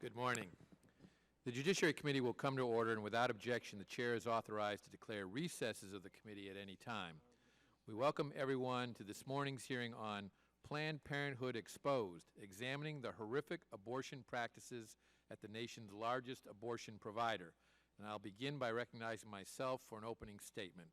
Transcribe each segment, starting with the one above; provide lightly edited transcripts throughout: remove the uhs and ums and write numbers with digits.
Good morning. The Judiciary Committee will come to order, and without objection, the Chair is authorized to declare recesses of the committee at any time. We welcome everyone to this morning's hearing on Planned Parenthood Exposed, examining the horrific abortion practices at the nation's largest abortion provider. And I'll begin by recognizing myself for an opening statement.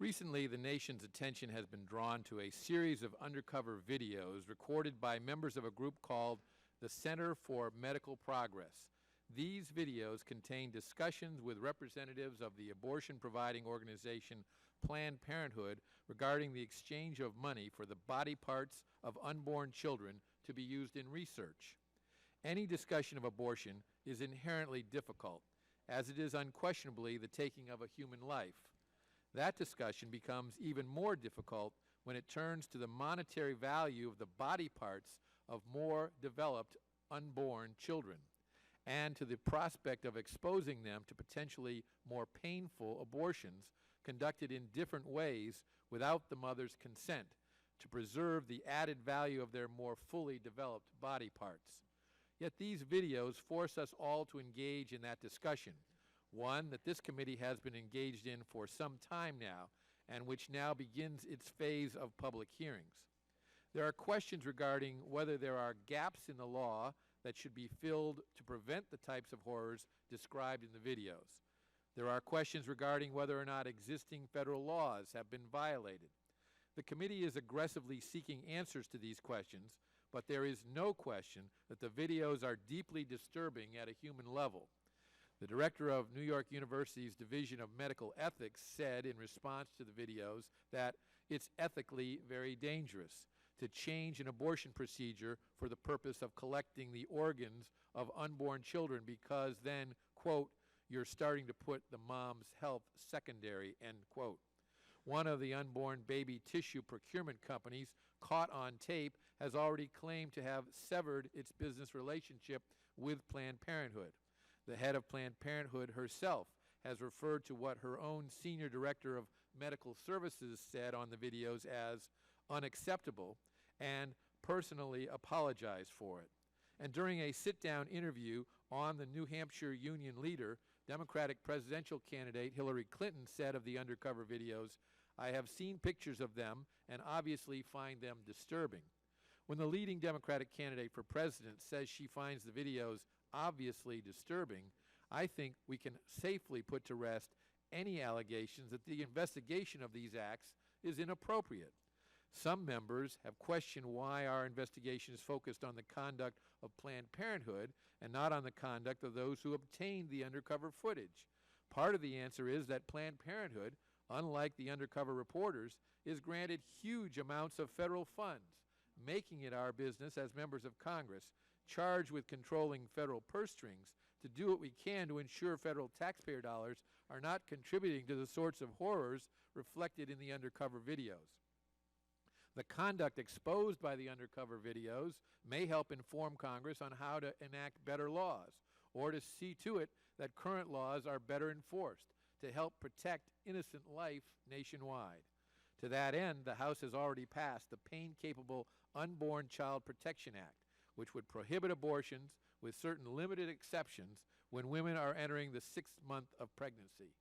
Recently, the nation's attention has been drawn to a series of undercover videos recorded by members of a group called the Center for Medical Progress. These videos contain discussions with representatives of the abortion-providing organization Planned Parenthood regarding the exchange of money for the body parts of unborn children to be used in research. Any discussion of abortion is inherently difficult, as it is unquestionably the taking of a human life. That discussion becomes even more difficult when it turns to the monetary value of the body parts of more developed unborn children, and to the prospect of exposing them to potentially more painful abortions conducted in different ways without the mother's consent to preserve the added value of their more fully developed body parts. Yet these videos force us all to engage in that discussion, one that this committee has been engaged in for some time now, and which now begins its phase of public hearings. There are questions regarding whether there are gaps in the law that should be filled to prevent the types of horrors described in the videos. There are questions regarding whether or not existing federal laws have been violated. The committee is aggressively seeking answers to these questions, but there is no question that the videos are deeply disturbing at a human level. The director of New York University's Division of Medical Ethics said in response to the videos that it's ethically very dangerous to change an abortion procedure for the purpose of collecting the organs of unborn children because then, quote, you're starting to put the mom's health secondary, end quote. One of the unborn baby tissue procurement companies caught on tape has already claimed to have severed its business relationship with Planned Parenthood. The head of Planned Parenthood herself has referred to what her own senior director of medical services said on the videos as unacceptable and personally apologized for it. And during a sit-down interview on the New Hampshire Union leader, Democratic presidential candidate Hillary Clinton said of the undercover videos, I have seen pictures of them and obviously find them disturbing. When the leading Democratic candidate for president says she finds the videos obviously disturbing, I think we can safely put to rest any allegations that the investigation of these acts is inappropriate. Some members have questioned why our investigation is focused on the conduct of Planned Parenthood and not on the conduct of those who obtained the undercover footage. Part of the answer is that Planned Parenthood, unlike the undercover reporters, is granted huge amounts of federal funds, making it our business as members of Congress, charged with controlling federal purse strings, to do what we can to ensure federal taxpayer dollars are not contributing to the sorts of horrors reflected in the undercover videos. The conduct exposed by the undercover videos may help inform Congress on how to enact better laws, or to see to it that current laws are better enforced to help protect innocent life nationwide. To that end, the House has already passed the Pain-Capable Unborn Child Protection Act, which would prohibit abortions with certain limited exceptions when women are entering the 6th month of pregnancy.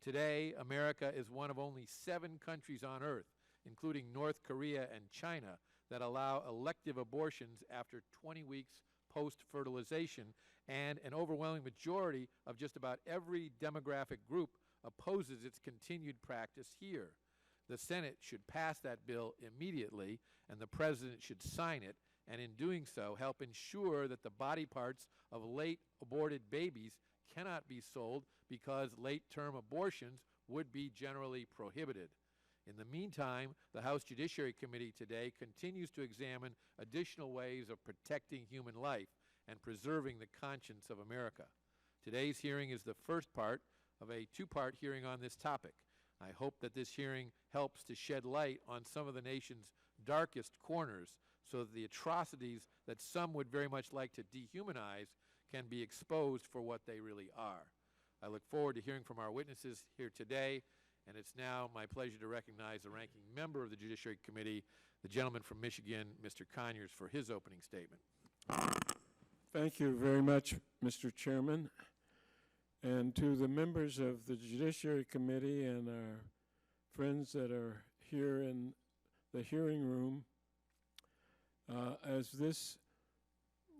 Today, America is one of only 7 countries on earth, including North Korea and China, that allow elective abortions after 20 weeks post-fertilization, and an overwhelming majority of just about every demographic group opposes its continued practice here. The Senate should pass that bill immediately, and the President should sign it, and in doing so, help ensure that the body parts of late aborted babies cannot be sold because late-term abortions would be generally prohibited. In the meantime, the House Judiciary Committee today continues to examine additional ways of protecting human life and preserving the conscience of America. Today's hearing is the first part of a 2-part hearing on this topic. I hope that this hearing helps to shed light on some of the nation's darkest corners so that the atrocities that some would very much like to dehumanize can be exposed for what they really are. I look forward to hearing from our witnesses here today, and it's now my pleasure to recognize the ranking member of the Judiciary Committee, the gentleman from Michigan, Mr. Conyers, for his opening statement. Thank you very much, Mr. Chairman. And to the members of the Judiciary Committee and our friends that are here in the hearing room, as this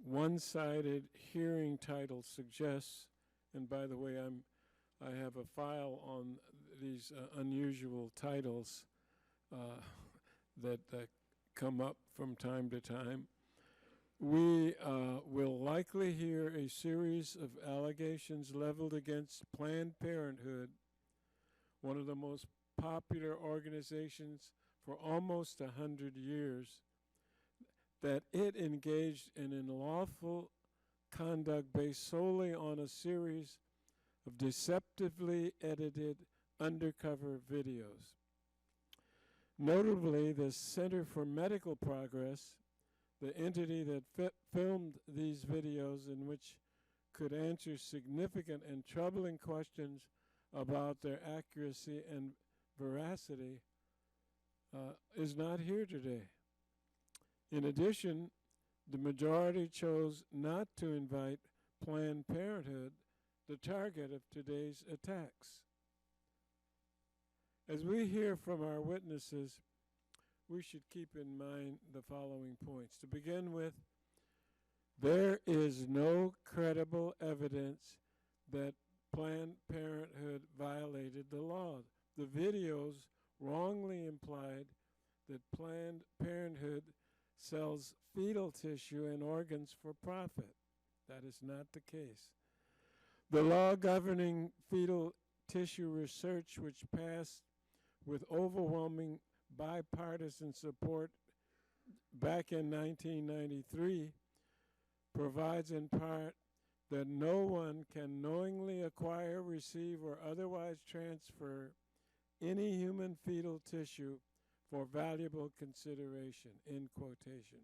one-sided hearing title suggests, and by the way, I have a file on these unusual titles that come up from time to time. We will likely hear a series of allegations leveled against Planned Parenthood, one of the most popular organizations for almost 100 years, that it engaged in unlawful conduct based solely on a series of deceptively edited undercover videos. Notably, the Center for Medical Progress, the entity that filmed these videos in which could answer significant and troubling questions about their accuracy and veracity, is not here today. In addition, the majority chose not to invite Planned Parenthood, the target of today's attacks. As we hear from our witnesses, we should keep in mind the following points. To begin with, there is no credible evidence that Planned Parenthood violated the law. The videos wrongly implied that Planned Parenthood sells fetal tissue and organs for profit. That is not the case. The law governing fetal tissue research, which passed with overwhelming bipartisan support back in 1993, provides in part that no one can knowingly acquire, receive, or otherwise transfer any human fetal tissue for valuable consideration, end quotation.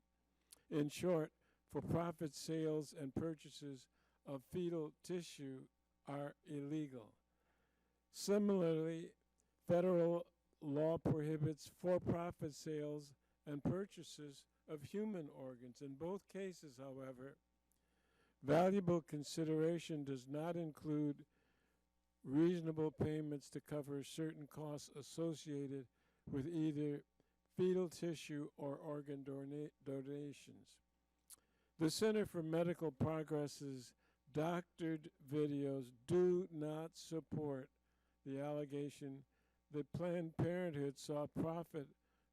In short, for-profit sales and purchases of fetal tissue are illegal. Similarly, federal law prohibits for-profit sales and purchases of human organs. In both cases, however, valuable consideration does not include reasonable payments to cover certain costs associated with either fetal tissue or organ donations. The Center for Medical Progress's doctored videos do not support the allegation that Planned Parenthood saw profit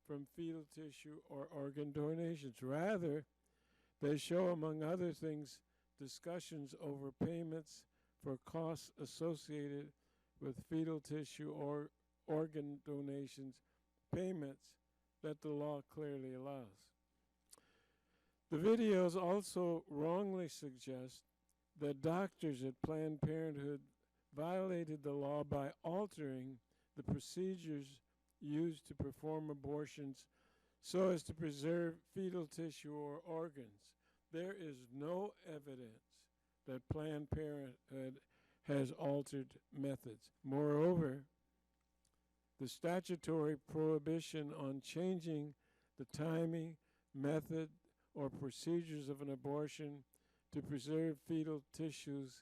from fetal tissue or organ donations. Rather, they show, among other things, discussions over payments for costs associated with fetal tissue or organ donations, payments that the law clearly allows. The videos also wrongly suggest that doctors at Planned Parenthood violated the law by altering the procedures used to perform abortions so as to preserve fetal tissue or organs. There is no evidence that Planned Parenthood has altered methods. Moreover, the statutory prohibition on changing the timing, method, or procedures of an abortion to preserve fetal tissues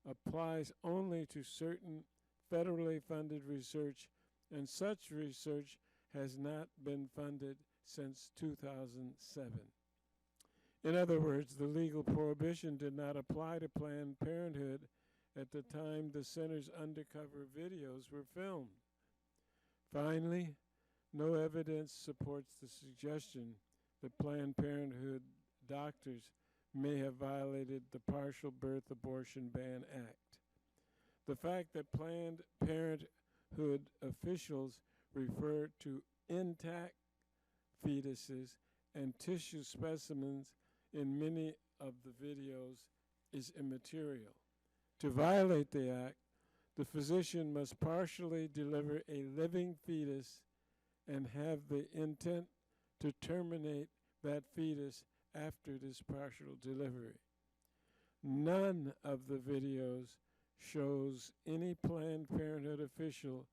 applies only to certain federally funded research, and such research has not been funded since 2007. In other words, the legal prohibition did not apply to Planned Parenthood at the time the center's undercover videos were filmed. Finally, no evidence supports the suggestion that Planned Parenthood doctors may have violated the Partial Birth Abortion Ban Act. The fact that Planned Parenthood officials refer to intact fetuses and tissue specimens in many of the videos is immaterial. To violate the act, the physician must partially deliver a living fetus and have the intent to terminate that fetus after this partial delivery. None of the videos shows any Planned Parenthood official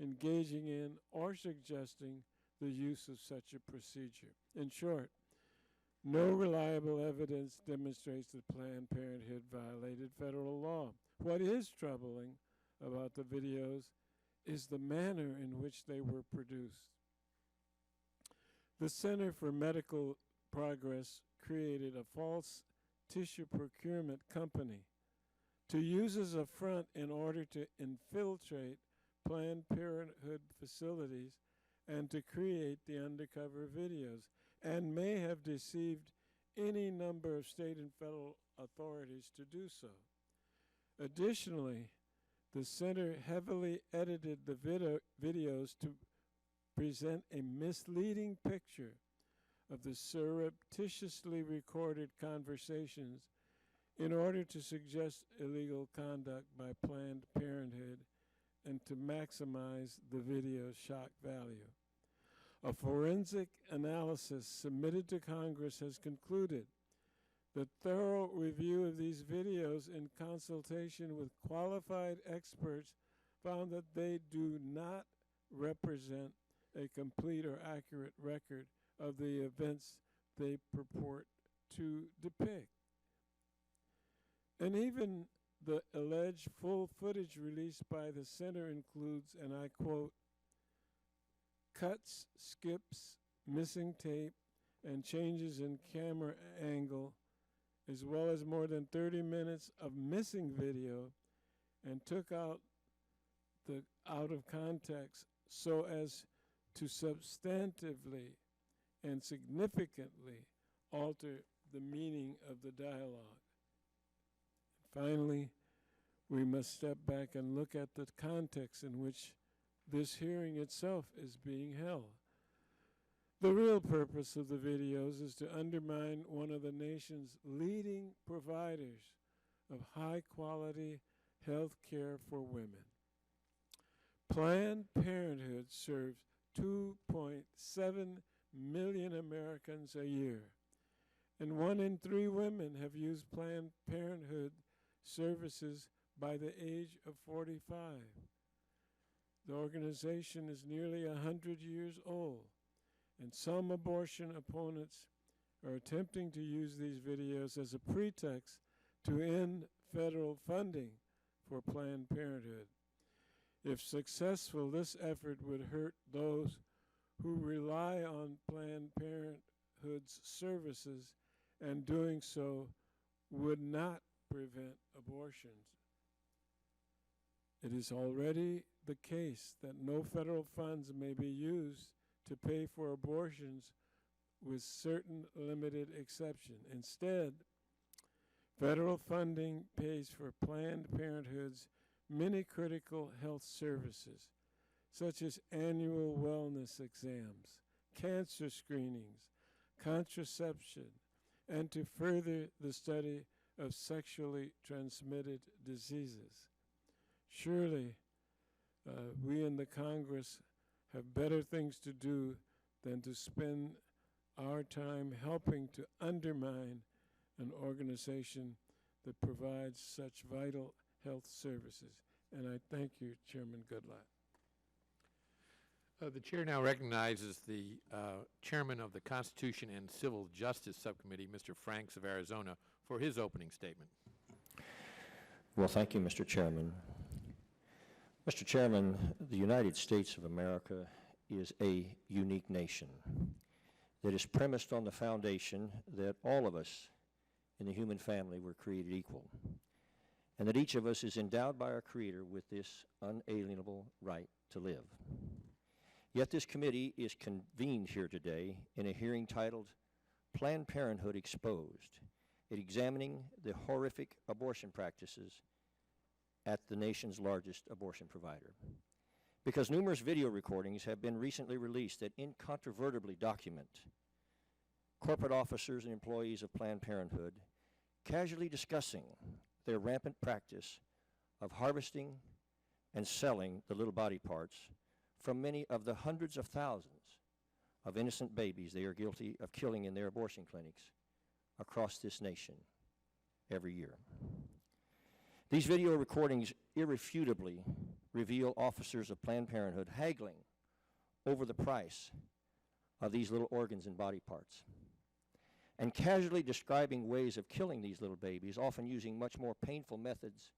engaging in or suggesting the use of such a procedure. In short, No reliable evidence demonstrates that Planned Parenthood violated federal law. What is troubling about the videos is the manner in which they were produced. The Center for Medical Progress created a false tissue procurement company to use as a front in order to infiltrate Planned Parenthood facilities and to create the undercover videos, and may have deceived any number of state and federal authorities to do so. Additionally, the center heavily edited the videos to present a misleading picture of the surreptitiously recorded conversations in order to suggest illegal conduct by Planned Parenthood and to maximize the video's shock value. A forensic analysis submitted to Congress has concluded that thorough review of these videos in consultation with qualified experts found that they do not represent a complete or accurate record of the events they purport to depict. And even the alleged full footage released by the center includes, and I quote, cuts, skips, missing tape, and changes in camera angle, as well as more than 30 minutes of missing video, and took out the out of context so as to substantively and significantly alter the meaning of the dialogue. Finally, we must step back and look at the context in which this hearing itself is being held. The real purpose of the videos is to undermine one of the nation's leading providers of high-quality health care for women. Planned Parenthood serves 2.7 million Americans a year, and 1 in 3 women have used Planned Parenthood services by the age of 45. The organization is nearly 100 years old, and some abortion opponents are attempting to use these videos as a pretext to end federal funding for Planned Parenthood. If successful, this effort would hurt those who rely on Planned Parenthood's services, and doing so would not prevent abortions. It is already the case that no federal funds may be used to pay for abortions with certain limited exceptions. Instead, federal funding pays for Planned Parenthood's many critical health services, such as annual wellness exams, cancer screenings, contraception, and to further the study of sexually transmitted diseases. Surely, we in the Congress have better things to do than to spend our time helping to undermine an organization that provides such vital health services. And I thank you, Chairman Goodlatte. The chair now recognizes the chairman of the Constitution and Civil Justice Subcommittee, Mr. Franks of Arizona, for his opening statement. Well, thank you, Mr. Chairman. Mr. Chairman, the United States of America is a unique nation that is premised on the foundation that all of us in the human family were created equal, and that each of us is endowed by our Creator with this unalienable right to live. Yet this committee is convened here today in a hearing titled Planned Parenthood Exposed, examining the horrific abortion practices at the nation's largest abortion provider. Because numerous video recordings have been recently released that incontrovertibly document corporate officers and employees of Planned Parenthood casually discussing their rampant practice of harvesting and selling the little body parts from many of the hundreds of thousands of innocent babies they are guilty of killing in their abortion clinics across this nation every year. These video recordings irrefutably reveal officers of Planned Parenthood haggling over the price of these little organs and body parts. and casually describing ways of killing these little babies, often using much more painful methods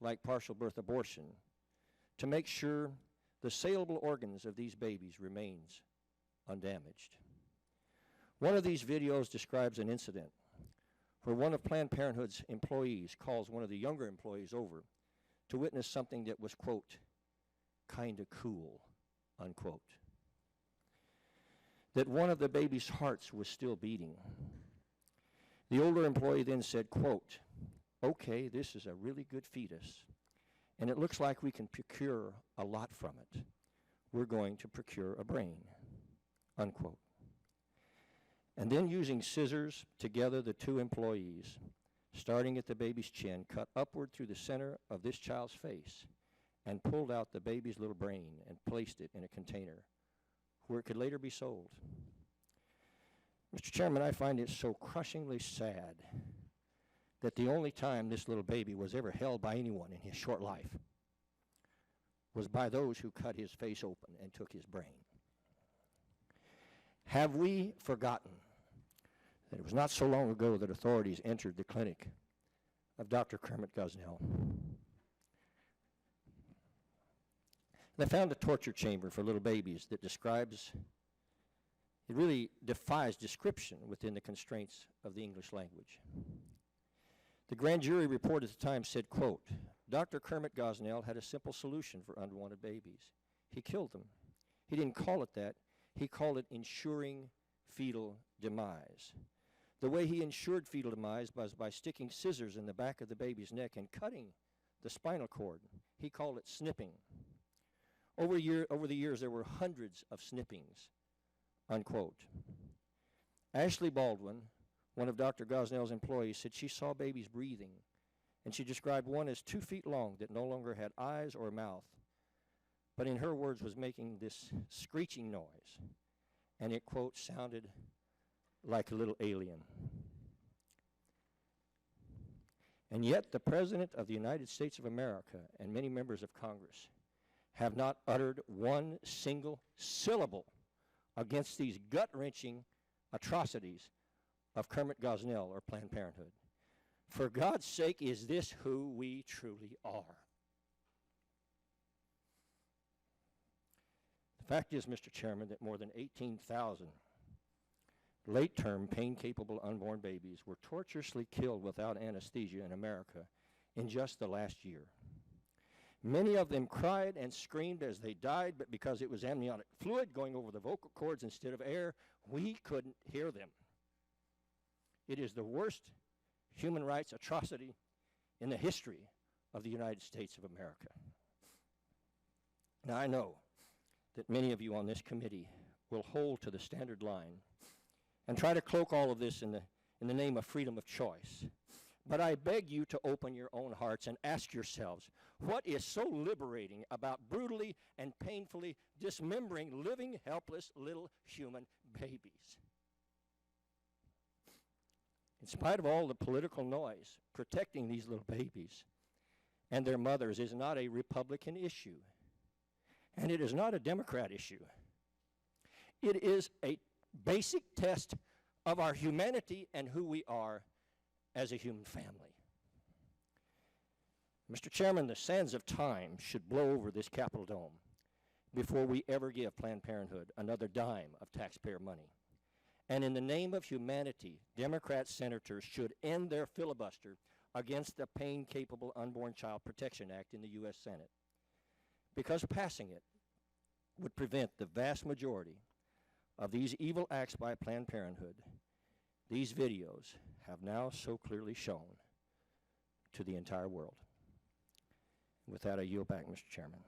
like partial birth abortion, to make sure the saleable organs of these babies remains undamaged. One of these videos describes an incident where one of Planned Parenthood's employees calls one of the younger employees over to witness something that was, quote, kind of cool, unquote. That one of the baby's hearts was still beating. The older employee then said, quote, okay, this is a really good fetus, and it looks like we can procure a lot from it. We're going to procure a brain, unquote. And then using scissors, together the two employees, starting at the baby's chin, cut upward through the center of this child's face and pulled out the baby's little brain and placed it in a container where it could later be sold. Mr. Chairman, I find it so crushingly sad that the only time this little baby was ever held by anyone in his short life was by those who cut his face open and took his brain. Have we forgotten that it was not so long ago that authorities entered the clinic of Dr. Kermit Gosnell? They found a torture chamber for little babies that describes, it really defies description within the constraints of the English language. The grand jury report at the time said, quote, Dr. Kermit Gosnell had a simple solution for unwanted babies. He killed them. He didn't call it that. He called it ensuring fetal demise. The way he ensured fetal demise was by sticking scissors in the back of the baby's neck and cutting the spinal cord. He called it snipping. Over the years, there were hundreds of snippings, unquote. Ashley Baldwin, one of Dr. Gosnell's employees, said she saw babies breathing, and she described one as 2 feet long that no longer had eyes or mouth, but in her words was making this screeching noise, and it, quote, sounded like a little alien. And yet the President of the United States of America and many members of Congress have not uttered one single syllable against these gut-wrenching atrocities of Kermit Gosnell or Planned Parenthood. For God's sake, is this who we truly are? The fact is, Mr. Chairman, that more than 18,000 late-term pain-capable unborn babies were torturously killed without anesthesia in America in just the last year. Many of them cried and screamed as they died, but because it was amniotic fluid going over the vocal cords instead of air, we couldn't hear them. It is the worst human rights atrocity in the history of the United States of America. Now, I know that many of you on this committee will hold to the standard line and try to cloak all of this in the name of freedom of choice. But I beg you to open your own hearts and ask yourselves, what is so liberating about brutally and painfully dismembering living, helpless little human babies? In spite of all the political noise, protecting these little babies and their mothers is not a Republican issue, and it is not a Democrat issue. It is a basic test of our humanity and who we are as a human family. Mr. Chairman, the sands of time should blow over this Capitol dome before we ever give Planned Parenthood another dime of taxpayer money. And in the name of humanity, Democrat senators should end their filibuster against the Pain-Capable Unborn Child Protection Act in the U.S. Senate, because passing it would prevent the vast majority of these evil acts by Planned Parenthood. These videos have now so clearly shown to the entire world. With that, I yield back, Mr. Chairman.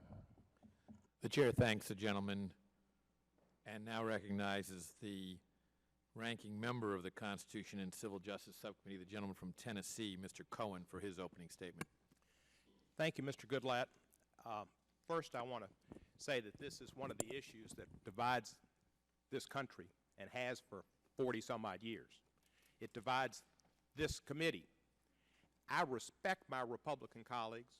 The chair thanks the gentleman and now recognizes the ranking member of the Constitution and Civil Justice Subcommittee, the gentleman from Tennessee, Mr. Cohen, for his opening statement. Thank you, Mr. Goodlatte. First, I want to say that this is one of the issues that divides this country and has for 40-some-odd years. It divides this committee. I respect my Republican colleagues,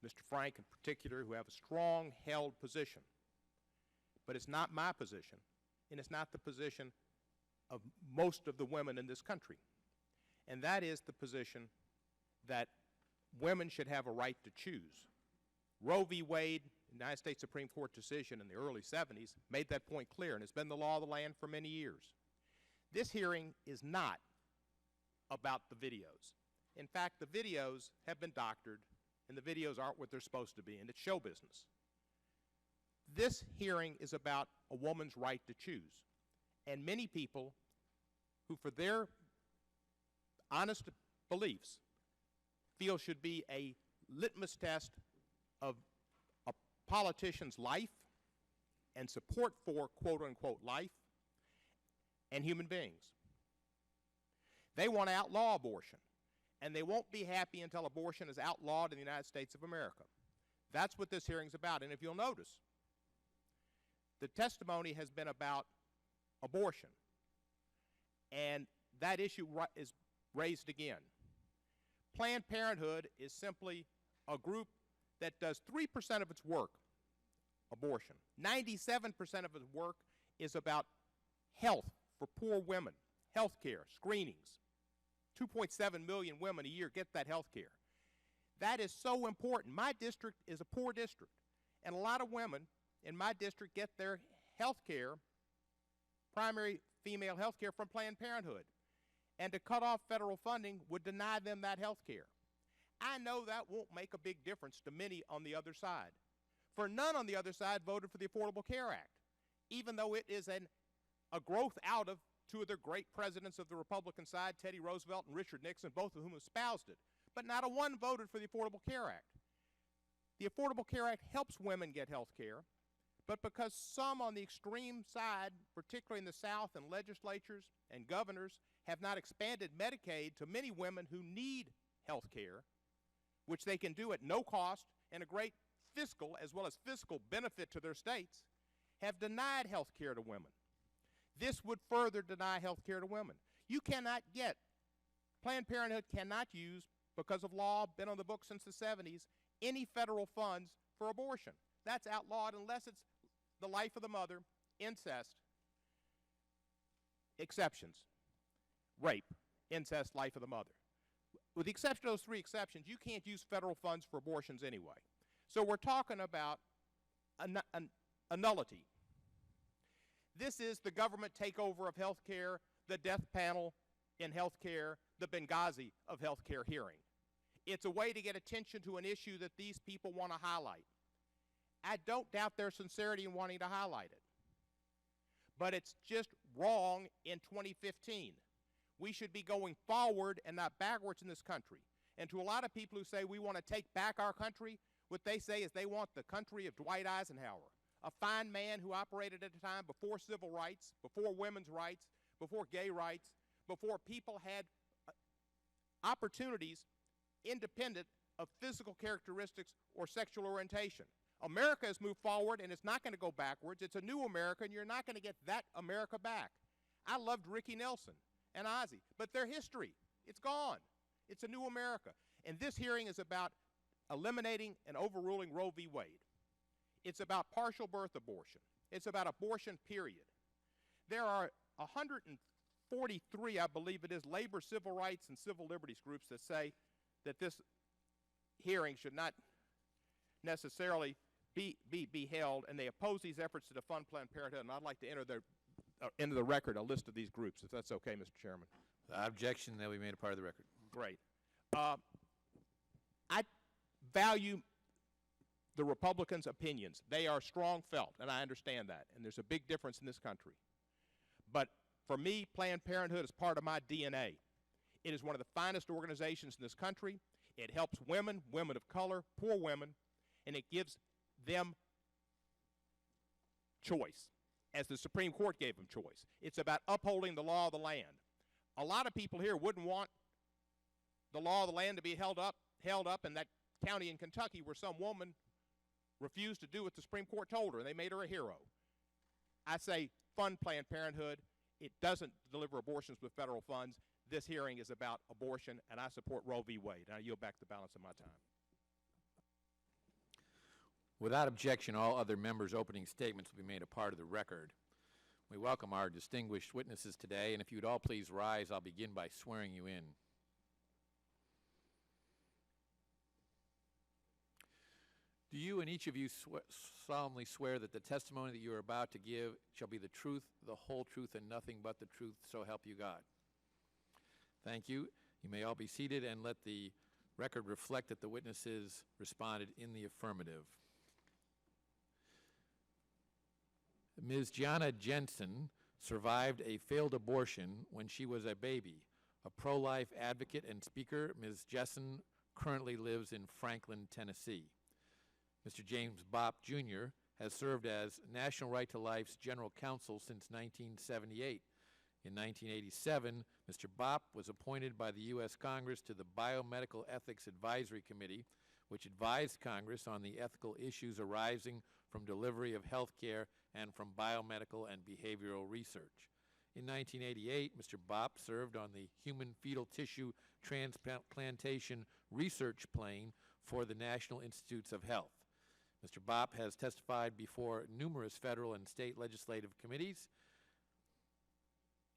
Mr. Frank in particular, who have a strong held position. But it's not my position, and it's not the position of most of the women in this country. And that is the position that women should have a right to choose. Roe v. Wade, United States Supreme Court decision in the early 70s, made that point clear, and it's been the law of the land for many years. This hearing is not about the videos. In fact, the videos have been doctored, and the videos aren't what they're supposed to be, and it's show business. This hearing is about a woman's right to choose. And many people who, for their honest beliefs, feel should be a litmus test of a politician's life and support for quote-unquote life and human beings. They want to outlaw abortion, and they won't be happy until abortion is outlawed in the United States of America. That's what this hearing's about. And if you'll notice, the testimony has been about abortion, and that issue is raised again. Planned Parenthood is simply a group that does 3% of its work, abortion. 97% of its work is about health for poor women, health care, screenings. 2.7 million women a year get that health care. That is so important. My district is a poor district, and a lot of women in my district get their health care, primary female health care, from Planned Parenthood. And to cut off federal funding would deny them that health care. I know that won't make a big difference to many on the other side. For none on the other side voted for the Affordable Care Act, even though it is a growth out of two of the great presidents of the Republican side, Teddy Roosevelt and Richard Nixon, both of whom espoused it. But not a one voted for the Affordable Care Act. The Affordable Care Act helps women get health care, but because some on the extreme side, particularly in the South, and legislatures and governors have not expanded Medicaid to many women who need health care, which they can do at no cost and a great fiscal as well as fiscal benefit to their states, have denied health care to women. This would further deny health care to women. You cannot get, Planned Parenthood cannot use, because of law, been on the books since the 70s, any federal funds for abortion. That's outlawed unless it's the life of the mother, incest, exceptions, rape, incest, life of the mother. With the exception of those three exceptions, you can't use federal funds for abortions anyway. So we're talking about a nullity. This is the government takeover of health care, the death panel in health care, the Benghazi of health care hearing. It's a way to get attention to an issue that these people want to highlight. I don't doubt their sincerity in wanting to highlight it. But it's just wrong in 2015. We should be going forward and not backwards in this country. And to a lot of people who say we want to take back our country, what they say is they want the country of Dwight Eisenhower, a fine man who operated at a time before civil rights, before women's rights, before gay rights, before people had opportunities independent of physical characteristics or sexual orientation. America has moved forward, and it's not going to go backwards. It's a new America, and you're not going to get that America back. I loved Ricky Nelson and Ozzie, but their history, it's gone. It's a new America. And this hearing is about eliminating and overruling Roe v. Wade. It's about partial birth abortion. It's about abortion, period. There are 143, I believe it is, labor, civil rights, and civil liberties groups that say that this hearing should not necessarily be held, and they oppose these efforts to defund Planned Parenthood. And I'd like to enter into the record a list of these groups, if that's okay, Mr. Chairman. Without objection, that we made a part of the record. Great. I value the Republicans' opinions. They are strong felt, and I understand that. And there's a big difference in this country. But for me, Planned Parenthood is part of my DNA. It is one of the finest organizations in this country. It helps women, women of color, poor women, and it gives them choice, as the Supreme Court gave them choice. It's about upholding the law of the land. A lot of people here wouldn't want the law of the land to be held up in that county in Kentucky where some woman refused to do what the Supreme Court told her, and they made her a hero. I say fund Planned Parenthood. It doesn't deliver abortions with federal funds. This hearing is about abortion, and I support Roe v. Wade. And I yield back the balance of my time. Without objection, all other members' opening statements will be made a part of the record. We welcome our distinguished witnesses today, and if you'd all please rise, I'll begin by swearing you in. Do you and each of you solemnly swear that the testimony that you are about to give shall be the truth, the whole truth, and nothing but the truth, so help you God? Thank you. You may all be seated, and let the record reflect that the witnesses responded in the affirmative. Ms. Gianna Jensen survived a failed abortion when she was a baby. A pro-life advocate and speaker, Ms. Jensen currently lives in Franklin, Tennessee. Mr. James Bopp, Jr. has served as National Right to Life's General Counsel since 1978. In 1987, Mr. Bopp was appointed by the U.S. Congress to the Biomedical Ethics Advisory Committee, which advised Congress on the ethical issues arising from delivery of health care and from biomedical and behavioral research. In 1988, Mr. Bopp served on the Human Fetal Tissue Transplantation Research Plane for the National Institutes of Health. Mr. Bopp has testified before numerous federal and state legislative committees,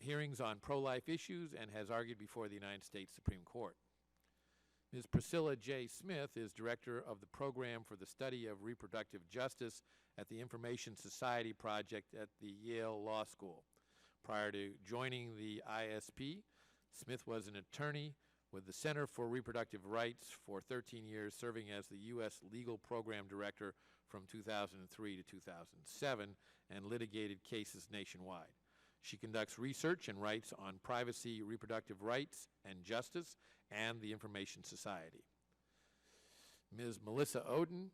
hearings on pro-life issues, and has argued before the United States Supreme Court. Ms. Priscilla J. Smith is Director of the Program for the Study of Reproductive Justice at the Information Society Project at the Yale Law School. Prior to joining the ISP, Smith was an attorney with the Center for Reproductive Rights for 13 years, serving as the U.S. Legal Program Director from 2003 to 2007, and litigated cases nationwide. She conducts research and writes on privacy, reproductive rights, and justice, and the Information Society. Ms. Melissa Oden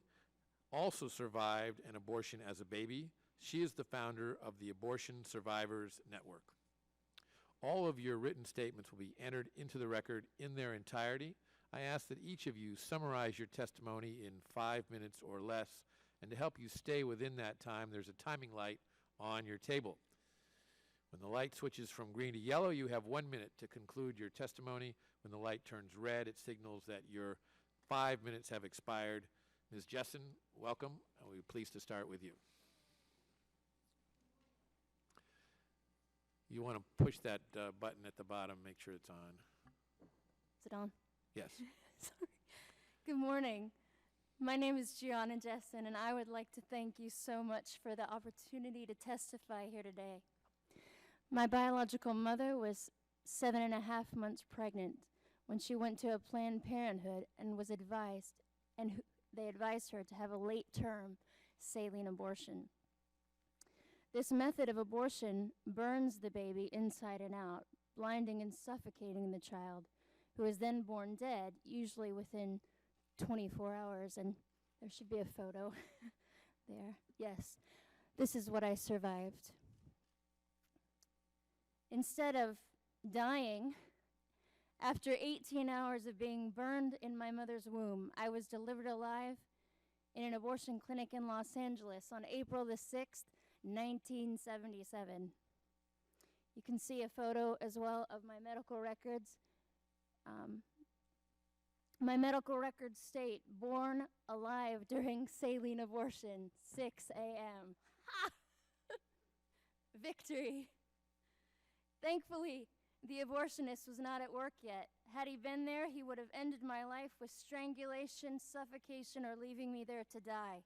also survived an abortion as a baby. She is the founder of the Abortion Survivors Network. All of your written statements will be entered into the record in their entirety. I ask that each of you summarize your testimony in 5 minutes or less, and to help you stay within that time, there's a timing light on your table. When the light switches from green to yellow, you have 1 minute to conclude your testimony. When the light turns red, it signals that your 5 minutes have expired. Ms. Jessen, welcome. We're pleased to start with you. You want to push that button at the bottom, make sure it's on. Is it on? Yes. Sorry. Good morning. My name is Gianna Jessen, and I would like to thank you so much for the opportunity to testify here today. My biological mother was 7.5 months pregnant when she went to a Planned Parenthood and was advised, they advised her to have a late-term saline abortion. This method of abortion burns the baby inside and out, blinding and suffocating the child, who is then born dead, usually within 24 hours. And there should be a photo there. Yes, this is what I survived. Instead of dying, after 18 hours of being burned in my mother's womb, I was delivered alive in an abortion clinic in Los Angeles on April the 6th, 1977. You can see a photo as well of my medical records. My medical records state, born alive during saline abortion, 6 a.m. Victory. Thankfully, the abortionist was not at work yet. Had he been there, he would have ended my life with strangulation, suffocation, or leaving me there to die.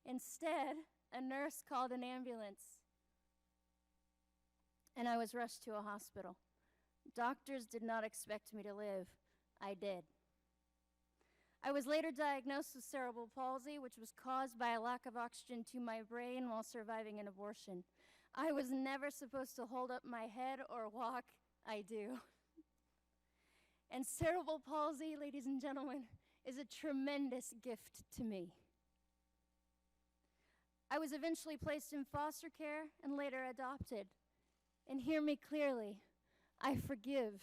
Instead, a nurse called an ambulance, and I was rushed to a hospital. Doctors did not expect me to live. I did. I was later diagnosed with cerebral palsy, which was caused by a lack of oxygen to my brain while surviving an abortion. I was never supposed to hold up my head or walk. I do. And cerebral palsy, ladies and gentlemen, is a tremendous gift to me. I was eventually placed in foster care and later adopted. And hear me clearly, I forgive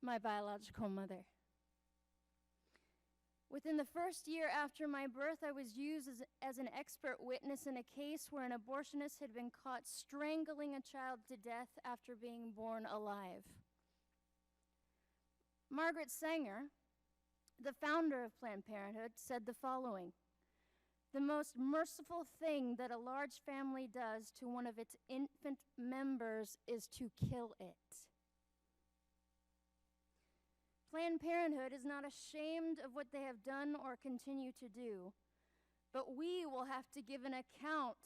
my biological mother. Within the first year after my birth, I was used as an expert witness in a case where an abortionist had been caught strangling a child to death after being born alive. Margaret Sanger, the founder of Planned Parenthood, said the following: The most merciful thing that a large family does to one of its infant members is to kill it. Planned Parenthood is not ashamed of what they have done or continue to do, but we will have to give an account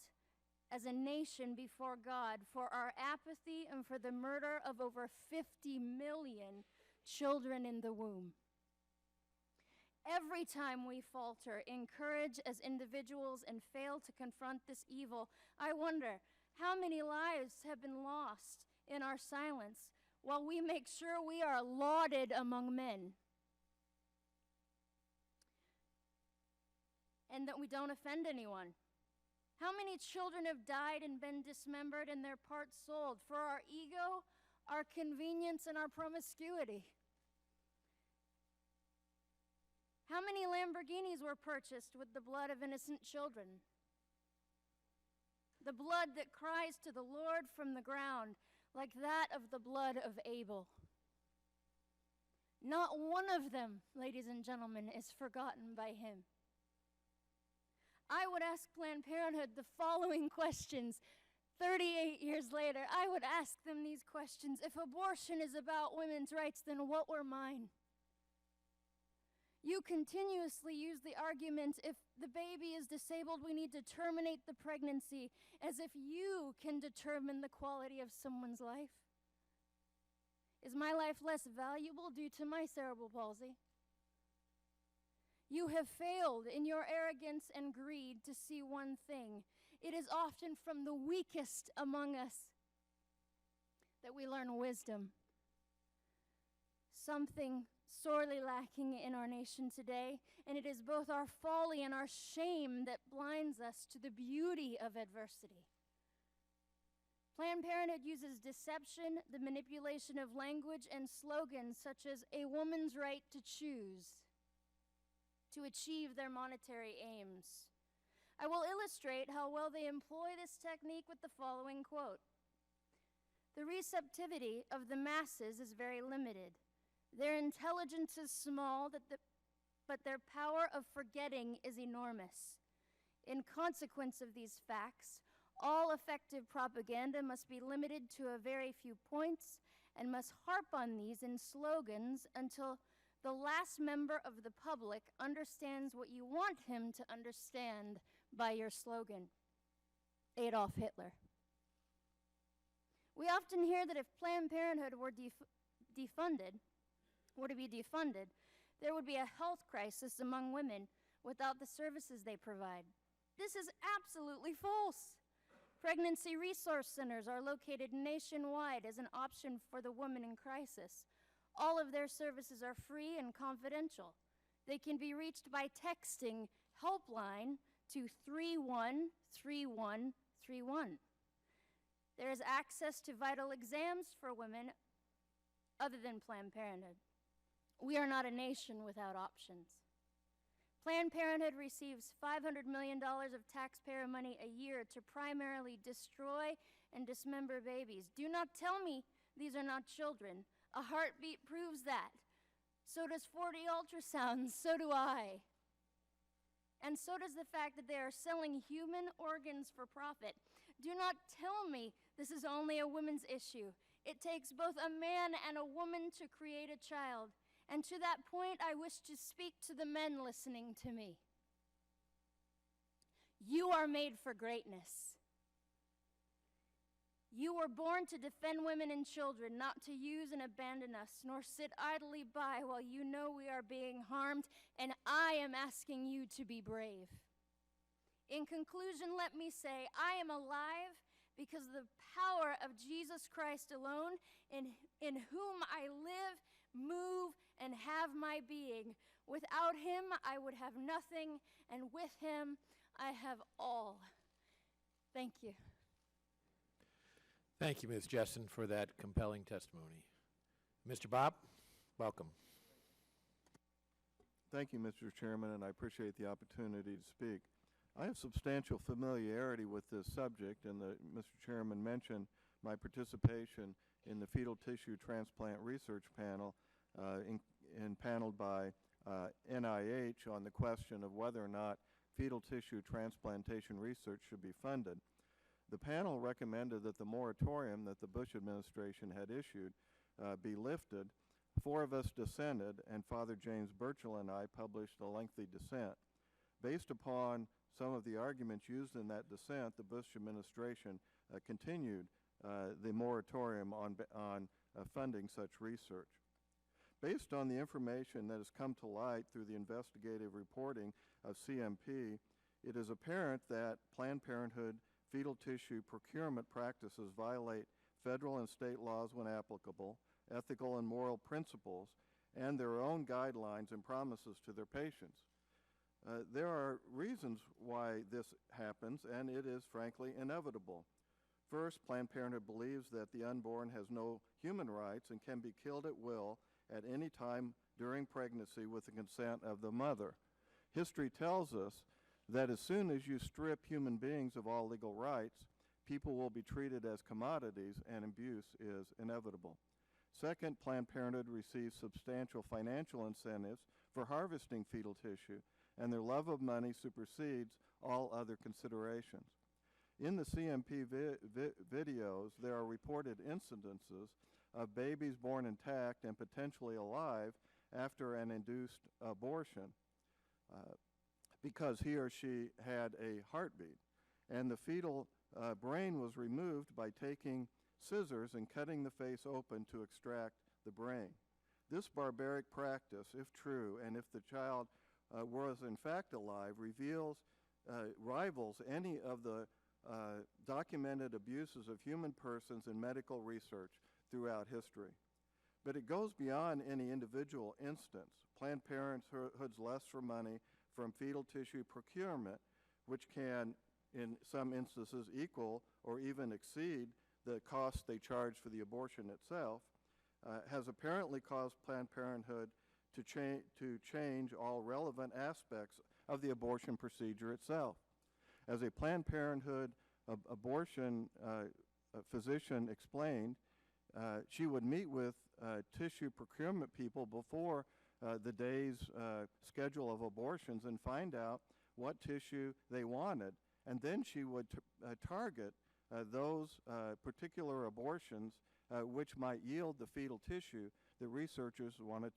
as a nation before God for our apathy and for the murder of over 50 million children in the womb. Every time we falter in courage as individuals and fail to confront this evil, I wonder how many lives have been lost in our silence while we make sure we are lauded among men. And that we don't offend anyone. How many children have died and been dismembered and their parts sold for our ego, our convenience, and our promiscuity? How many Lamborghinis were purchased with the blood of innocent children? The blood that cries to the Lord from the ground, like that of the blood of Abel. Not one of them, ladies and gentlemen, is forgotten by him. I would ask Planned Parenthood the following questions 38 years later. I would ask them these questions. If abortion is about women's rights, then what were mine? You continuously use the argument, if the baby is disabled, we need to terminate the pregnancy, as if you can determine the quality of someone's life. Is my life less valuable due to my cerebral palsy? You have failed in your arrogance and greed to see one thing. It is often from the weakest among us that we learn wisdom. Something sorely lacking in our nation today, and it is both our folly and our shame that blinds us to the beauty of adversity. Planned Parenthood uses deception, the manipulation of language, and slogans such as a woman's right to choose to achieve their monetary aims. I will illustrate how well they employ this technique with the following quote. The receptivity of the masses is very limited. Their intelligence is small, but their power of forgetting is enormous. In consequence of these facts, all effective propaganda must be limited to a very few points and must harp on these in slogans until the last member of the public understands what you want him to understand by your slogan. Adolf Hitler. We often hear that if Planned Parenthood were to be defunded, there would be a health crisis among women without the services they provide. This is absolutely false. Pregnancy resource centers are located nationwide as an option for the woman in crisis. All of their services are free and confidential. They can be reached by texting helpline to 313131. There is access to vital exams for women other than Planned Parenthood. We are not a nation without options. Planned Parenthood receives $500 million of taxpayer money a year to primarily destroy and dismember babies. Do not tell me these are not children. A heartbeat proves that. So does 40 ultrasounds, so do I. And so does the fact that they are selling human organs for profit. Do not tell me this is only a women's issue. It takes both a man and a woman to create a child. And to that point, I wish to speak to the men listening to me. You are made for greatness. You were born to defend women and children, not to use and abandon us, nor sit idly by while you know we are being harmed, and I am asking you to be brave. In conclusion, let me say, I am alive because of the power of Jesus Christ alone, in whom I live, move, and have my being. Without him, I would have nothing, and with him, I have all. Thank you. Thank you, Ms. Jessen, for that compelling testimony. Mr. Bob, welcome. Thank you, Mr. Chairman, and I appreciate the opportunity to speak. I have substantial familiarity with this subject, and Mr. Chairman mentioned my participation in the Fetal Tissue Transplant Research Panel, paneled by NIH on the question of whether or not fetal tissue transplantation research should be funded. The panel recommended that the moratorium that the Bush administration had issued be lifted. 4 of us dissented, and Father James Burchell and I published a lengthy dissent. Based upon some of the arguments used in that dissent, the Bush administration continued the moratorium on funding such research. Based on the information that has come to light through the investigative reporting of CMP, it is apparent that Planned Parenthood fetal tissue procurement practices violate federal and state laws when applicable, ethical and moral principles, and their own guidelines and promises to their patients. There are reasons why this happens, and it is frankly inevitable. First, Planned Parenthood believes that the unborn has no human rights and can be killed at will at any time during pregnancy with the consent of the mother. History tells us that as soon as you strip human beings of all legal rights, people will be treated as commodities, and abuse is inevitable. Second, Planned Parenthood receives substantial financial incentives for harvesting fetal tissue, and their love of money supersedes all other considerations. In the CMP videos, there are reported incidences of babies born intact and potentially alive after an induced abortion because he or she had a heartbeat. And the fetal brain was removed by taking scissors and cutting the face open to extract the brain. This barbaric practice, if true, and if the child was in fact alive, rivals any of the documented abuses of human persons in medical research throughout history. But it goes beyond any individual instance. Planned Parenthood's lust for money from fetal tissue procurement, which can, in some instances, equal or even exceed the cost they charge for the abortion itself, has apparently caused Planned Parenthood to change all relevant aspects of the abortion procedure itself. As a Planned Parenthood abortion physician explained, she would meet with tissue procurement people before the day's schedule of abortions and find out what tissue they wanted, and then she would target those particular abortions which might yield the fetal tissue that researchers wanted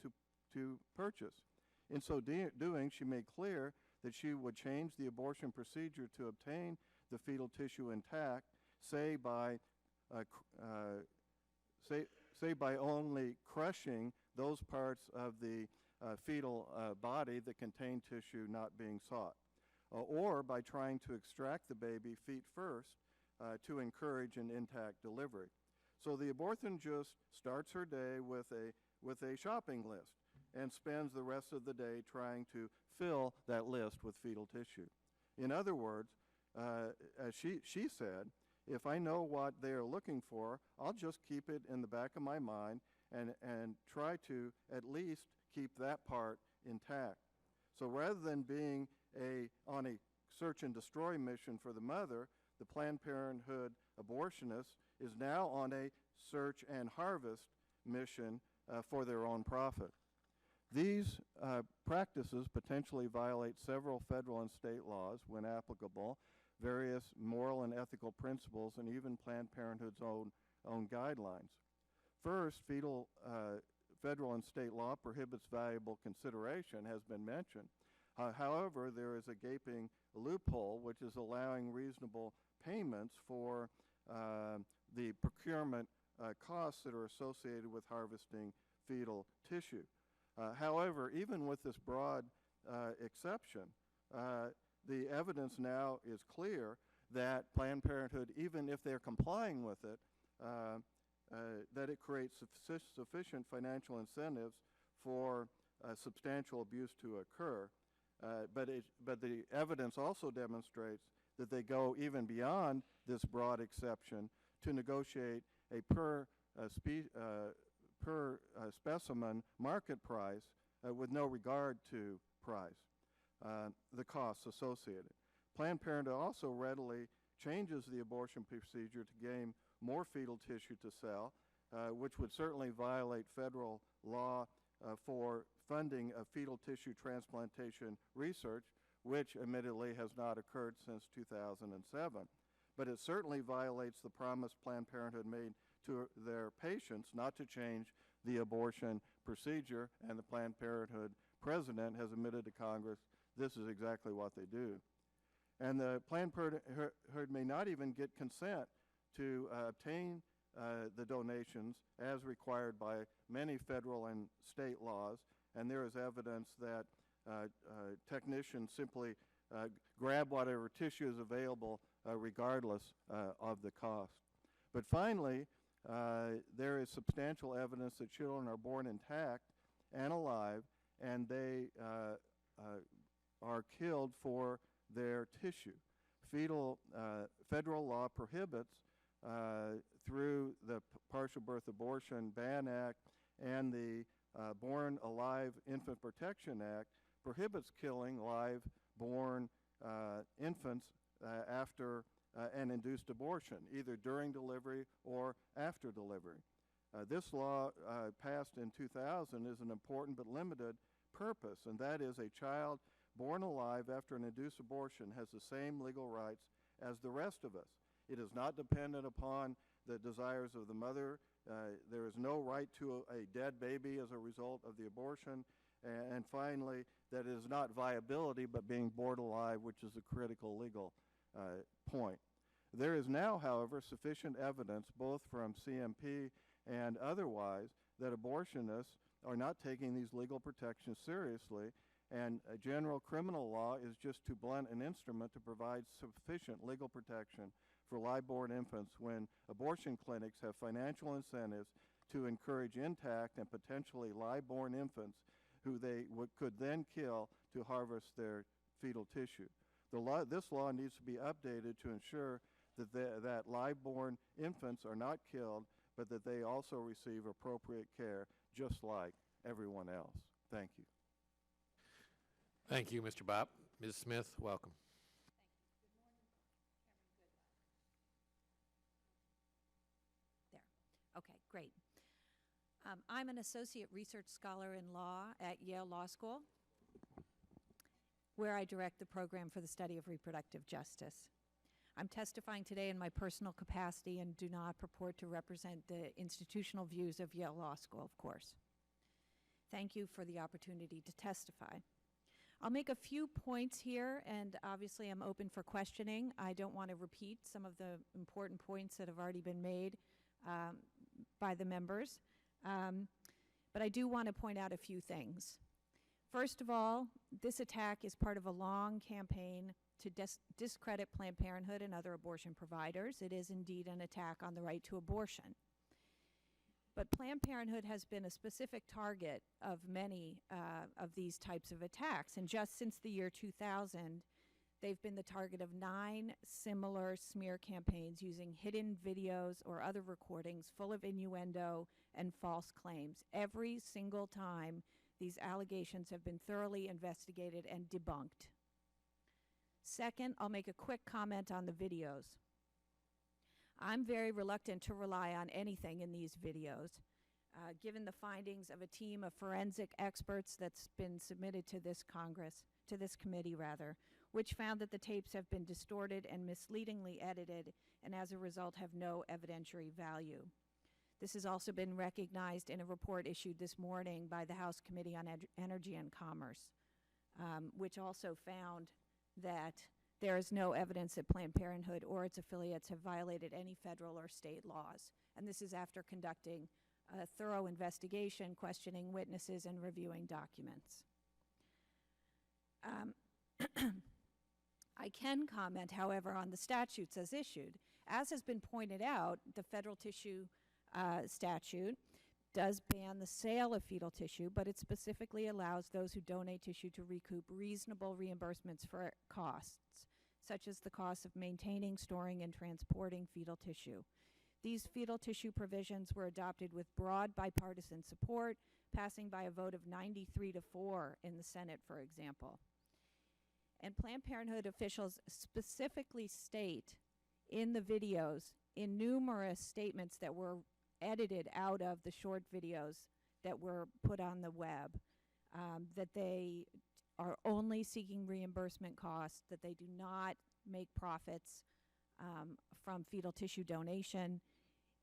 to purchase. In so doing, she made clear that she would change the abortion procedure to obtain the fetal tissue intact, say by only crushing those parts of the fetal body that contain tissue not being sought, or by trying to extract the baby feet first to encourage an intact delivery. So the abortionist starts her day with a shopping list and spends the rest of the day trying to fill that list with fetal tissue. In other words, as she said, if I know what they are looking for, I'll just keep it in the back of my mind and try to at least keep that part intact. So rather than being on a search and destroy mission for the mother, the Planned Parenthood abortionist is now on a search and harvest mission for their own profit. These practices potentially violate several federal and state laws when applicable, various moral and ethical principles, and even Planned Parenthood's own guidelines. First, federal and state law prohibits valuable consideration, has been mentioned. However, there is a gaping loophole which is allowing reasonable payments for the procurement costs that are associated with harvesting fetal tissue. However, even with this broad exception, the evidence now is clear that Planned Parenthood, even if they're complying with it, that it creates sufficient financial incentives for substantial abuse to occur. But the evidence also demonstrates that they go even beyond this broad exception to negotiate a per specimen market price with no regard to price, the costs associated. Planned Parenthood also readily changes the abortion procedure to gain more fetal tissue to sell, which would certainly violate federal law for funding of fetal tissue transplantation research, which admittedly has not occurred since 2007. But it certainly violates the promise Planned Parenthood made to their patients not to change the abortion procedure, and the Planned Parenthood president has admitted to Congress this is exactly what they do. And the Planned Parenthood may not even get consent to obtain the donations as required by many federal and state laws, and there is evidence that technicians simply grab whatever tissue is available regardless of the cost. But finally, there is substantial evidence that children are born intact and alive, and they are killed for their tissue. Federal law prohibits, through the Partial Birth Abortion Ban Act and the Born Alive Infant Protection Act, prohibits killing live born infants after an induced abortion, either during delivery or after delivery. This law, passed in 2000, is an important but limited purpose, and that is a child born alive after an induced abortion has the same legal rights as the rest of us. It is not dependent upon the desires of the mother. There is no right to a dead baby as a result of the abortion. And finally, that it is not viability but being born alive, which is a critical legal point. There is now, however, sufficient evidence, both from CMP and otherwise, that abortionists are not taking these legal protections seriously, and general criminal law is just too blunt an instrument to provide sufficient legal protection for live-born infants when abortion clinics have financial incentives to encourage intact and potentially live-born infants who they could then kill to harvest their fetal tissue. This law needs to be updated to ensure that live-born infants are not killed, but that they also receive appropriate care just like everyone else. Thank you. Thank you, Mr. Bopp. Ms. Smith, welcome. There. Okay, great. I'm an associate research scholar in law at Yale Law School, where I direct the program for the study of reproductive justice. I'm testifying today in my personal capacity and do not purport to represent the institutional views of Yale Law School, of course. Thank you for the opportunity to testify. I'll make a few points here, and obviously I'm open for questioning. I don't want to repeat some of the important points that have already been made by the members, but I do want to point out a few things. First of all, this attack is part of a long campaign to discredit Planned Parenthood and other abortion providers. It is indeed an attack on the right to abortion. But Planned Parenthood has been a specific target of many of these types of attacks. And just since the year 2000, they've been the target of 9 similar smear campaigns using hidden videos or other recordings full of innuendo and false claims. Every single time, these allegations have been thoroughly investigated and debunked. Second, I'll make a quick comment on the videos. I'm very reluctant to rely on anything in these videos, given the findings of a team of forensic experts that's been submitted to this committee, which found that the tapes have been distorted and misleadingly edited, and as a result have no evidentiary value. This has also been recognized in a report issued this morning by the House Committee on Energy and Commerce, which also found that there is no evidence that Planned Parenthood or its affiliates have violated any federal or state laws. And this is after conducting a thorough investigation, questioning witnesses, and reviewing documents. I can comment, however, on the statutes as issued. As has been pointed out, the federal tissue statute does ban the sale of fetal tissue, but it specifically allows those who donate tissue to recoup reasonable reimbursements for costs, such as the cost of maintaining, storing, and transporting fetal tissue. These fetal tissue provisions were adopted with broad bipartisan support, passing by a vote of 93-4 in the Senate, for example. And Planned Parenthood officials specifically state in the videos, in numerous statements that were edited out of the short videos that were put on the web, that they are only seeking reimbursement costs, that they do not make profits from fetal tissue donation.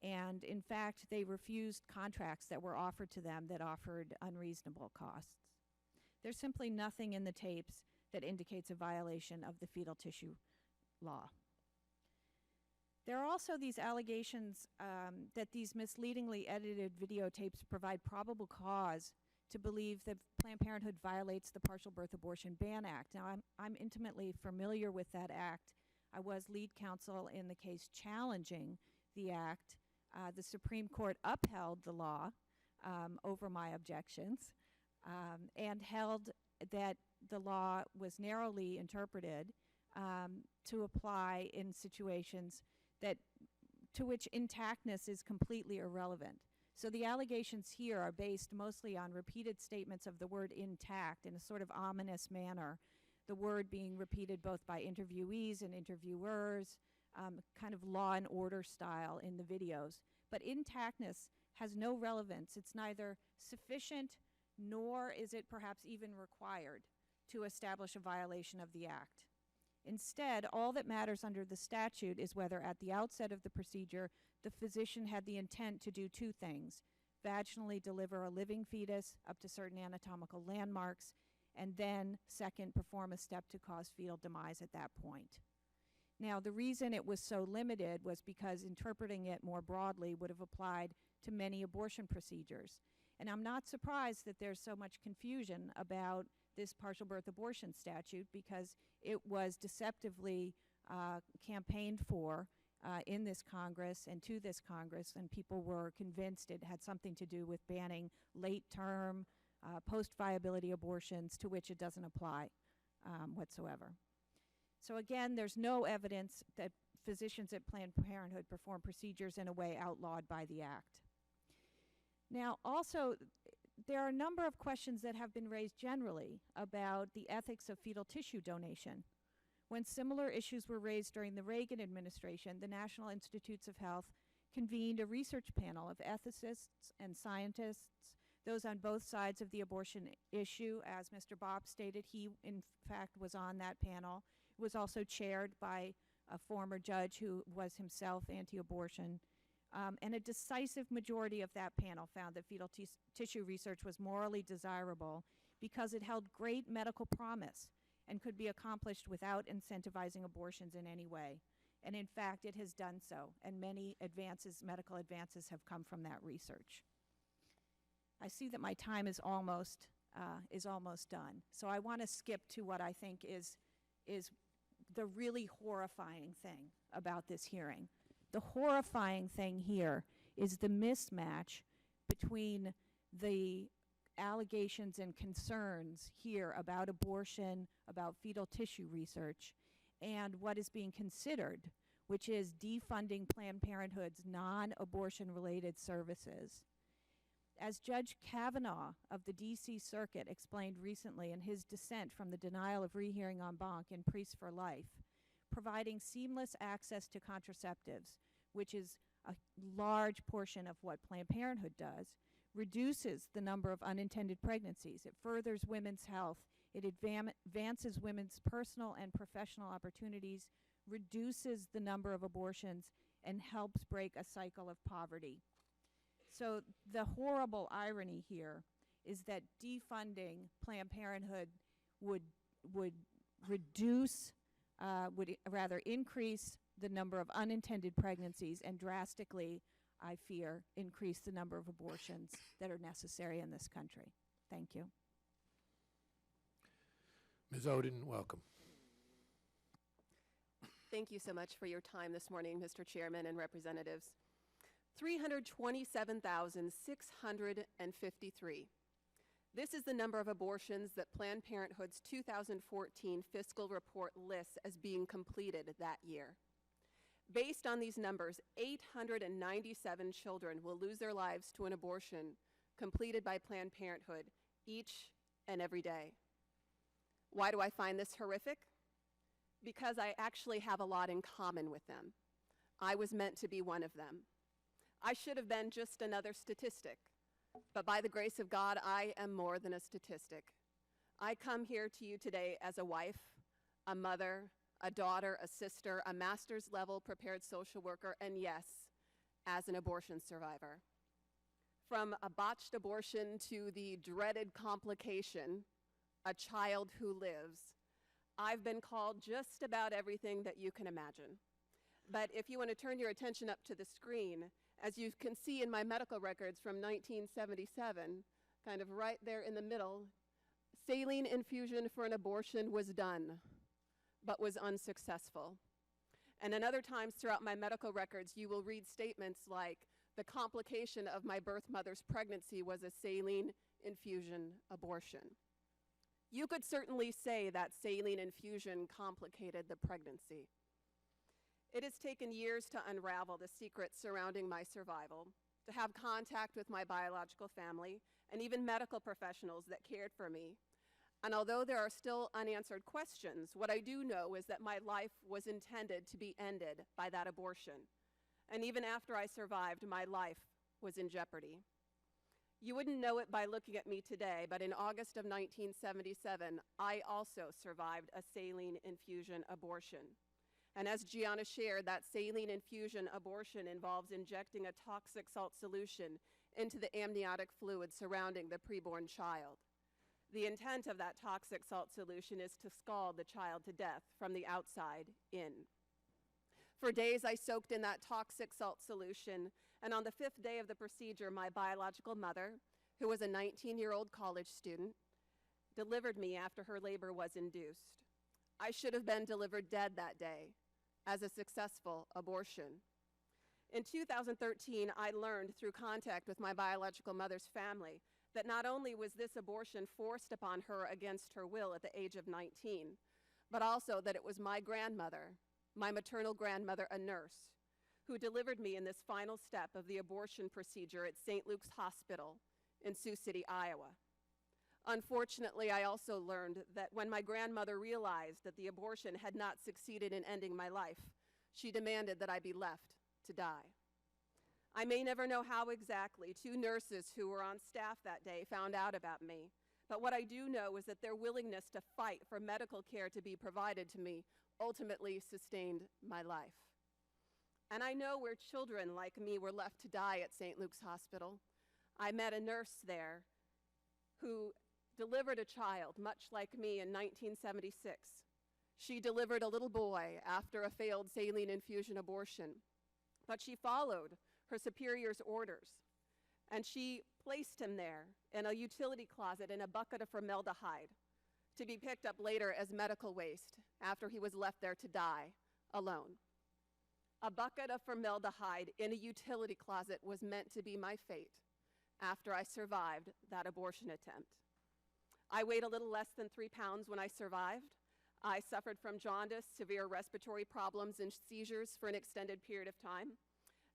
And in fact, they refused contracts that were offered to them that offered unreasonable costs. There's simply nothing in the tapes that indicates a violation of the fetal tissue law. There are also these allegations that these misleadingly edited videotapes provide probable cause to believe that Planned Parenthood violates the Partial Birth Abortion Ban Act. Now, I'm intimately familiar with that act. I was lead counsel in the case challenging the act. The Supreme Court upheld the law over my objections and held that the law was narrowly interpreted to apply in situations to which intactness is completely irrelevant. So the allegations here are based mostly on repeated statements of the word intact in a sort of ominous manner, the word being repeated both by interviewees and interviewers, kind of law and order style in the videos. But intactness has no relevance. It's neither sufficient nor is it perhaps even required to establish a violation of the act. Instead, all that matters under the statute is whether at the outset of the procedure the physician had the intent to do two things: vaginally deliver a living fetus up to certain anatomical landmarks, and then, second, perform a step to cause fetal demise at that point. Now, the reason it was so limited was because interpreting it more broadly would have applied to many abortion procedures. And I'm not surprised that there's so much confusion about this partial birth abortion statute, because it was deceptively campaigned for in this Congress and to this Congress, and people were convinced it had something to do with banning late-term, post-viability abortions, to which it doesn't apply whatsoever. So again, there's no evidence that physicians at Planned Parenthood perform procedures in a way outlawed by the Act. Now, also, there are a number of questions that have been raised generally about the ethics of fetal tissue donation. When similar issues were raised during the Reagan administration, the National Institutes of Health convened a research panel of ethicists and scientists, those on both sides of the abortion issue. As Mr. Bob stated, he, in fact, was on that panel. It was also chaired by a former judge who was himself anti-abortion. And a decisive majority of that panel found that fetal tissue research was morally desirable because it held great medical promise and could be accomplished without incentivizing abortions in any way. And in fact, it has done so, and many advances, medical advances, have come from that research. I see that my time is almost done, so I want to skip to what I think is the really horrifying thing about this hearing. The horrifying thing here is the mismatch between the allegations and concerns here about abortion, about fetal tissue research, and what is being considered, which is defunding Planned Parenthood's non-abortion related services. As Judge Kavanaugh of the D.C. Circuit explained recently in his dissent from the denial of rehearing en banc in Priests for Life, providing seamless access to contraceptives, which is a large portion of what Planned Parenthood does, reduces the number of unintended pregnancies. It furthers women's health. It advances women's personal and professional opportunities, reduces the number of abortions, and helps break a cycle of poverty. So the horrible irony here is that defunding Planned Parenthood would rather increase the number of unintended pregnancies and drastically, I fear, increase the number of abortions that are necessary in this country. Thank you. Ms. Oden, welcome. Thank you so much for your time this morning, Mr. Chairman and representatives. 327,653. This is the number of abortions that Planned Parenthood's 2014 fiscal report lists as being completed that year. Based on these numbers, 897 children will lose their lives to an abortion completed by Planned Parenthood each and every day. Why do I find this horrific? Because I actually have a lot in common with them. I was meant to be one of them. I should have been just another statistic, but by the grace of God, I am more than a statistic. I come here to you today as a wife, a mother, a daughter, a sister, a master's level prepared social worker, and yes, as an abortion survivor. From a botched abortion to the dreaded complication, a child who lives, I've been called just about everything that you can imagine. But if you want to turn your attention up to the screen, as you can see in my medical records from 1977, kind of right there in the middle, saline infusion for an abortion was done, but was unsuccessful. And in other times throughout my medical records, you will read statements like, the complication of my birth mother's pregnancy was a saline infusion abortion. You could certainly say that saline infusion complicated the pregnancy. It has taken years to unravel the secrets surrounding my survival, to have contact with my biological family, and even medical professionals that cared for me. And although there are still unanswered questions, what I do know is that my life was intended to be ended by that abortion. And even after I survived, my life was in jeopardy. You wouldn't know it by looking at me today, but in August of 1977, I also survived a saline infusion abortion. And as Gianna shared, that saline infusion abortion involves injecting a toxic salt solution into the amniotic fluid surrounding the preborn child. The intent of that toxic salt solution is to scald the child to death from the outside in. For days, I soaked in that toxic salt solution, and on the 5th day of the procedure, my biological mother, who was a 19-year-old college student, delivered me after her labor was induced. I should have been delivered dead that day as a successful abortion. In 2013, I learned through contact with my biological mother's family that not only was this abortion forced upon her against her will at the age of 19, but also that it was my grandmother, my maternal grandmother, a nurse, who delivered me in this final step of the abortion procedure at St. Luke's Hospital in Sioux City, Iowa. Unfortunately, I also learned that when my grandmother realized that the abortion had not succeeded in ending my life, she demanded that I be left to die. I may never know how exactly 2 nurses who were on staff that day found out about me, but what I do know is that their willingness to fight for medical care to be provided to me ultimately sustained my life. And I know where children like me were left to die at St. Luke's Hospital. I met a nurse there who delivered a child much like me in 1976. She delivered a little boy after a failed saline infusion abortion, but she followed her superior's orders, and she placed him there in a utility closet in a bucket of formaldehyde to be picked up later as medical waste after he was left there to die alone. A bucket of formaldehyde in a utility closet was meant to be my fate after I survived that abortion attempt. I weighed a little less than 3 pounds when I survived. I suffered from jaundice, severe respiratory problems, and seizures for an extended period of time.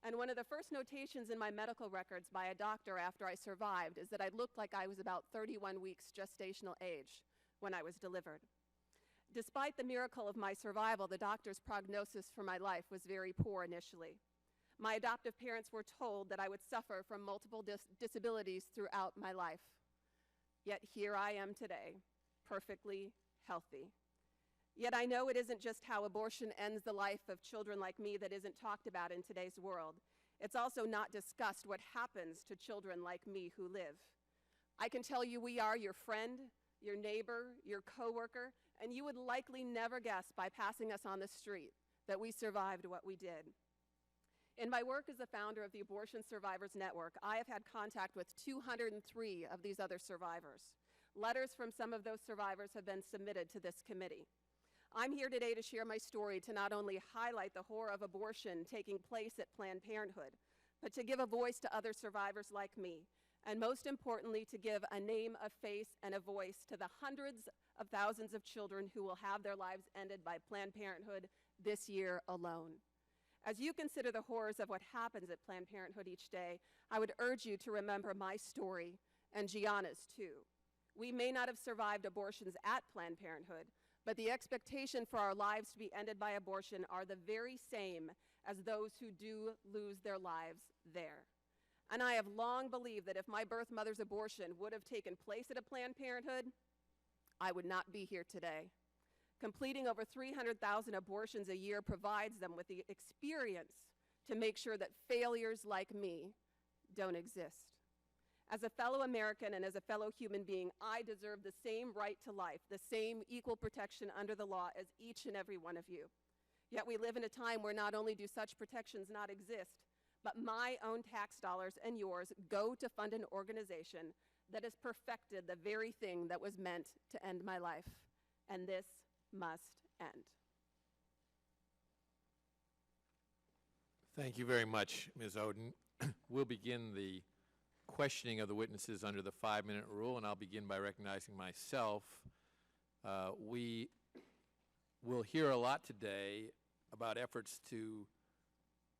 And one of the first notations in my medical records by a doctor after I survived is that I looked like I was about 31 weeks gestational age when I was delivered. Despite the miracle of my survival, the doctor's prognosis for my life was very poor initially. My adoptive parents were told that I would suffer from multiple disabilities throughout my life. Yet here I am today, perfectly healthy. Yet I know it isn't just how abortion ends the life of children like me that isn't talked about in today's world. It's also not discussed what happens to children like me who live. I can tell you we are your friend, your neighbor, your coworker, and you would likely never guess by passing us on the street that we survived what we did. In my work as the founder of the Abortion Survivors Network, I have had contact with 203 of these other survivors. Letters from some of those survivors have been submitted to this committee. I'm here today to share my story to not only highlight the horror of abortion taking place at Planned Parenthood, but to give a voice to other survivors like me, and most importantly, to give a name, a face, and a voice to the hundreds of thousands of children who will have their lives ended by Planned Parenthood this year alone. As you consider the horrors of what happens at Planned Parenthood each day, I would urge you to remember my story and Gianna's too. We may not have survived abortions at Planned Parenthood, but the expectation for our lives to be ended by abortion are the very same as those who do lose their lives there. And I have long believed that if my birth mother's abortion would have taken place at a Planned Parenthood, I would not be here today. Completing over 300,000 abortions a year provides them with the experience to make sure that failures like me don't exist. As a fellow American and as a fellow human being, I deserve the same right to life, the same equal protection under the law as each and every one of you. Yet we live in a time where not only do such protections not exist, but my own tax dollars and yours go to fund an organization that has perfected the very thing that was meant to end my life. And this must end. Thank you very much, Ms. Oden. We'll begin the questioning of the witnesses under the 5-minute rule, and I'll begin by recognizing myself. We will hear a lot today about efforts to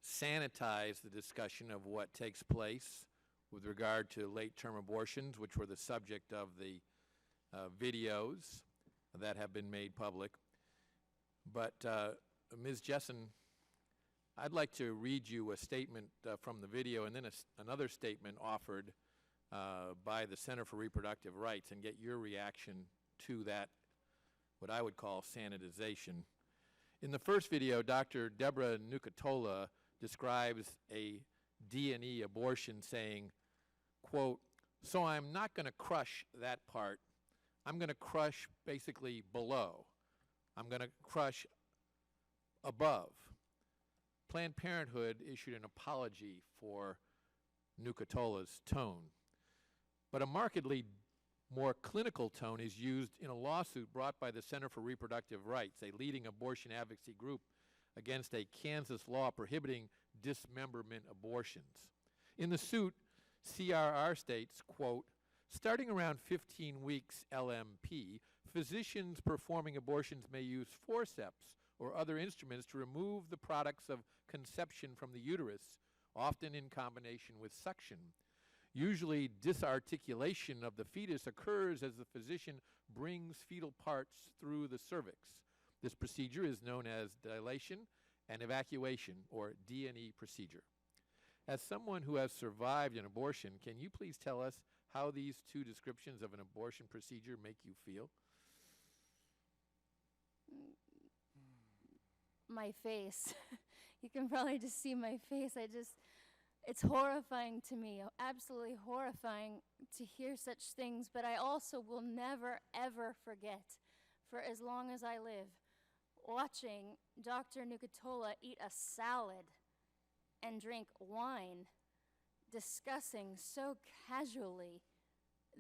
sanitize the discussion of what takes place with regard to late-term abortions, which were the subject of the videos that have been made public. But Ms. Jessen, I'd like to read you a statement from the video and then another statement offered by the Center for Reproductive Rights and get your reaction to that, what I would call sanitization. In the first video, Dr. Deborah Nucatola describes a D&E abortion saying, quote, "So I'm not going to crush that part. I'm going to crush basically below. I'm going to crush above." Planned Parenthood issued an apology for Nucatola's tone. But a markedly more clinical tone is used in a lawsuit brought by the Center for Reproductive Rights, a leading abortion advocacy group, against a Kansas law prohibiting dismemberment abortions. In the suit, CRR states, quote, "Starting around 15 weeks LMP, physicians performing abortions may use forceps or other instruments to remove the products of conception from the uterus, often in combination with suction. Usually, disarticulation of the fetus occurs as the physician brings fetal parts through the cervix. This procedure is known as dilation and evacuation, or D&E procedure. As someone who has survived an abortion, can you please tell us how these two descriptions of an abortion procedure make you feel?" My face. You can probably just see my face. It's horrifying to me, absolutely horrifying to hear such things, but I also will never, ever forget, for as long as I live, watching Dr. Nucatola eat a salad and drink wine, discussing so casually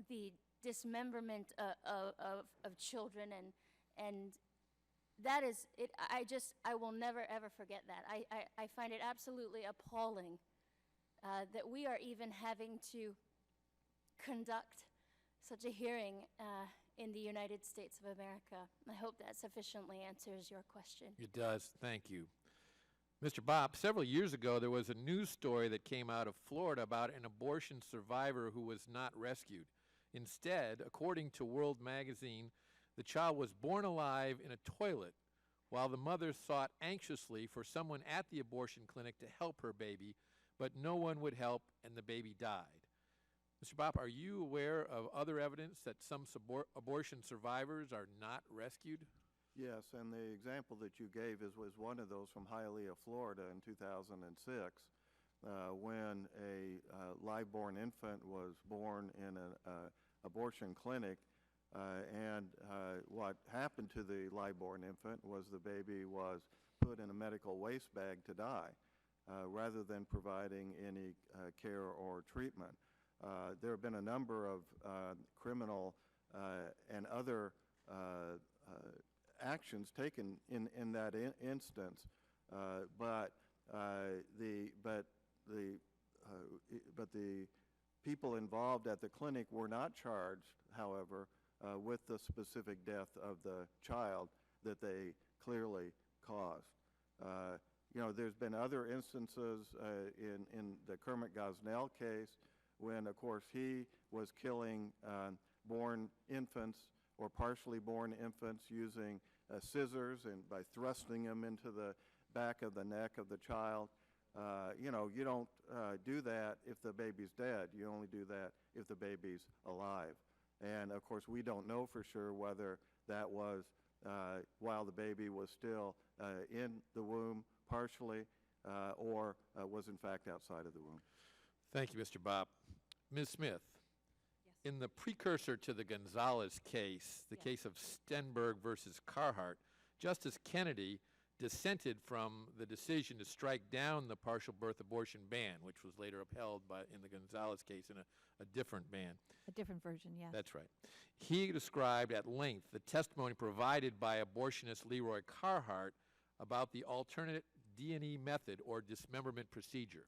the dismemberment of children, and that is it. I will never ever forget that. I find it absolutely appalling that we are even having to conduct such a hearing in the United States of America. I hope that sufficiently answers your question. It does. Thank you. Mr. Bopp, several years ago there was a news story that came out of Florida about an abortion survivor who was not rescued. Instead, according to World Magazine, the child was born alive in a toilet while the mother sought anxiously for someone at the abortion clinic to help her baby, but no one would help and the baby died. Mr. Bopp, are you aware of other evidence that some abortion survivors are not rescued? Yes, and the example that you gave was one of those from Hialeah, Florida in 2006, when a live-born infant was born in an abortion clinic, and what happened to the live-born infant was the baby was put in a medical waste bag to die, rather than providing any care or treatment. There have been a number of criminal and other actions taken in that instance, but the people involved at the clinic were not charged, however, with the specific death of the child that they clearly caused. You know, there's been other instances in the Kermit Gosnell case when, of course, he was killing born infants or partially born infants using scissors and by thrusting them into the back of the neck of the child. You know, you don't do that if the baby's dead. You only do that if the baby's alive. And of course, we don't know for sure whether that was while the baby was still in the womb partially or was in fact outside of the womb. Thank you, Mr. Bopp. Ms. Smith, in the precursor to the Gonzalez case, the case of Stenberg versus Carhart, Justice Kennedy dissented from the decision to strike down the partial birth abortion ban, which was later upheld in the Gonzalez case in a different ban. A different version, yes. That's right. He described at length the testimony provided by abortionist Leroy Carhart about the alternate D&E method or dismemberment procedure.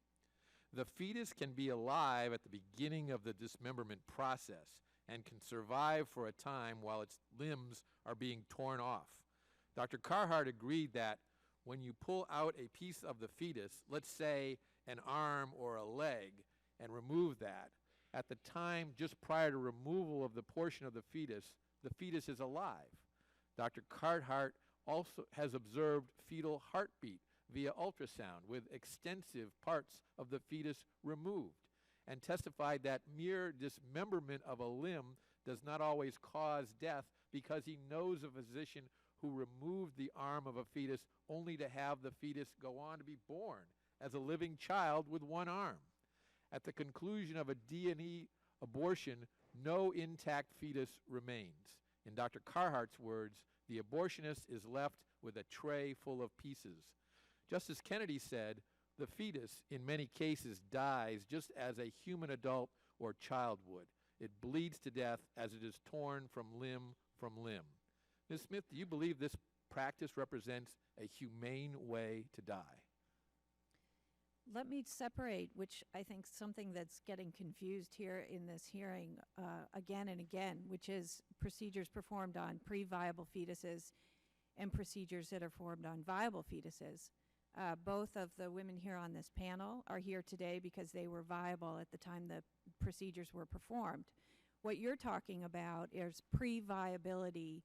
The fetus can be alive at the beginning of the dismemberment process and can survive for a time while its limbs are being torn off. Dr. Carhart agreed that when you pull out a piece of the fetus, let's say an arm or a leg, and remove that, at the time just prior to removal of the portion of the fetus is alive. Dr. Carhart also has observed fetal heartbeat via ultrasound with extensive parts of the fetus removed, and testified that mere dismemberment of a limb does not always cause death because he knows a physician who removed the arm of a fetus only to have the fetus go on to be born as a living child with one arm. At the conclusion of a D&E abortion, no intact fetus remains. In Dr. Carhart's words, the abortionist is left with a tray full of pieces. Justice Kennedy said, the fetus, in many cases, dies just as a human adult or child would. It bleeds to death as it is torn from limb. Ms. Smith, do you believe this practice represents a humane way to die? Let me separate, which I think something that's getting confused here in this hearing again and again, which is procedures performed on pre-viable fetuses and procedures that are performed on viable fetuses. Both of the women here on this panel are here today because they were viable at the time the procedures were performed. What you're talking about is pre-viability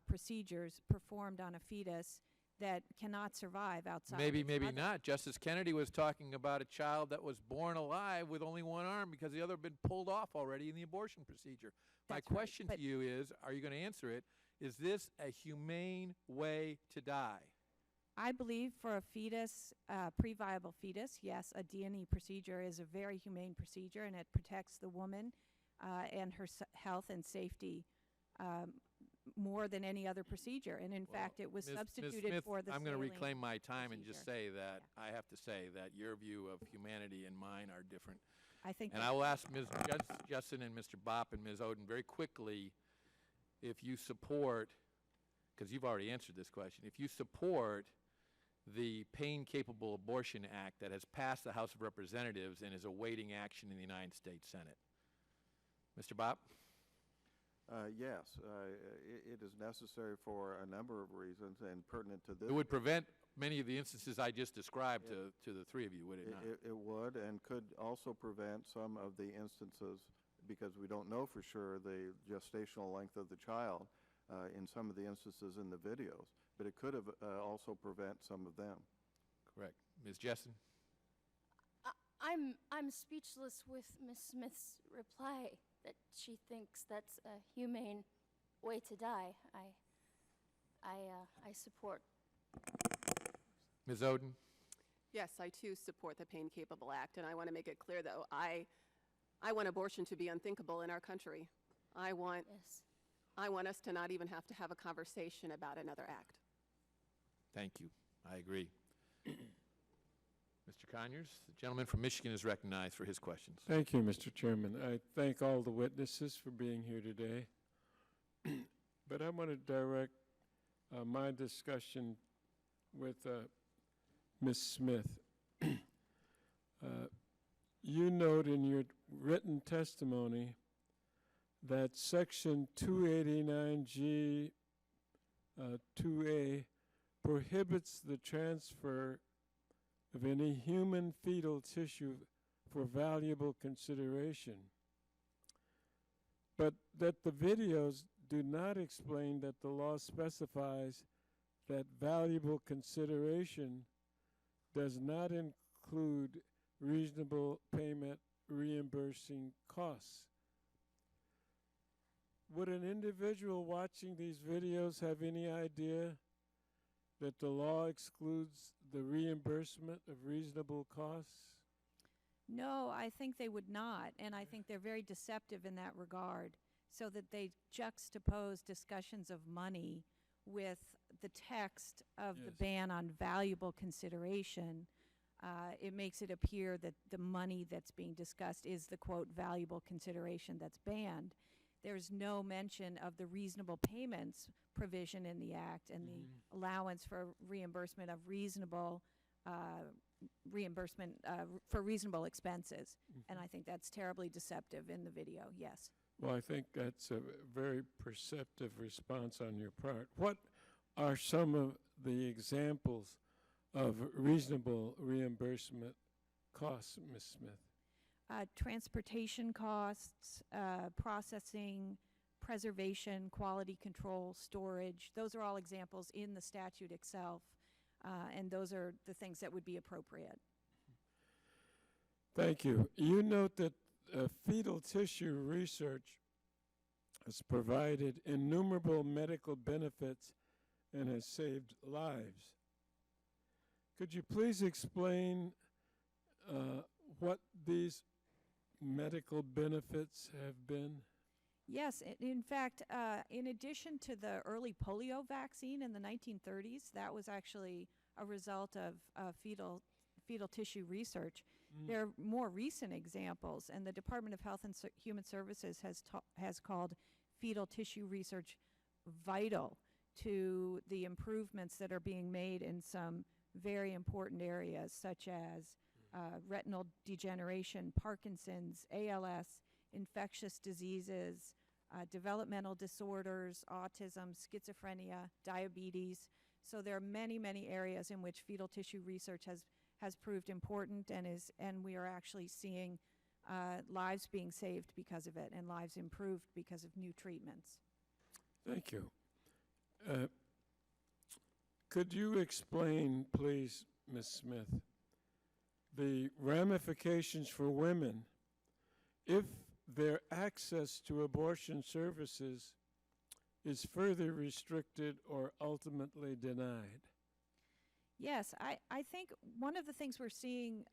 procedures performed on a fetus that cannot survive outside. Maybe not. Justice Kennedy was talking about a child that was born alive with only one arm because the other had been pulled off already in the abortion procedure. My question to you is, are you going to answer it, is this a humane way to die? I believe for a fetus, pre-viable fetus, yes, a D&E procedure is a very humane procedure, and it protects the woman and her health and safety more than any other procedure. And in fact, it was substituted Ms. Smith, for the I'm going to saline reclaim my time and just procedure. say that I have to say that your view of humanity and mine are different. I think And I will ask Ms. Justin and Mr. Bopp and Ms. Oden very quickly if you support, because you've already answered this question, if you support the Pain-Capable Abortion Act that has passed the House of Representatives and is awaiting action in the United States Senate. Mr. Bopp? Yes, it is necessary for a number of reasons and pertinent to this. It would prevent many of the instances I just described to the three of you, would it not? It would, and could also prevent some of the instances, because we don't know for sure the gestational length of the child in some of the instances in the videos, but it could have also prevent some of them. Correct. Ms. Jessen? I'm speechless with Ms. Smith's reply that she thinks that's a humane way to die. I support. Ms. Oden? Yes, I too support the Pain Capable Act, and I want to make it clear, though, I want abortion to be unthinkable in our country. I want us to not even have to have a conversation about another act. Thank you. I agree. Mr. Conyers, the gentleman from Michigan is recognized for his questions. Thank you, Mr. Chairman. I thank all the witnesses for being here today. But I want to direct my discussion with Ms. Smith. You note in your written testimony that Section 289G 2A prohibits the transfer of any human fetal tissue for valuable consideration, but that the videos do not explain that the law specifies that valuable consideration does not include reasonable payment reimbursing costs. would an individual watching these videos have any idea that the law excludes the reimbursement of reasonable costs? No, I think they would not, and I think they're very deceptive in that regard, so that they juxtapose discussions of money with the text of the Yes. ban on valuable consideration. It makes it appear that the money that's being discussed is the, quote, valuable consideration that's banned. There's no mention of the reasonable payments provision in the Act and the allowance for reimbursement of reasonable reimbursement for reasonable expenses. And I think that's terribly deceptive in the video, yes. Well, I think that's a very perceptive response on your part. What are some of the examples of reasonable reimbursement costs, Ms. Smith? Transportation costs, processing, preservation, quality control, storage. Those are all examples in the statute itself, and those are the things that would be appropriate. Thank you. You note that fetal tissue research has provided innumerable medical benefits and has saved lives. Could you please explain what these medical benefits have been? Yes, in fact, in addition to the early polio vaccine in the 1930s, that was actually a result of fetal tissue research. There are more recent examples, and the Department of Health and Human Services has called fetal tissue research vital to the improvements that are being made in some very important areas, such as retinal degeneration, Parkinson's, ALS, infectious diseases, developmental disorders, autism, schizophrenia, diabetes. So there are many, many areas in which fetal tissue research has proved important, and we are actually seeing lives being saved because of it and lives improved because of new treatments. Thank you. Could you explain, please, Ms. Smith, the ramifications for women if their access to abortion services is further restricted or ultimately denied? Yes, I think one of the things we're seeing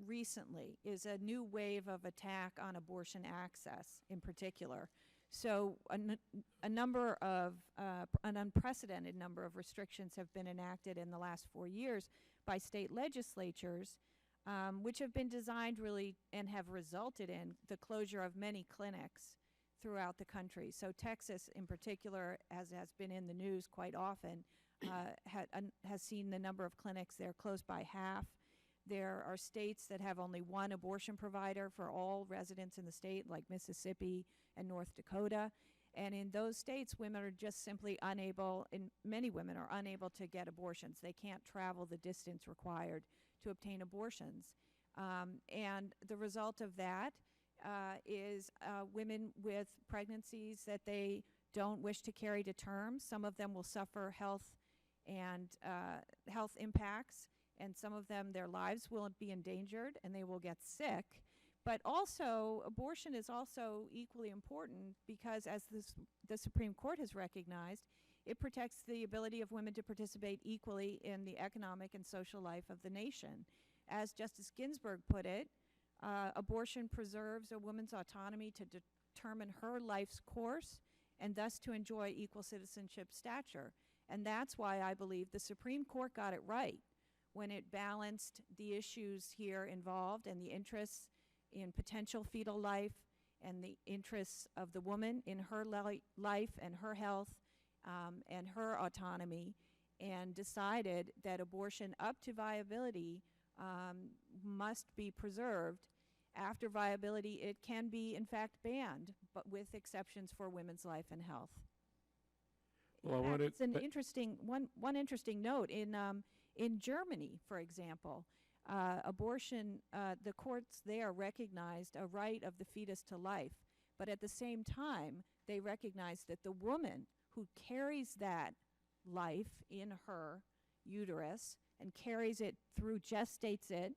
recently is a new wave of attack on abortion access in particular. So a number of, an unprecedented number of restrictions have been enacted in the last 4 years by state legislatures, which have been designed really and have resulted in the closure of many clinics throughout the country. So Texas in particular, as has been in the news quite often, has seen the number of clinics there closed by half. There are states that have only one abortion provider for all residents in the state, like Mississippi and North Dakota. And in those states, women are just simply unable, and many women are unable to get abortions. They can't travel the distance required to obtain abortions. And the result of that is women with pregnancies that they don't wish to carry to term. Some of them will suffer health impacts, and some of them, their lives will be endangered and they will get sick. But also, abortion is also equally important because, as the Supreme Court has recognized, it protects the ability of women to participate equally in the economic and social life of the nation. As Justice Ginsburg put it, abortion preserves a woman's autonomy to determine her life's course and thus to enjoy equal citizenship stature. And that's why I believe the Supreme Court got it right when it balanced the issues here involved and the interests in potential fetal life and the interests of the woman in her life and her health and her autonomy, and decided that abortion up to viability must be preserved. After viability, it can be, in fact, banned, but with exceptions for women's life and health. Well, In fact, it's an interesting one interesting note in Germany, for example. Abortion, the courts there recognized a right of the fetus to life, but at the same time, they recognized that the woman who carries that life in her uterus and carries it through, gestates it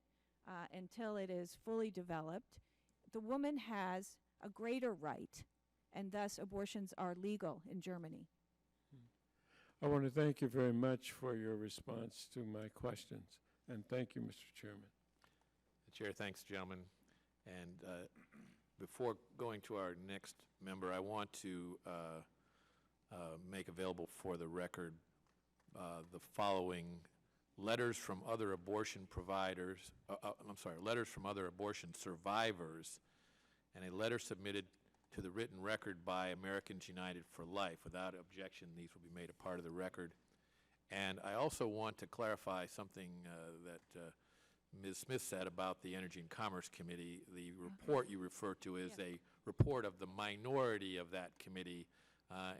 until it is fully developed, the woman has a greater right and thus abortions are legal in Germany. I want to thank you very much for your response to my questions, and thank you, Mr. Chairman. The chair thanks the gentleman. And before going to our next member, I want to make available for the record the following letters from other abortion providers, letters from other abortion survivors, and a letter submitted to the written record by Americans United for Life. Without objection, these will be made a part of the record. And I also want to clarify something that Ms. Smith said about the Energy and Commerce Committee. The report you refer to is a report of the minority of that committee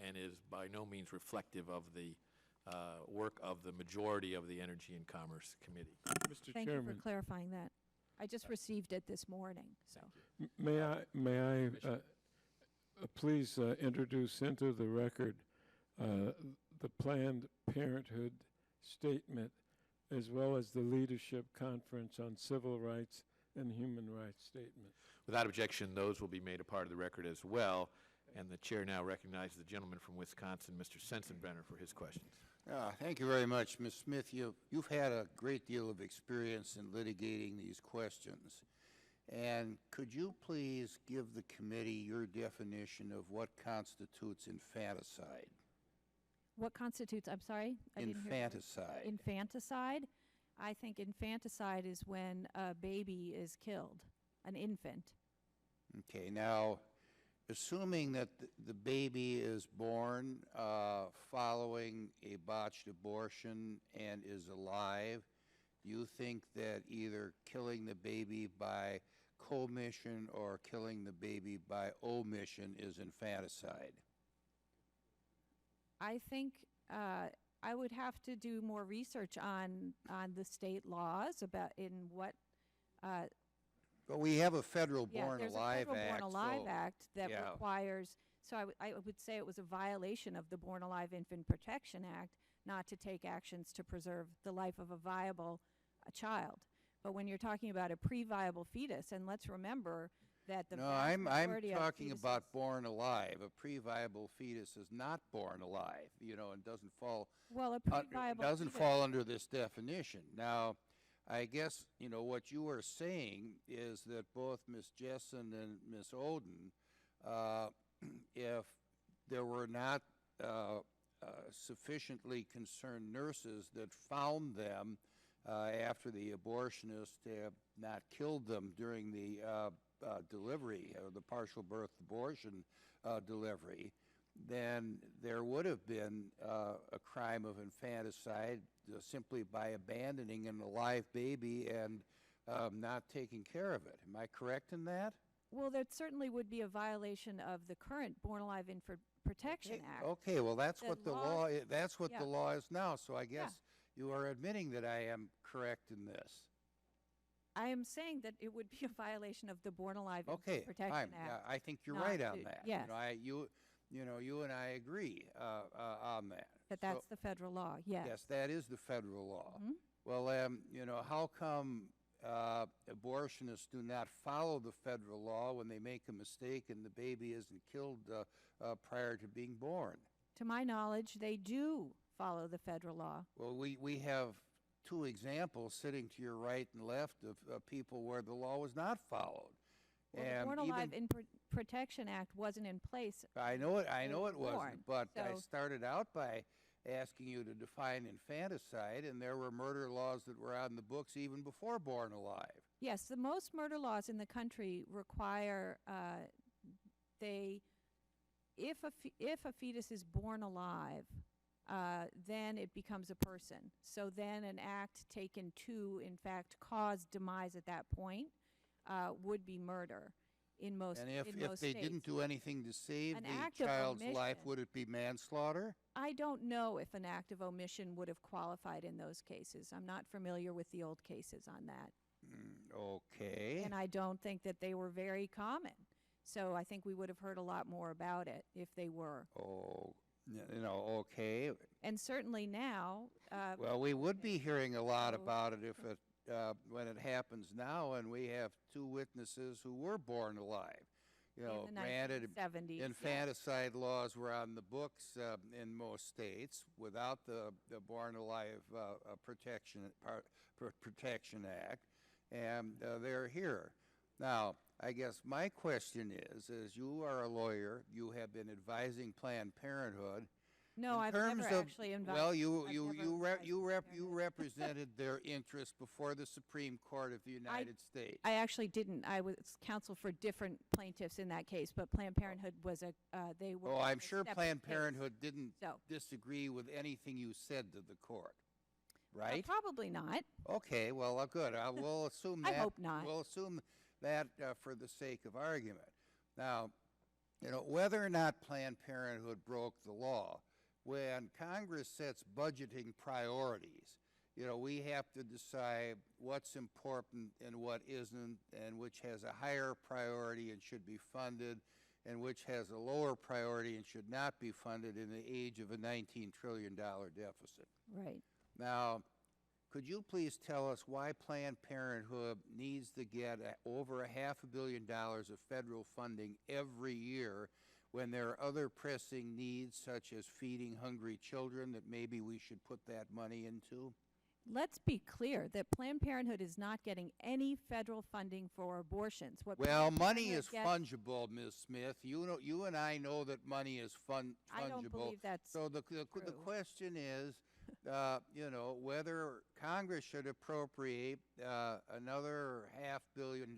and is by no means reflective of the work of the majority of the Energy and Commerce Committee. Mr. Thank Chairman, you for clarifying that. I just received it this morning, so. may I please introduce into the record the Planned Parenthood statement, as well as the Leadership Conference on Civil Rights and Human Rights statement. Without objection, those will be made a part of the record as well. And the chair now recognizes the gentleman from Wisconsin, Mr. Sensenbrenner, for his questions. Thank you very much, Ms. Smith. You've had a great deal of experience in litigating these questions. And could you please give the committee your definition of what constitutes infanticide? What constitutes, I'm sorry? I didn't hear the word. Infanticide. Infanticide? I think infanticide is when a baby is killed, an infant. Okay, now, assuming that the baby is born following a botched abortion and is alive, do you think that either killing the baby by commission or killing the baby by omission is infanticide? I think I would have to do more research on the state laws about in what. But we have a federal Yeah, Born there's Alive a federal Act. Born Alive so- Act that yeah. requires. So I would say it was a violation of the Born Alive Infant Protection Act not to take actions to preserve the life of a viable child. But when you're talking about a pre-viable fetus, and let's remember that the No, vast I'm majority of talking about fetuses- born alive. A pre-viable fetus is not born alive, and doesn't fall Well, a pre-viable doesn't fetus- fall under this definition. Now, I guess what you are saying is that both Ms. Jessen and Ms. Oden, if there were not sufficiently concerned nurses that found them after the abortionist have not killed them during the delivery, or the partial birth abortion delivery, then there would have been a crime of infanticide simply by abandoning an alive baby and not taking care of it. Am I correct in that? Well, that certainly would be a violation of the current Born Alive Infant Protection Act. Okay, well, that's The what the laws- law is. That's what yeah. the law is now. So I Yeah. guess you are admitting that I am correct in this. I am saying that it would be a violation of the Born Alive Okay, Infant Protection fine. Act. Yeah, I think you're not right on to- that. yes. You and I agree on that. But So- that's the federal law, yes. Yes, that is the federal law. Mhm. Well, how come abortionists do not follow the federal law when they make a mistake and the baby isn't killed prior to being born? To my knowledge, they do follow the federal law. Well, we have two examples sitting to your right and left of people where the law was not followed. Well, the And Born even- Alive Infant Protection Act wasn't in place. I know it born, wasn't, but I so- started out by asking you to define infanticide, and there were murder laws that were on the books even before Born Alive. Yes, the most murder laws in the country require if a fetus is born alive, then it becomes a person. So then an act taken to, in fact, cause demise at that point would be murder in most And in if most they states. didn't do anything to save An the act of child's life, omission. would it be manslaughter? I don't know if an act of omission would have qualified in those cases. I'm not familiar with the old cases on that. Okay. And I don't think that they were very common. So I think we would have heard a lot more about it if they were. Oh, okay. And certainly now, Well, we would be hearing a lot So- about it if when it happens now, and we have two witnesses who were born alive. you know, in the granted, 1970s. infanticide laws were on the books in most states without the Born Alive Protection Act, and they're here. Now, I guess my question is you are a lawyer, you have been advising Planned Parenthood. No, In I've terms never of- actually invited. Well, I've you never advised Planned Parenthood. represented their interests before the Supreme Court of the United States. I actually didn't. I was counsel for different plaintiffs in that case, but Planned Parenthood was they were. Oh, I'm a sure separate Planned case. Parenthood didn't So. disagree with anything you said to the court, right? Probably not. Okay, well, good. We'll assume I that. hope not. We'll assume that for the sake of argument. Now, you know, whether or not Planned Parenthood broke the law, when Congress sets budgeting priorities, you know, we have to decide what's important and what isn't, and which has a higher priority and should be funded, and which has a lower priority and should not be funded in the age of a $19 trillion deficit. Right. Now, could you please tell us why Planned Parenthood needs to get over $500 million of federal funding every year when there are other pressing needs such as feeding hungry children that maybe we should put that money into? Let's be clear that Planned Parenthood is not getting any federal funding for abortions. What Well, Planned money Parenthood is gets- fungible, Ms. Smith. You know, you and I know that money is fungible. I don't believe that's So the true. question is, you know, whether Congress should appropriate another $500 million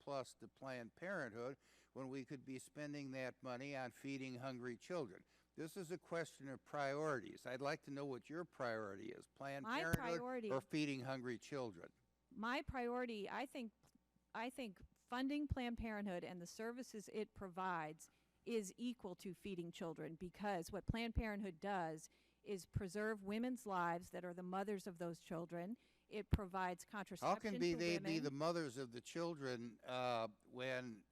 plus to Planned Parenthood when we could be spending that money on feeding hungry children. This is a question of priorities. I'd like to know what your priority is, Planned My Parenthood priority- or feeding hungry children. My priority, I think funding Planned Parenthood and the services it provides is equal to feeding children, because what Planned Parenthood does is preserve women's lives that are the mothers of those children. It provides contraception How can for they be women. the mothers of the children when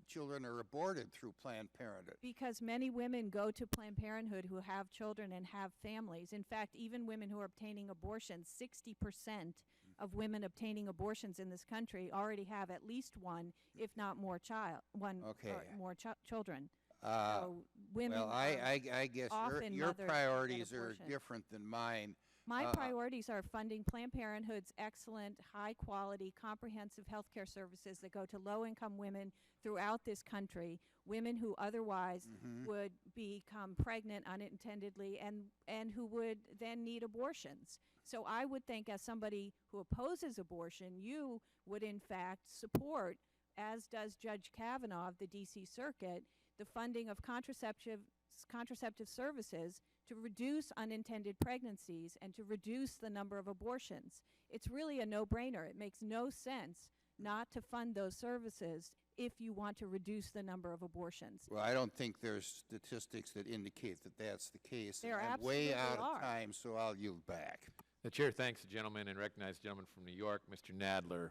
children are aborted through Planned Parenthood? Because many women go to Planned Parenthood who have children and have families. In fact, even women who are obtaining abortions, 60% of women obtaining abortions in this country already have at least one, if not more, Okay. more children. Uh, So women well, are I guess often your mothers that get priorities are abortion. different than mine. My Uh, priorities are funding Planned Parenthood's excellent, high-quality, comprehensive health care services that go to low-income women throughout this country, women who otherwise would become pregnant unintendedly and who would then need abortions. So I would think, as somebody who opposes abortion, you would in fact support, as does Judge Kavanaugh of the D.C. Circuit, the funding of contraceptive services to reduce unintended pregnancies and to reduce the number of abortions. It's really a no-brainer. It makes no sense not to fund those services if you want to reduce the number of abortions. Well, I don't think there's statistics that indicate that that's the case. There I'm way absolutely out are. of time, so I'll yield back. The chair thanks the gentleman and recognizes the gentleman from New York, Mr. Nadler.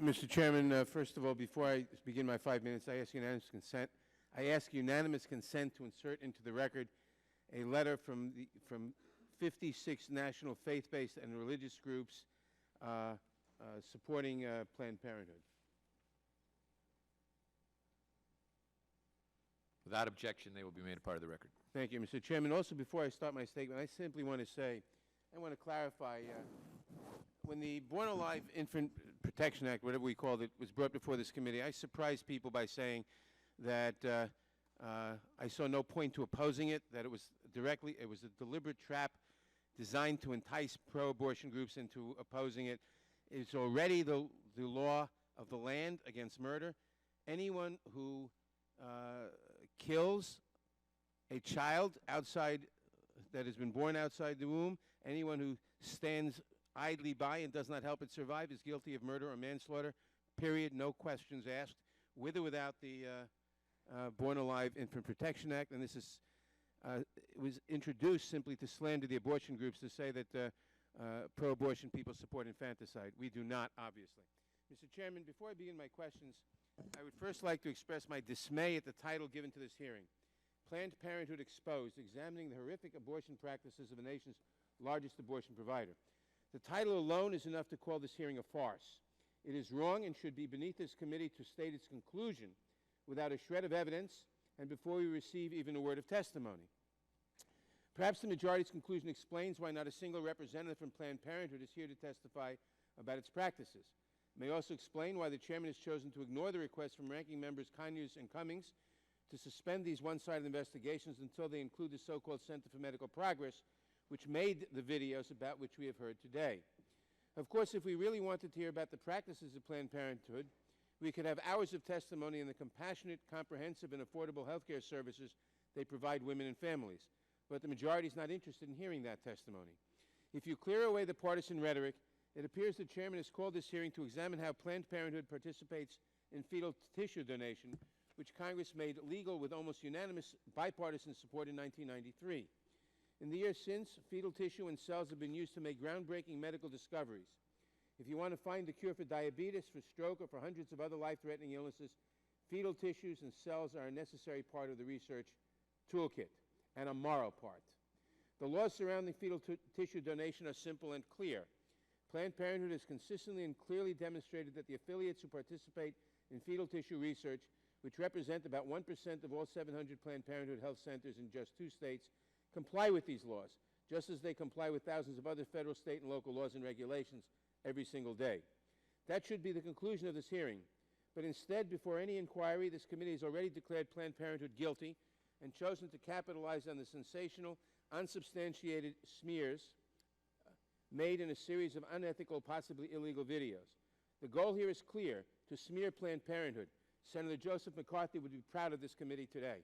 Mr. Chairman, first of all, before I begin my 5 minutes, I ask unanimous consent. I ask unanimous consent to insert into the record a letter from 56 national faith-based and religious groups supporting Planned Parenthood. Without objection, they will be made a part of the record. Thank you, Mr. Chairman. Also, before I start my statement, I simply want to say, I want to clarify, when the Born Alive Infant Protection Act, whatever we called it, was brought before this committee, I surprised people by saying that I saw no point to opposing it, that it was a deliberate trap designed to entice pro-abortion groups into opposing it. It's already the law of the land against murder. Anyone who kills a child that has been born outside the womb, anyone who stands idly by and does not help it survive is guilty of murder or manslaughter, period, no questions asked, with or without the Born Alive Infant Protection Act. And this is, it was introduced simply to slander the abortion groups, to say that pro-abortion people support infanticide. We do not, obviously. Mr. Chairman, before I begin my questions, I would first like to express my dismay at the title given to this hearing, Planned Parenthood Exposed, Examining the Horrific Abortion Practices of the Nation's Largest Abortion Provider. The title alone is enough to call this hearing a farce. It is wrong and should be beneath this committee to state its conclusion without a shred of evidence and before we receive even a word of testimony. Perhaps the majority's conclusion explains why not a single representative from Planned Parenthood is here to testify about its practices. It may also explain why the chairman has chosen to ignore the request from ranking members Conyers and Cummings to suspend these one-sided investigations until they include the so-called Center for Medical Progress, which made the videos about which we have heard today. Of course, if we really wanted to hear about the practices of Planned Parenthood, we could have hours of testimony on the compassionate, comprehensive, and affordable health care services they provide women and families. But the majority is not interested in hearing that testimony. If you clear away the partisan rhetoric, it appears the chairman has called this hearing to examine how Planned Parenthood participates in fetal tissue donation, which Congress made legal with almost unanimous bipartisan support in 1993. In the years since, fetal tissue and cells have been used to make groundbreaking medical discoveries. If you want to find the cure for diabetes, for stroke, or for hundreds of other life-threatening illnesses, fetal tissues and cells are a necessary part of the research toolkit and a moral part. The laws surrounding fetal tissue donation are simple and clear. Planned Parenthood has consistently and clearly demonstrated that the affiliates who participate in fetal tissue research, which represent about 1% of all 700 Planned Parenthood health centers in just 2 states, comply with these laws, just as they comply with thousands of other federal, state, and local laws and regulations every single day. That should be the conclusion of this hearing. But instead, before any inquiry, this committee has already declared Planned Parenthood guilty and chosen to capitalize on the sensational, unsubstantiated smears made in a series of unethical, possibly illegal videos. The goal here is clear: to smear Planned Parenthood. Senator Joseph McCarthy would be proud of this committee today.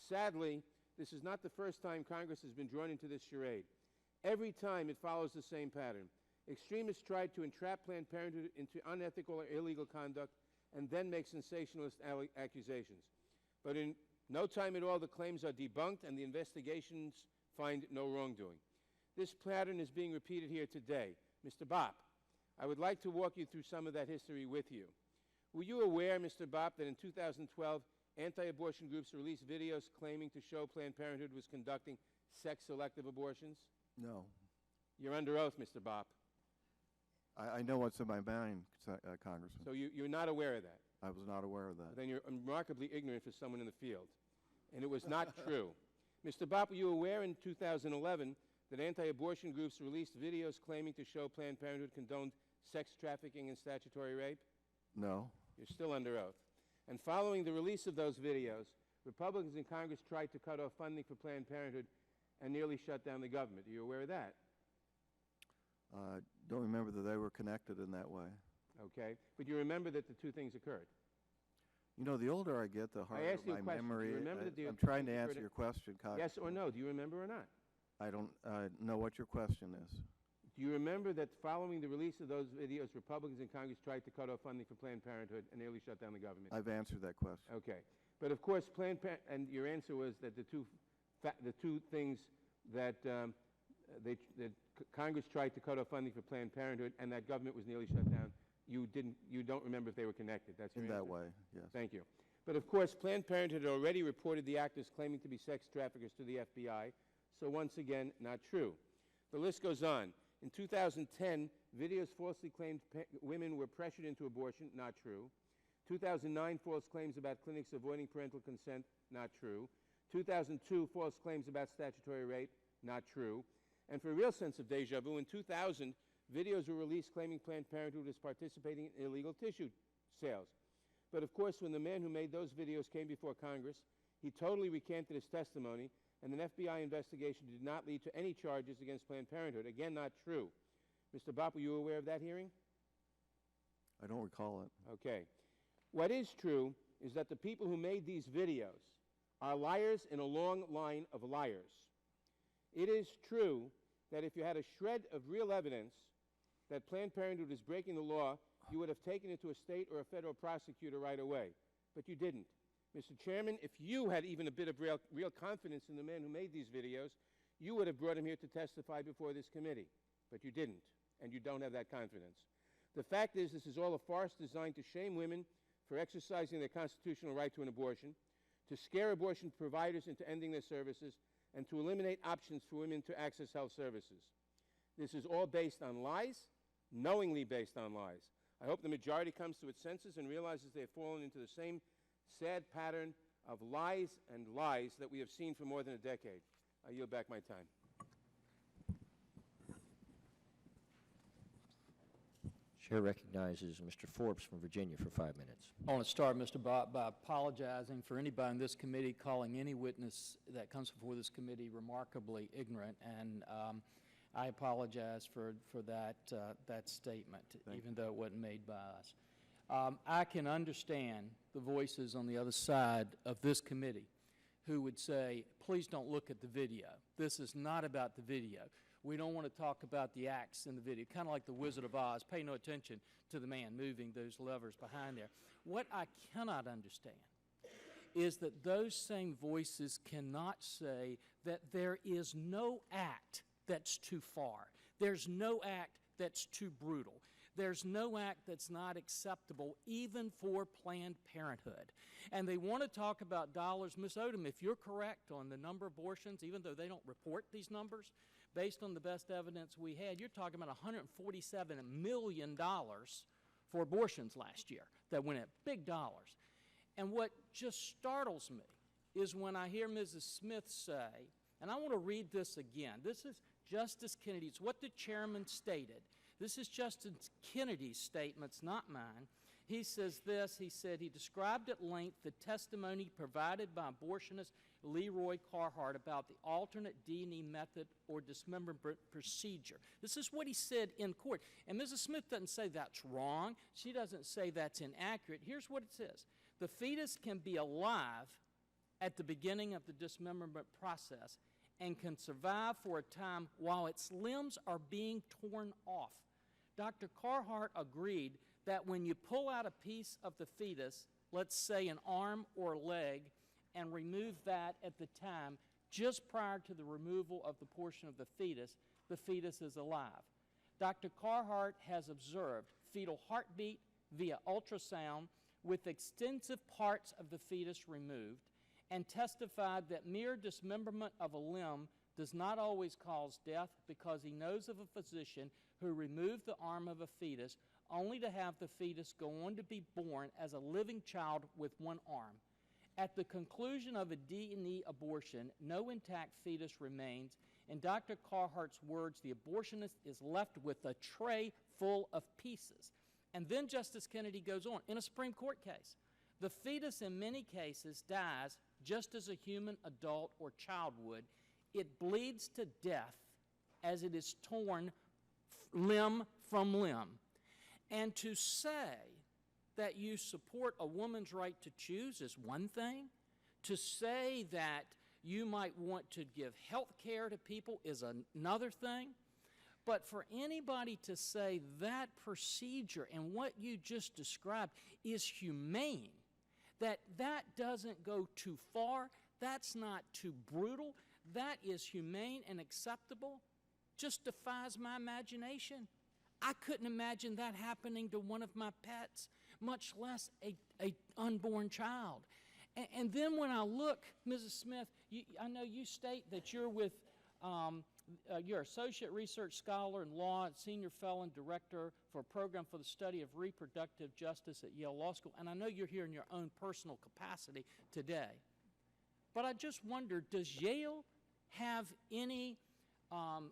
Sadly, this is not the first time Congress has been drawn into this charade. Every time it follows the same pattern. Extremists tried to entrap Planned Parenthood into unethical or illegal conduct and then make sensationalist accusations. But in no time at all, the claims are debunked and the investigations find no wrongdoing. This pattern is being repeated here today. Mr. Bopp, I would like to walk you through some of that history with you. Were you aware, Mr. Bopp, that in 2012, anti-abortion groups released videos claiming to show Planned Parenthood was conducting sex-selective abortions? No. You're under oath, Mr. Bopp. I know what's in my mind, Congressman. So you're not aware of that? I was not aware of that. Then you're remarkably ignorant for someone in the field. And it was not true. Mr. Bopp, were you aware in 2011 that anti-abortion groups released videos claiming to show Planned Parenthood condoned sex trafficking and statutory rape? No. You're still under oath. And following the release of those videos, Republicans in Congress tried to cut off funding for Planned Parenthood and nearly shut down the government. Are you aware of that? Don't remember that they were connected in that way. Okay. But you remember that the two things occurred? You know, the older I get, the harder my memory. I'm trying to answer your question, Congressman. Yes or no? Do you remember or not? I don't know what your question is. Do you remember that following the release of those videos, Republicans in Congress tried to cut off funding for Planned Parenthood and nearly shut down the government? I've answered that question. Okay. But of course, and your answer was that the two things that that Congress tried to cut off funding for Planned Parenthood and that government was nearly shut down. You don't remember if they were connected. That's your in answer? that way, yes. Thank you. But of course, Planned Parenthood had already reported the actors claiming to be sex traffickers to the FBI. So once again, not true. The list goes on. In 2010, videos falsely claimed women were pressured into abortion. Not true. 2009, false claims about clinics avoiding parental consent. Not true. 2002, false claims about statutory rape. Not true. And for a real sense of deja vu, in 2000, videos were released claiming Planned Parenthood was participating in illegal tissue sales. But of course, when the man who made those videos came before Congress, he totally recanted his testimony, and an FBI investigation did not lead to any charges against Planned Parenthood. Again, not true. Mr. Bopp, were you aware of that hearing? I don't recall it. Okay. What is true is that the people who made these videos are liars in a long line of liars. It is true that if you had a shred of real evidence that Planned Parenthood is breaking the law, you would have taken it to a state or a federal prosecutor right away. But you didn't. Mr. Chairman, if you had even a bit of real confidence in the man who made these videos, you would have brought him here to testify before this committee. But you didn't, and you don't have that confidence. The fact is, this is all a farce designed to shame women for exercising their constitutional right to an abortion, to scare abortion providers into ending their services, and to eliminate options for women to access health services. This is all based on lies, knowingly based on lies. I hope the majority comes to its senses and realizes they have fallen into the same sad pattern of lies and lies that we have seen for more than a decade. I yield back my time. Chair recognizes Mr. Forbes from Virginia for 5 minutes. I want to start, Mr. Bott, by apologizing for anybody in this committee calling any witness that comes before this committee remarkably ignorant, and I apologize for that statement, even though it wasn't made by us. I can understand the voices on the other side of this committee who would say, please don't look at the video. This is not about the video. We don't want to talk about the acts in the video, kind of like the Wizard of Oz. Pay no attention to the man moving those levers behind there. What I cannot understand is that those same voices cannot say that there is no act that's too far. There's no act that's too brutal. There's no act that's not acceptable, even for Planned Parenthood. And they want to talk about dollars. Ms. Odom, if you're correct on the number of abortions, even though they don't report these numbers, based on the best evidence we had, you're talking about $147 million for abortions last year that went at big dollars. And what just startles me is when I hear Mrs. Smith say, and I want to read this again. This is Justice Kennedy. It's what the chairman stated. This is Justice Kennedy's statements, not mine. He says this. He said he described at length the testimony provided by abortionist Leroy Carhart about the alternate D&E method or dismemberment procedure. This is what he said in court. And Mrs. Smith doesn't say that's wrong. She doesn't say that's inaccurate. Here's what it says. The fetus can be alive at the beginning of the dismemberment process and can survive for a time while its limbs are being torn off. Dr. Carhart agreed that when you pull out a piece of the fetus, let's say an arm or a leg, and remove that at the time just prior to the removal of the portion of the fetus is alive. Dr. Carhart has observed fetal heartbeat via ultrasound with extensive parts of the fetus removed and testified that mere dismemberment of a limb does not always cause death because he knows of a physician who removed the arm of a fetus only to have the fetus go on to be born as a living child with one arm. At the conclusion of a D&E abortion, no intact fetus remains. In Dr. Carhart's words, the abortionist is left with a tray full of pieces. And then Justice Kennedy goes on, in a Supreme Court case, the fetus in many cases dies just as a human adult or child would. It bleeds to death as it is torn limb from limb. And to say that you support a woman's right to choose is one thing. To say that you might want to give health care to people is another thing. But for anybody to say that procedure and what you just described is humane, that doesn't go too far, that's not too brutal, that is humane and acceptable, just defies my imagination. I couldn't imagine that happening to one of my pets, much less a unborn child. And then when I look, Mrs. Smith, I know you state that you're with, you're Associate Research Scholar in Law and Senior Fellow and Director for a Program for the Study of Reproductive Justice at Yale Law School, and I know you're here in your own personal capacity today. But I just wonder, does Yale have any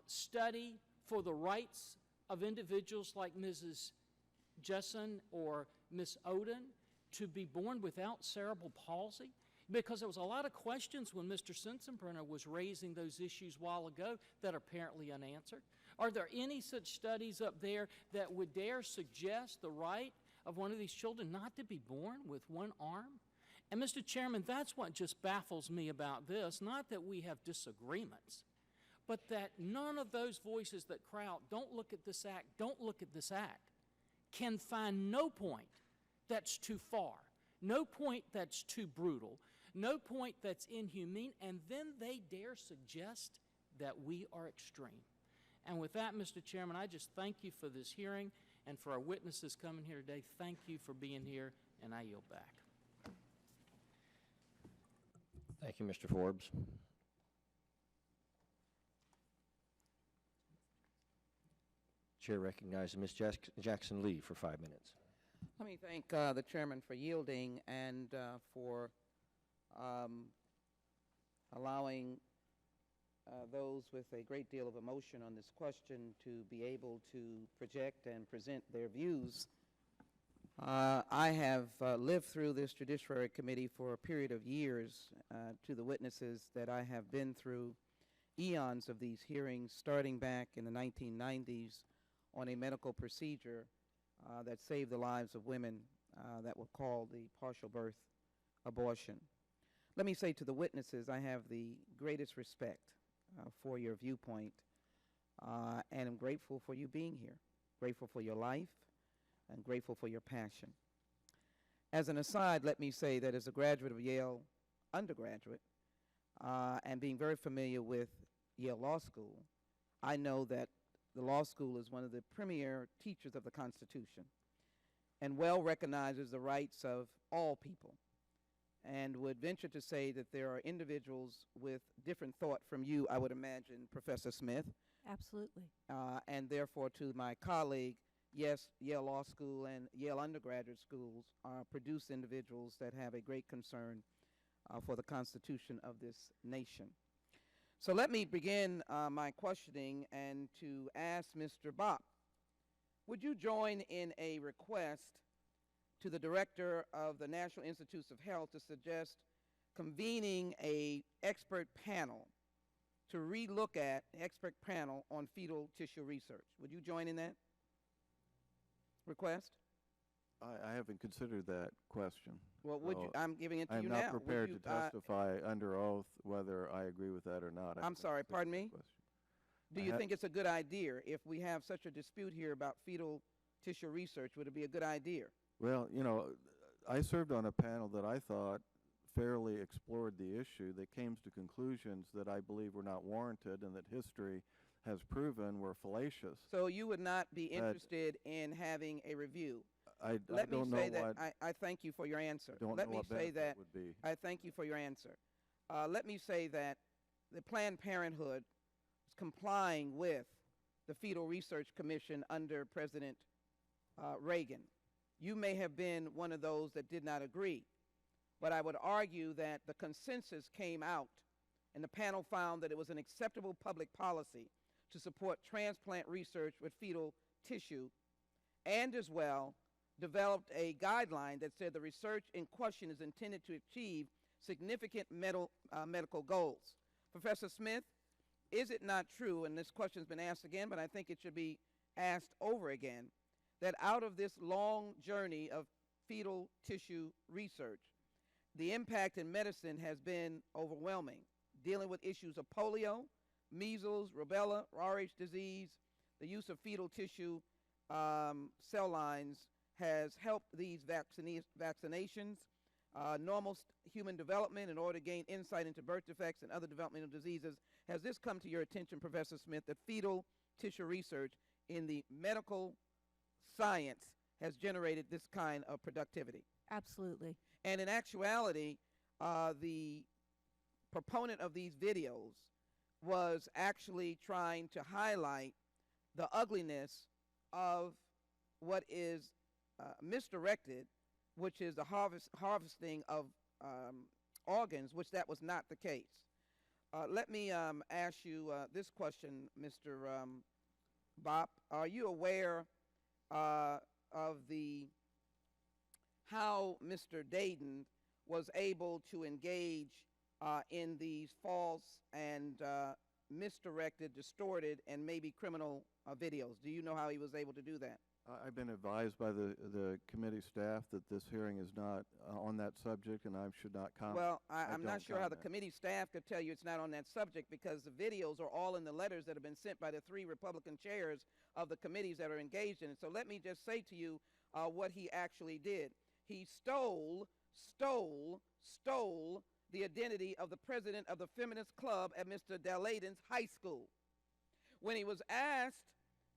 study for the rights of individuals like Mrs. Jessen or Miss Odom to be born without cerebral palsy? Because there was a lot of questions when Mr. Sensenbrenner was raising those issues a while ago that are apparently unanswered. Are there any such studies up there that would dare suggest the right of one of these children not to be born with one arm? And Mr. Chairman, that's what just baffles me about this, not that we have disagreements, but that none of those voices that cry out, don't look at this act, don't look at this act, can find no point that's too far, no point that's too brutal, no point that's inhumane, and then they dare suggest that we are extreme. And with that, Mr. Chairman, I just thank you for this hearing, and for our witnesses coming here today, thank you for being here, and I yield back. Thank you, Mr. Forbes. Chair recognizes Ms. Jackson Lee for 5 minutes. Let me thank the chairman for yielding and for allowing those with a great deal of emotion on this question to be able to project and present their views. I have lived through this Judiciary Committee for a period of years. To the witnesses that I have been through eons of these hearings, starting back in the 1990s on a medical procedure that saved the lives of women that were called the partial birth abortion. Let me say to the witnesses, I have the greatest respect for your viewpoint, and I'm grateful for you being here, grateful for your life, and grateful for your passion. As an aside, let me say that as a graduate of Yale undergraduate, and being very familiar with Yale Law School, I know that the law school is one of the premier teachers of the Constitution and well recognizes the rights of all people, and would venture to say that there are individuals with different thought from you, I would imagine, Professor Smith. Absolutely. And therefore, to my colleague, yes, Yale Law School and Yale undergraduate schools produce individuals that have a great concern for the Constitution of this nation. So let me begin my questioning and to ask Mr. Bopp, would you join in a request to the Director of the National Institutes of Health to suggest convening a expert panel to relook at expert panel on fetal tissue research? Would you join in that request? I haven't considered that question. Well, would you? I'm giving it to you now. I'm not prepared you, to testify under oath whether I agree with that or not. I'm sorry, pardon me? Do you think it's a good idea if we have such a dispute here about fetal tissue research? Would it be a good idea? Well, you know, I served on a panel that I thought fairly explored the issue that came to conclusions that I believe were not warranted and that history has proven were fallacious. So you would not be interested in having a review? I Let me don't say know that what I thank you for your answer. don't Let know me what say benefit that would be. I thank you for your answer. Let me say that the Planned Parenthood is complying with the Fetal Research Commission under President Reagan. You may have been one of those that did not agree, but I would argue that the consensus came out and the panel found that it was an acceptable public policy to support transplant research with fetal tissue, and as well developed a guideline that said the research in question is intended to achieve significant medical goals. Professor Smith, is it not true, and this question has been asked again, but I think it should be asked over again, that out of this long journey of fetal tissue research, the impact in medicine has been overwhelming, dealing with issues of polio, measles, rubella, Rh disease? The use of fetal tissue cell lines has helped these vaccinations, normal human development in order to gain insight into birth defects and other developmental diseases. Has this come to your attention, Professor Smith, that fetal tissue research in the medical science has generated this kind of productivity? Absolutely. And in actuality, the proponent of these videos was actually trying to highlight the ugliness of what is misdirected, which is the harvesting of organs, which that was not the case. Let me ask you this question, Mr. Bopp. Are you aware of how Mr. Dayton was able to engage in these false and misdirected, distorted, and maybe criminal videos? Do you know how he was able to do that? I've been advised by the committee staff that this hearing is not on that subject, and I should not comment. Well, I'm not sure how the comment. committee staff could tell you it's not on that subject, because the videos are all in the letters that have been sent by the 3 Republican chairs of the committees that are engaged in it. So let me just say to you what he actually did. He stole the identity of the president of the Feminist Club at Mr. Dalayden's high school. When he was asked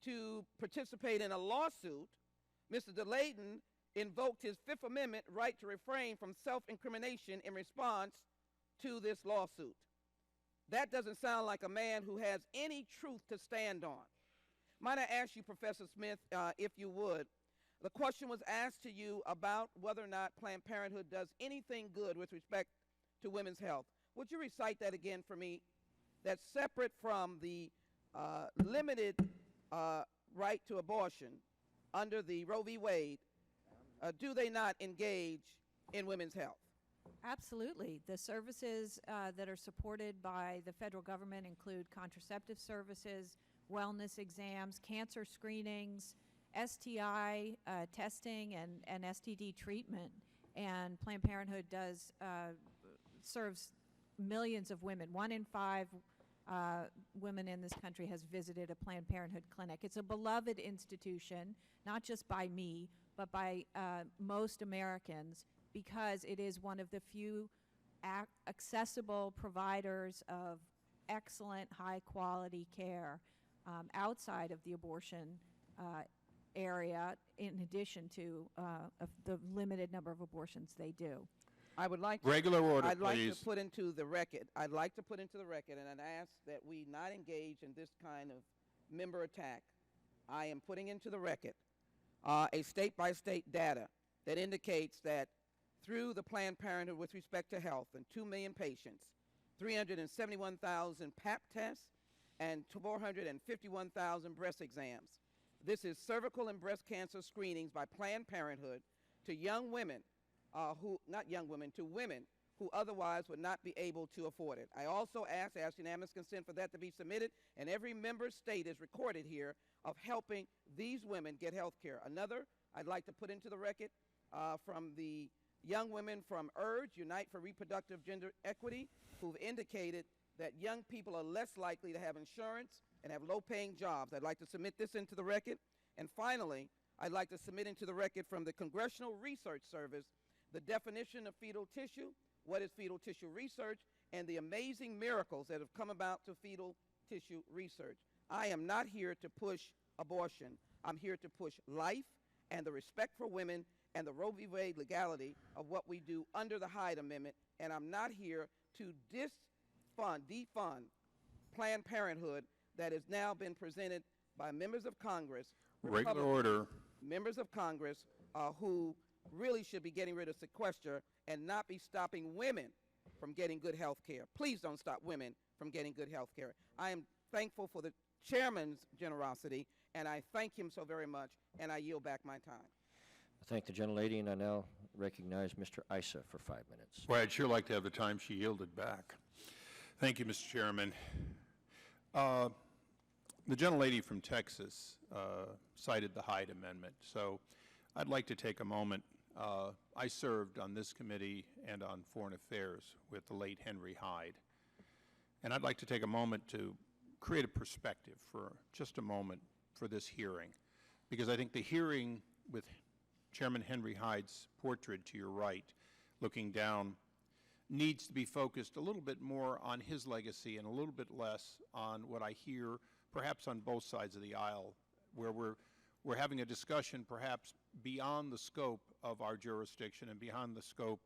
to participate in a lawsuit, Mr. Dalayden invoked his Fifth Amendment right to refrain from self-incrimination in response to this lawsuit. That doesn't sound like a man who has any truth to stand on. Might I ask you, Professor Smith, if you would, the question was asked to you about whether or not Planned Parenthood does anything good with respect to women's health. Would you recite that again for me? That's separate from the limited right to abortion under the Roe v. Wade. Do they not engage in women's health? Absolutely. The services that are supported by the federal government include contraceptive services, wellness exams, cancer screenings, STI testing, and STD treatment. And Planned Parenthood serves millions of women. 1 in 5 women in this country has visited a Planned Parenthood clinic. It's a beloved institution, not just by me, but by most Americans, because it is one of the few accessible providers of excellent, high-quality care outside of the abortion area, in addition to the limited number of abortions they do. I would like regular order, I'd like please. to put into the record. I'd like to put into the record, and I'd ask that we not engage in this kind of member attack. I am putting into the record a state-by-state data that indicates that through the Planned Parenthood with respect to health and 2 million patients, 371,000 Pap tests, and 451,000 breast exams. This is cervical and breast cancer screenings by Planned Parenthood to young women to women who otherwise would not be able to afford it. I also ask unanimous consent for that to be submitted, and every member state is recorded here of helping these women get health care. Another I'd like to put into the record from the young women from URGE, Unite for Reproductive Gender Equity, who've indicated that young people are less likely to have insurance and have low-paying jobs. I'd like to submit this into the record. And finally, I'd like to submit into the record from the Congressional Research Service the definition of fetal tissue, what is fetal tissue research, and the amazing miracles that have come about to fetal tissue research. I am not here to push abortion. I'm here to push life and the respect for women and the Roe v. Wade legality of what we do under the Hyde Amendment, and I'm not here to defund Planned Parenthood that has now been presented by members of Congress, Regular order. members of Congress who really should be getting rid of sequester and not be stopping women from getting good health care. Please don't stop women from getting good health care. I am thankful for the chairman's generosity, and I thank him so very much, and I yield back my time. I thank the gentlelady, and I now recognize Mr. Issa for 5 minutes. Well, I'd sure like to have the time she yielded back. Thank you, Mr. Chairman. The gentlelady from Texas cited the Hyde Amendment, so I'd like to take a moment. I served on this committee and on Foreign Affairs with the late Henry Hyde, and I'd like to take a moment to create a perspective for just a moment for this hearing, because I think the hearing with Chairman Henry Hyde's portrait to your right, looking down, needs to be focused a little bit more on his legacy and a little bit less on what I hear perhaps on both sides of the aisle, where we're having a discussion perhaps beyond the scope of our jurisdiction and beyond the scope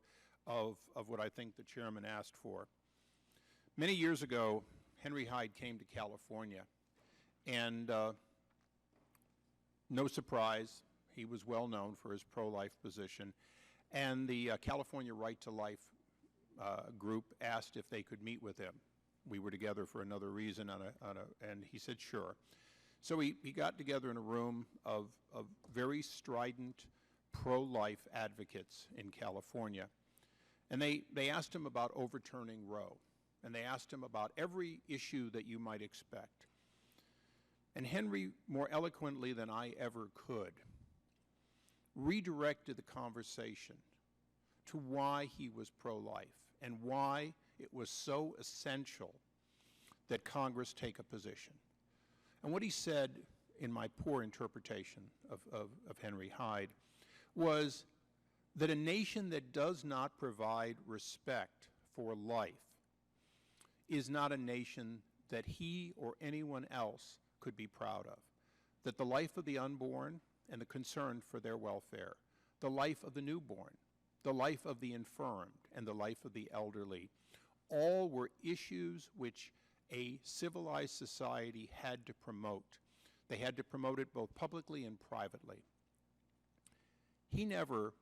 of what I think the chairman asked for. Many years ago, Henry Hyde came to California, and no surprise, he was well known for his pro-life position, and the California Right to Life group asked if they could meet with him. We were together for another reason, and he said sure. So he got together in a room of very strident pro-life advocates in California, and they asked him about overturning Roe, and they asked him about every issue that you might expect. And Henry, more eloquently than I ever could, redirected the conversation to why he was pro-life and why it was so essential that Congress take a position. And what he said, in my poor interpretation of Henry Hyde, was that a nation that does not provide respect for life is not a nation that he or anyone else could be proud of. That the life of the unborn and the concern for their welfare, the life of the newborn, the life of the infirmed, and the life of the elderly, all were issues which a civilized society had to promote, They had to promote it both publicly and privately. He never,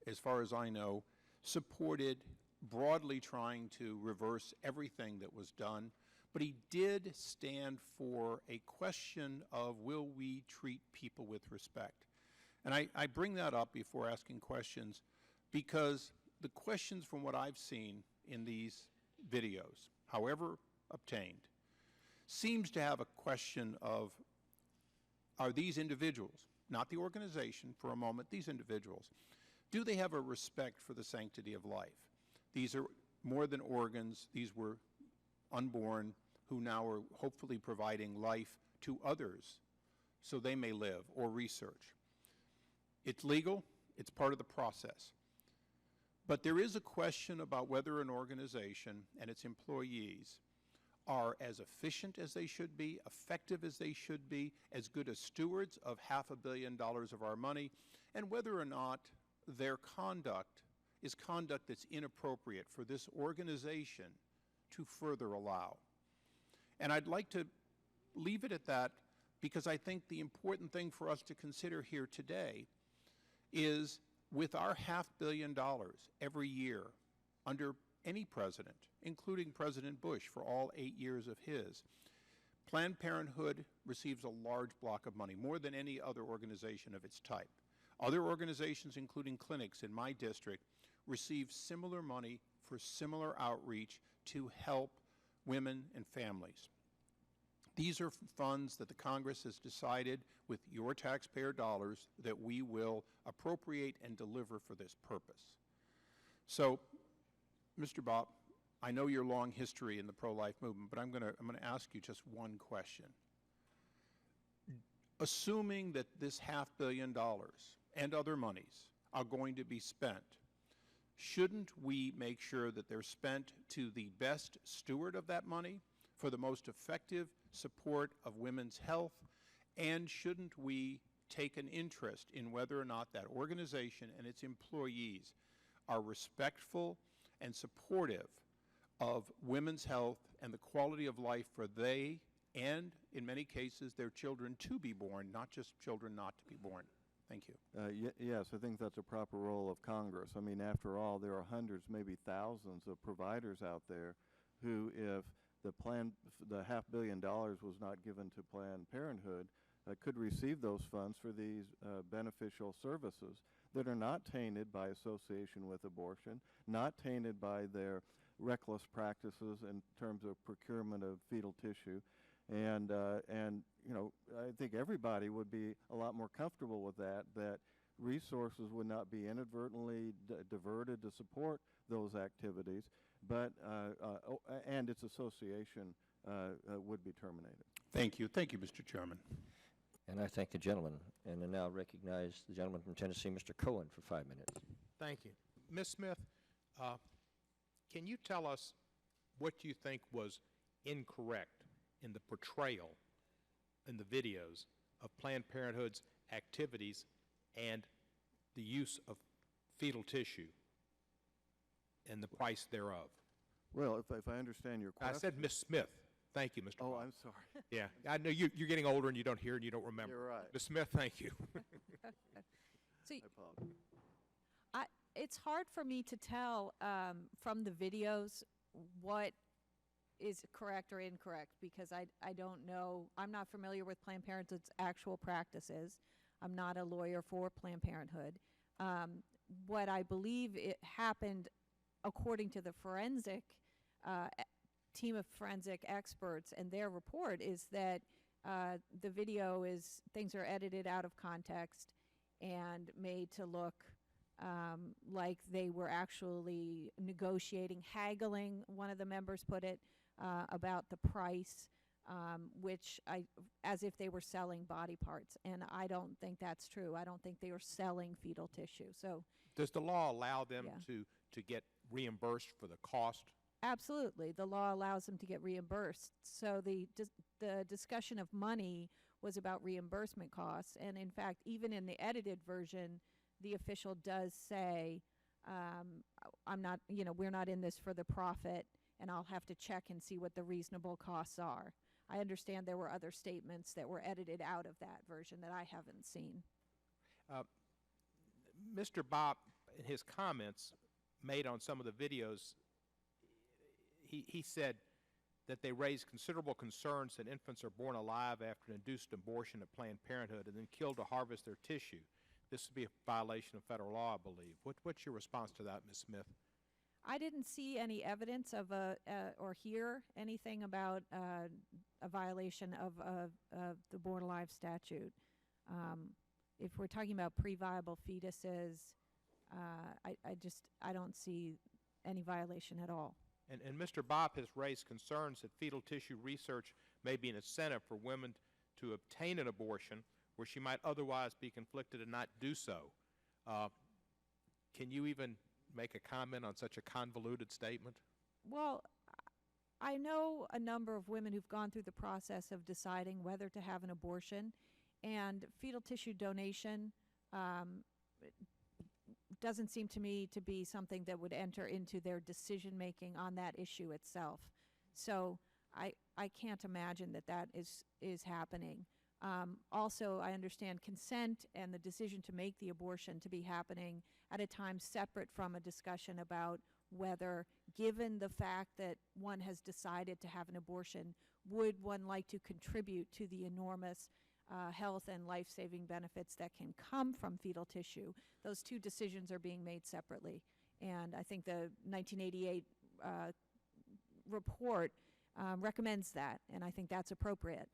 as far as I know, supported broadly trying to reverse everything that was done, but he did stand for a question of, will we treat people with respect? And I bring that up before asking questions because the questions from what I've seen in these videos, however obtained, seems to have a question of, are these individuals, not the organization for a moment, these individuals, do they have a respect for the sanctity of life? These are more than organs. These were unborn who now are hopefully providing life to others so they may live, or research. It's legal. It's part of the process. But there is a question about whether an organization and its employees are as efficient as they should be, effective as they should be, as good as stewards of $500 million of our money, and whether or not their conduct is conduct that's inappropriate for this organization to further allow. And I'd like to leave it at that because I think the important thing for us to consider here today is, with our $500 million every year under any president, including President Bush for all 8 years of his, Planned Parenthood receives a large block of money, more than any other organization of its type. Other organizations, including clinics in my district, receive similar money for similar outreach to help women and families. These are funds that the Congress has decided with your taxpayer dollars that we will appropriate and deliver for this purpose. So, Mr. Bopp, I know your long history in the pro-life movement, but I'm going to ask you just one question. Assuming that this $500 million and other monies are going to be spent, shouldn't we make sure that they're spent to the best steward of that money for the most effective support of women's health? And shouldn't we take an interest in whether or not that organization and its employees are respectful and supportive of women's health and the quality of life for they and, in many cases, their children to be born, not just children not to be born? Thank you. Yes, I think that's a proper role of Congress. I mean, after all, there are hundreds, maybe thousands of providers out there who, if the $500 million was not given to Planned Parenthood, could receive those funds for these beneficial services that are not tainted by association with abortion, not tainted by their reckless practices in terms of procurement of fetal tissue. And you know, I think everybody would be a lot more comfortable with that resources would not be inadvertently diverted to support those activities, but and its association would be terminated. Thank you. Thank you, Mr. Chairman. And I thank the gentleman, and I now recognize the gentleman from Tennessee, Mr. Cohen, for 5 minutes. Thank you. Ms. Smith, can you tell us what you think was incorrect in the portrayal in the videos of Planned Parenthood's activities and the use of fetal tissue and the price thereof? Well, if I understand your question. I said Ms. Smith. Thank you, Mr. Oh, Bopp. I'm sorry. Yeah, I know you're getting older and you don't hear and you don't remember. You're right. Ms. Smith, thank you. So I apologize. it's hard for me to tell from the videos what is correct or incorrect because I don't know. I'm not familiar with Planned Parenthood's actual practices. I'm not a lawyer for Planned Parenthood. What I believe it happened, according to the forensic team of forensic experts and their report, is that the video is, things are edited out of context and made to look like they were actually negotiating, haggling, one of the members put it, about the price, which as if they were selling body parts. And I don't think that's true. I don't think they were selling fetal tissue. So Does the law allow them Yeah. to get reimbursed for the cost? absolutely, the law allows them to get reimbursed. So the discussion of money was about reimbursement costs. And in fact, even in the edited version, the official does say, I'm not, we're not in this for the profit, and I'll have to check and see what the reasonable costs are. I understand there were other statements that were edited out of that version that I haven't seen. Mr. Bopp, in his comments made on some of the videos, he said that they raise considerable concerns that infants are born alive after an induced abortion at Planned Parenthood and then killed to harvest their tissue. This would be a violation of federal law, I believe. What's your response to that, Ms. Smith? I didn't see any evidence of or hear anything about a violation of the Born Alive statute. If we're talking about pre-viable fetuses, I don't see any violation at all. And Mr. Bopp has raised concerns that fetal tissue research may be an incentive for women to obtain an abortion where she might otherwise be conflicted and not do so. Can you even make a comment on such a convoluted statement? Well, I know a number of women who've gone through the process of deciding whether to have an abortion, and fetal tissue donation doesn't seem to me to be something that would enter into their decision-making on that issue itself. So I can't imagine that that is happening. Also, I understand consent and the decision to make the abortion to be happening at a time separate from a discussion about whether, given the fact that one has decided to have an abortion, would one like to contribute to the enormous health and life-saving benefits that can come from fetal tissue. Those two decisions are being made separately. And I think the 1988 report recommends that, and I think that's appropriate.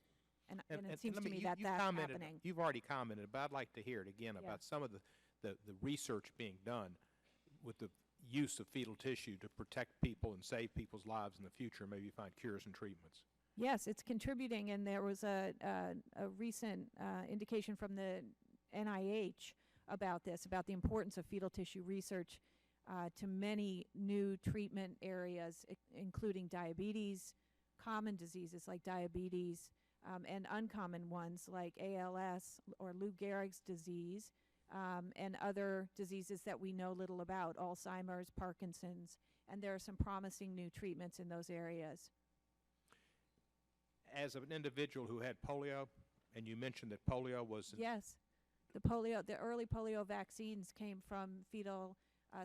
And it seems to me that that's happening. You've already commented, but I'd like to hear it again about some of the research being done with the use of fetal tissue to protect people and save people's lives in the future, maybe find cures and treatments. Yes, it's contributing, and there was a recent indication from the NIH about this, about the importance of fetal tissue research to many new treatment areas, including diabetes, common diseases like diabetes, and uncommon ones like ALS or Lou Gehrig's disease, and other diseases that we know little about, Alzheimer's, Parkinson's, and there are some promising new treatments in those areas. As an individual who had polio, and you mentioned that polio was... Yes. The early polio vaccines came from fetal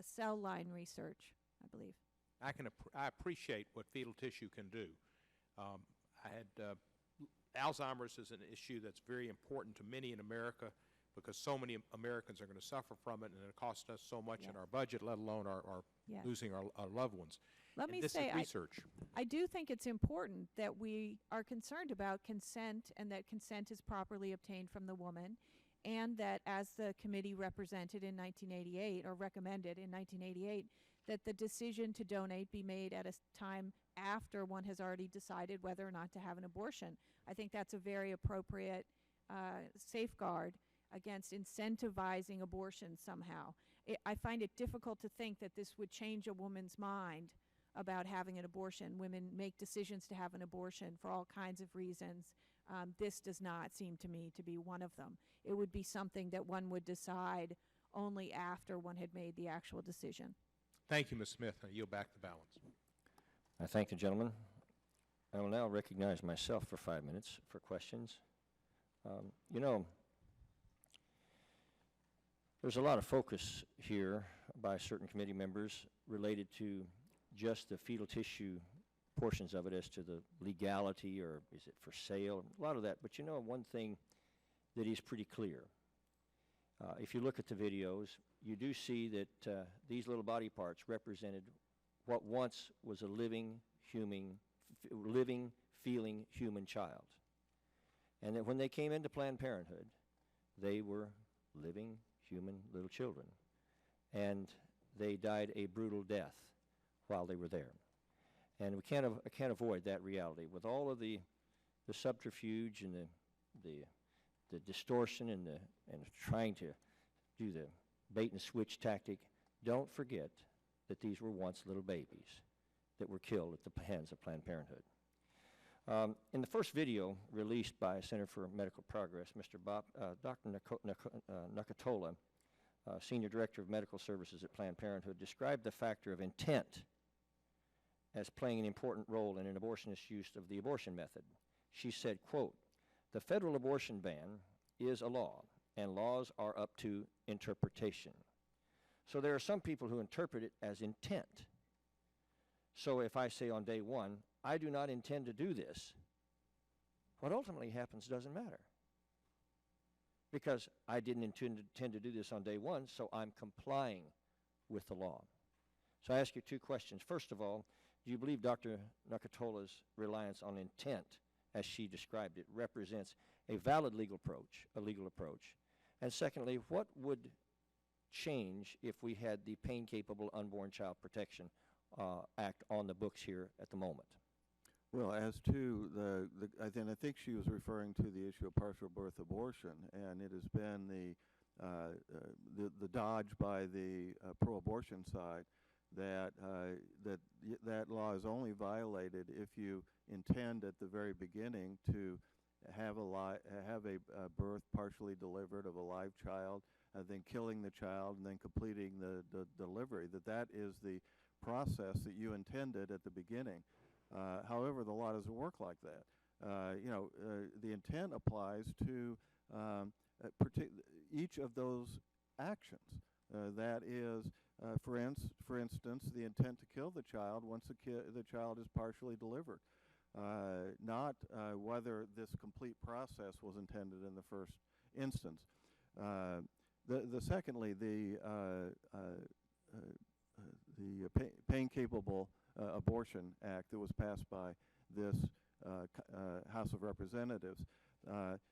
cell line research, I believe. I appreciate what fetal tissue can do. I had Alzheimer's is an issue that's very important to many in America because so many Americans are going to suffer from it, and it costs us so much in our budget, let alone our losing our loved ones. Let me say, I do think it's important that we are concerned about consent and that consent is properly obtained from the woman, and that as the committee represented in 1988, or recommended in 1988, that the decision to donate be made at a time after one has already decided whether or not to have an abortion. I think that's a very appropriate safeguard against incentivizing abortion somehow. I find it difficult to think that this would change a woman's mind about having an abortion. Women make decisions to have an abortion for all kinds of reasons. This does not seem to me to be one of them. It would be something that one would decide only after one had made the actual decision. Thank you, Ms. Smith. I yield back the balance. I thank the gentleman. I will now recognize myself for 5 minutes for questions. You know, there's a lot of focus here by certain committee members related to just the fetal tissue portions of it as to the legality, or is it for sale, a lot of that. But you know, one thing that is pretty clear, if you look at the videos, you do see that these little body parts represented what once was a living, feeling human child. And that when they came into Planned Parenthood, they were living, human little children. And they died a brutal death while they were there. And we can't avoid that reality. With all of the subterfuge and the distortion and trying to do the bait and switch tactic, don't forget that these were once little babies that were killed at the hands of Planned Parenthood. In the first video released by Center for Medical Progress, Dr. Nakatola, Senior Director of Medical Services at Planned Parenthood, described the factor of intent as playing an important role in an abortionist's use of the abortion method. She said, quote, "The federal abortion ban is a law, and laws are up to interpretation. So there are some people who interpret it as intent. So if I say on day one, I do not intend to do this, what ultimately happens doesn't matter. Because I didn't intend to do this on day one, so I'm complying with the law." So I ask you two questions. First of all, do you believe Dr. Nakatola's reliance on intent, as she described it, represents a valid legal approach? And secondly, what would change if we had the Pain-Capable Unborn Child Protection Act on the books here at the moment? Well, as to I think she was referring to the issue of partial birth abortion, and it has been the dodge by the pro-abortion side that that law is only violated if you intend at the very beginning to have a birth partially delivered of a live child, then killing the child, and then completing the delivery. That is the process that you intended at the beginning. However, the law doesn't work like that. The intent applies to each of those actions. That is, for instance, the intent to kill the child once the child is partially delivered, not whether this complete process was intended in the first instance. Secondly, the Pain-Capable Abortion Act that was passed by this House of Representatives,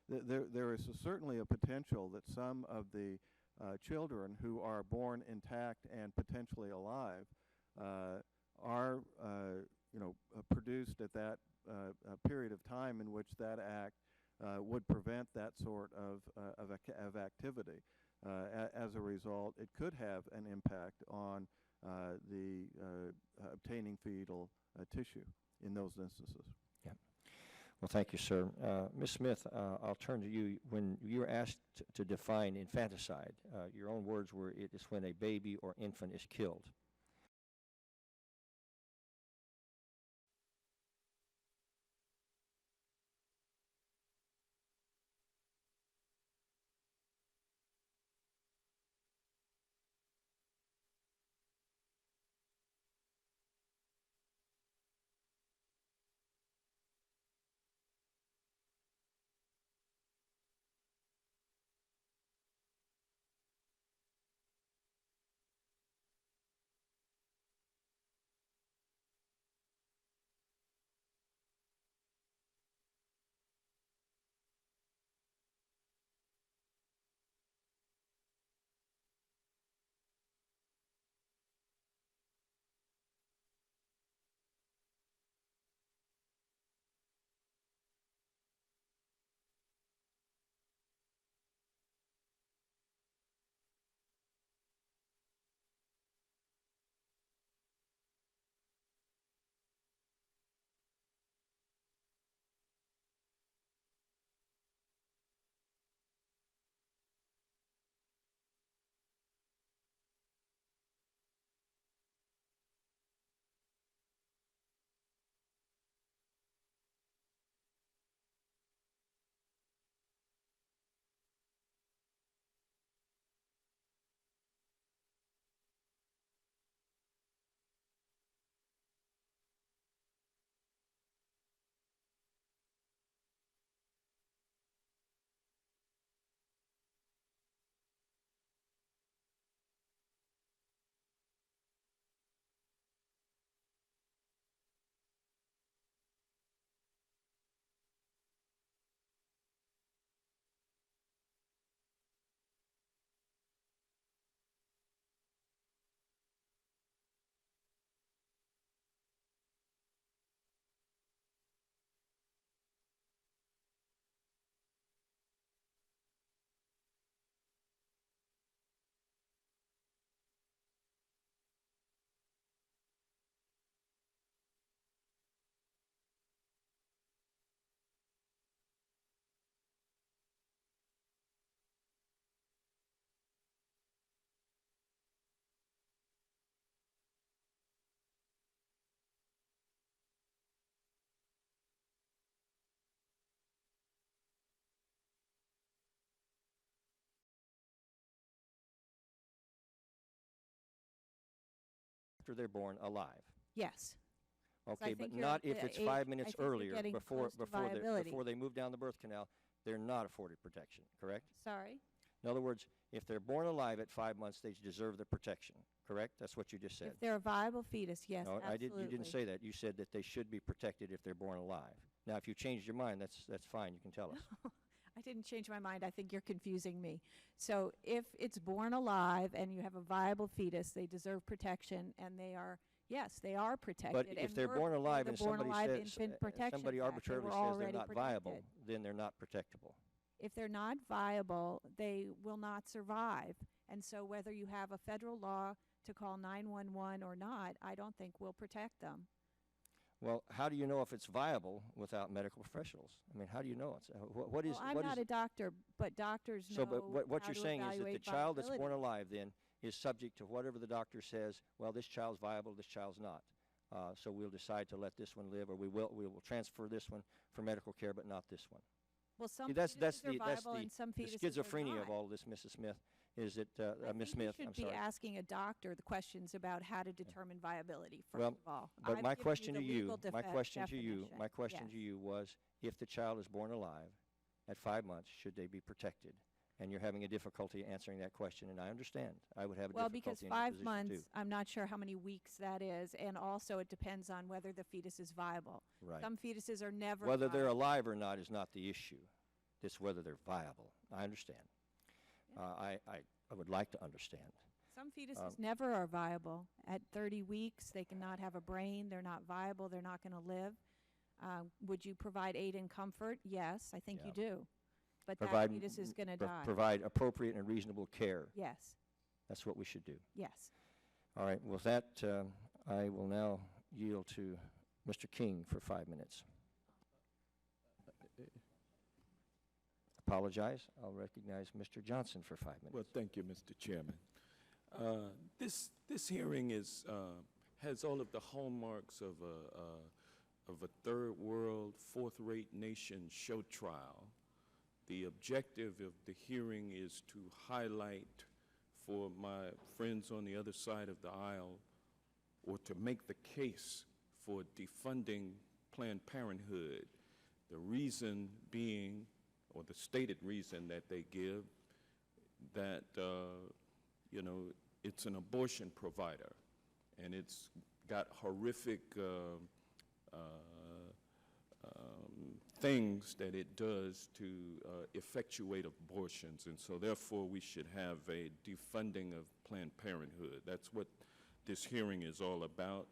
there is certainly a potential that some of the children who are born intact and potentially alive are produced at that period of time in which that act would prevent that sort of activity. As a result, it could have an impact on the obtaining fetal tissue in those instances. Yeah. Well, thank you, sir. Ms. Smith, I'll turn to you. When you were asked to define infanticide, your own words were, it is when a baby or infant is killed. after they're born alive. Yes. Okay, think but you're- not if it's I 5 think minutes you're earlier getting before close to viability. before they move down the birth canal. They're not afforded protection, correct? Sorry? In other words, if they're born alive at 5 months, they deserve the protection, correct? That's what you just said. If they're a viable fetus, yes, No, absolutely. you didn't say that. You said that they should be protected if they're born alive. Now, if you changed your mind, that's fine. You can tell us. I didn't change my mind. I think you're confusing me. So if it's born alive and you have a viable fetus, they deserve protection, and they are, yes, they are protected. But if and they're we're born for alive the and Born somebody Alive says Infant Protection somebody Act, they arbitrarily were says they're already not protected. viable, then they're not protectable. If they're not viable, they will not survive. And so whether you have a federal law to call 911 or not, I don't think will protect them. Well, how do you know if it's viable without medical professionals? I mean, how do you know it's what is? Well, I'm what not is, a doctor, but doctors know. So, but what how you're to saying is that the evaluate child that's born viability. alive then is subject to whatever the doctor says. Well, this child's viable, this child's not. So we'll decide to let this one live, or we will transfer this one for medical care, but not this one. Well, some See, that's fetuses are the viable and some the fetuses are schizophrenia not. of all of this, Mrs. Smith. Is it I Miss think Smith? you should I'm be sorry. asking a doctor the questions about how to determine viability, first Well, of all. but I've my given question the to you, legal my question definition. to you was, if the child is born alive at 5 months, should they be protected? And you're having a difficulty answering that question, and I understand. I would have a Well, because difficulty in your 5 position months, too. I'm not sure how many weeks that is, and also it depends on whether the fetus is viable. Right. Some fetuses are never Whether they're viable. alive or not is not the issue. It's whether they're viable. I understand. I would like to understand. Some fetuses never are viable. At 30 weeks, they cannot have a brain. They're not viable. They're not going to live. Would you provide aid and comfort? Yes, I think you do. But that fetus is going to die. Provide appropriate and reasonable care. Yes, That's what we should do. yes. All right. With that, I will now yield to Mr. King for 5 minutes. Apologize. I'll recognize Mr. Johnson for 5 minutes. Well, thank you, Mr. Chairman. This hearing is has all of the hallmarks of a third world, fourth-rate nation show trial. The objective of the hearing is to highlight for my friends on the other side of the aisle, or to make the case for defunding Planned Parenthood. The reason being, or the stated reason that they give, that you know, it's an abortion provider, and it's got horrific things that it does to effectuate abortions, and so therefore we should have a defunding of Planned Parenthood. That's what this hearing is all about.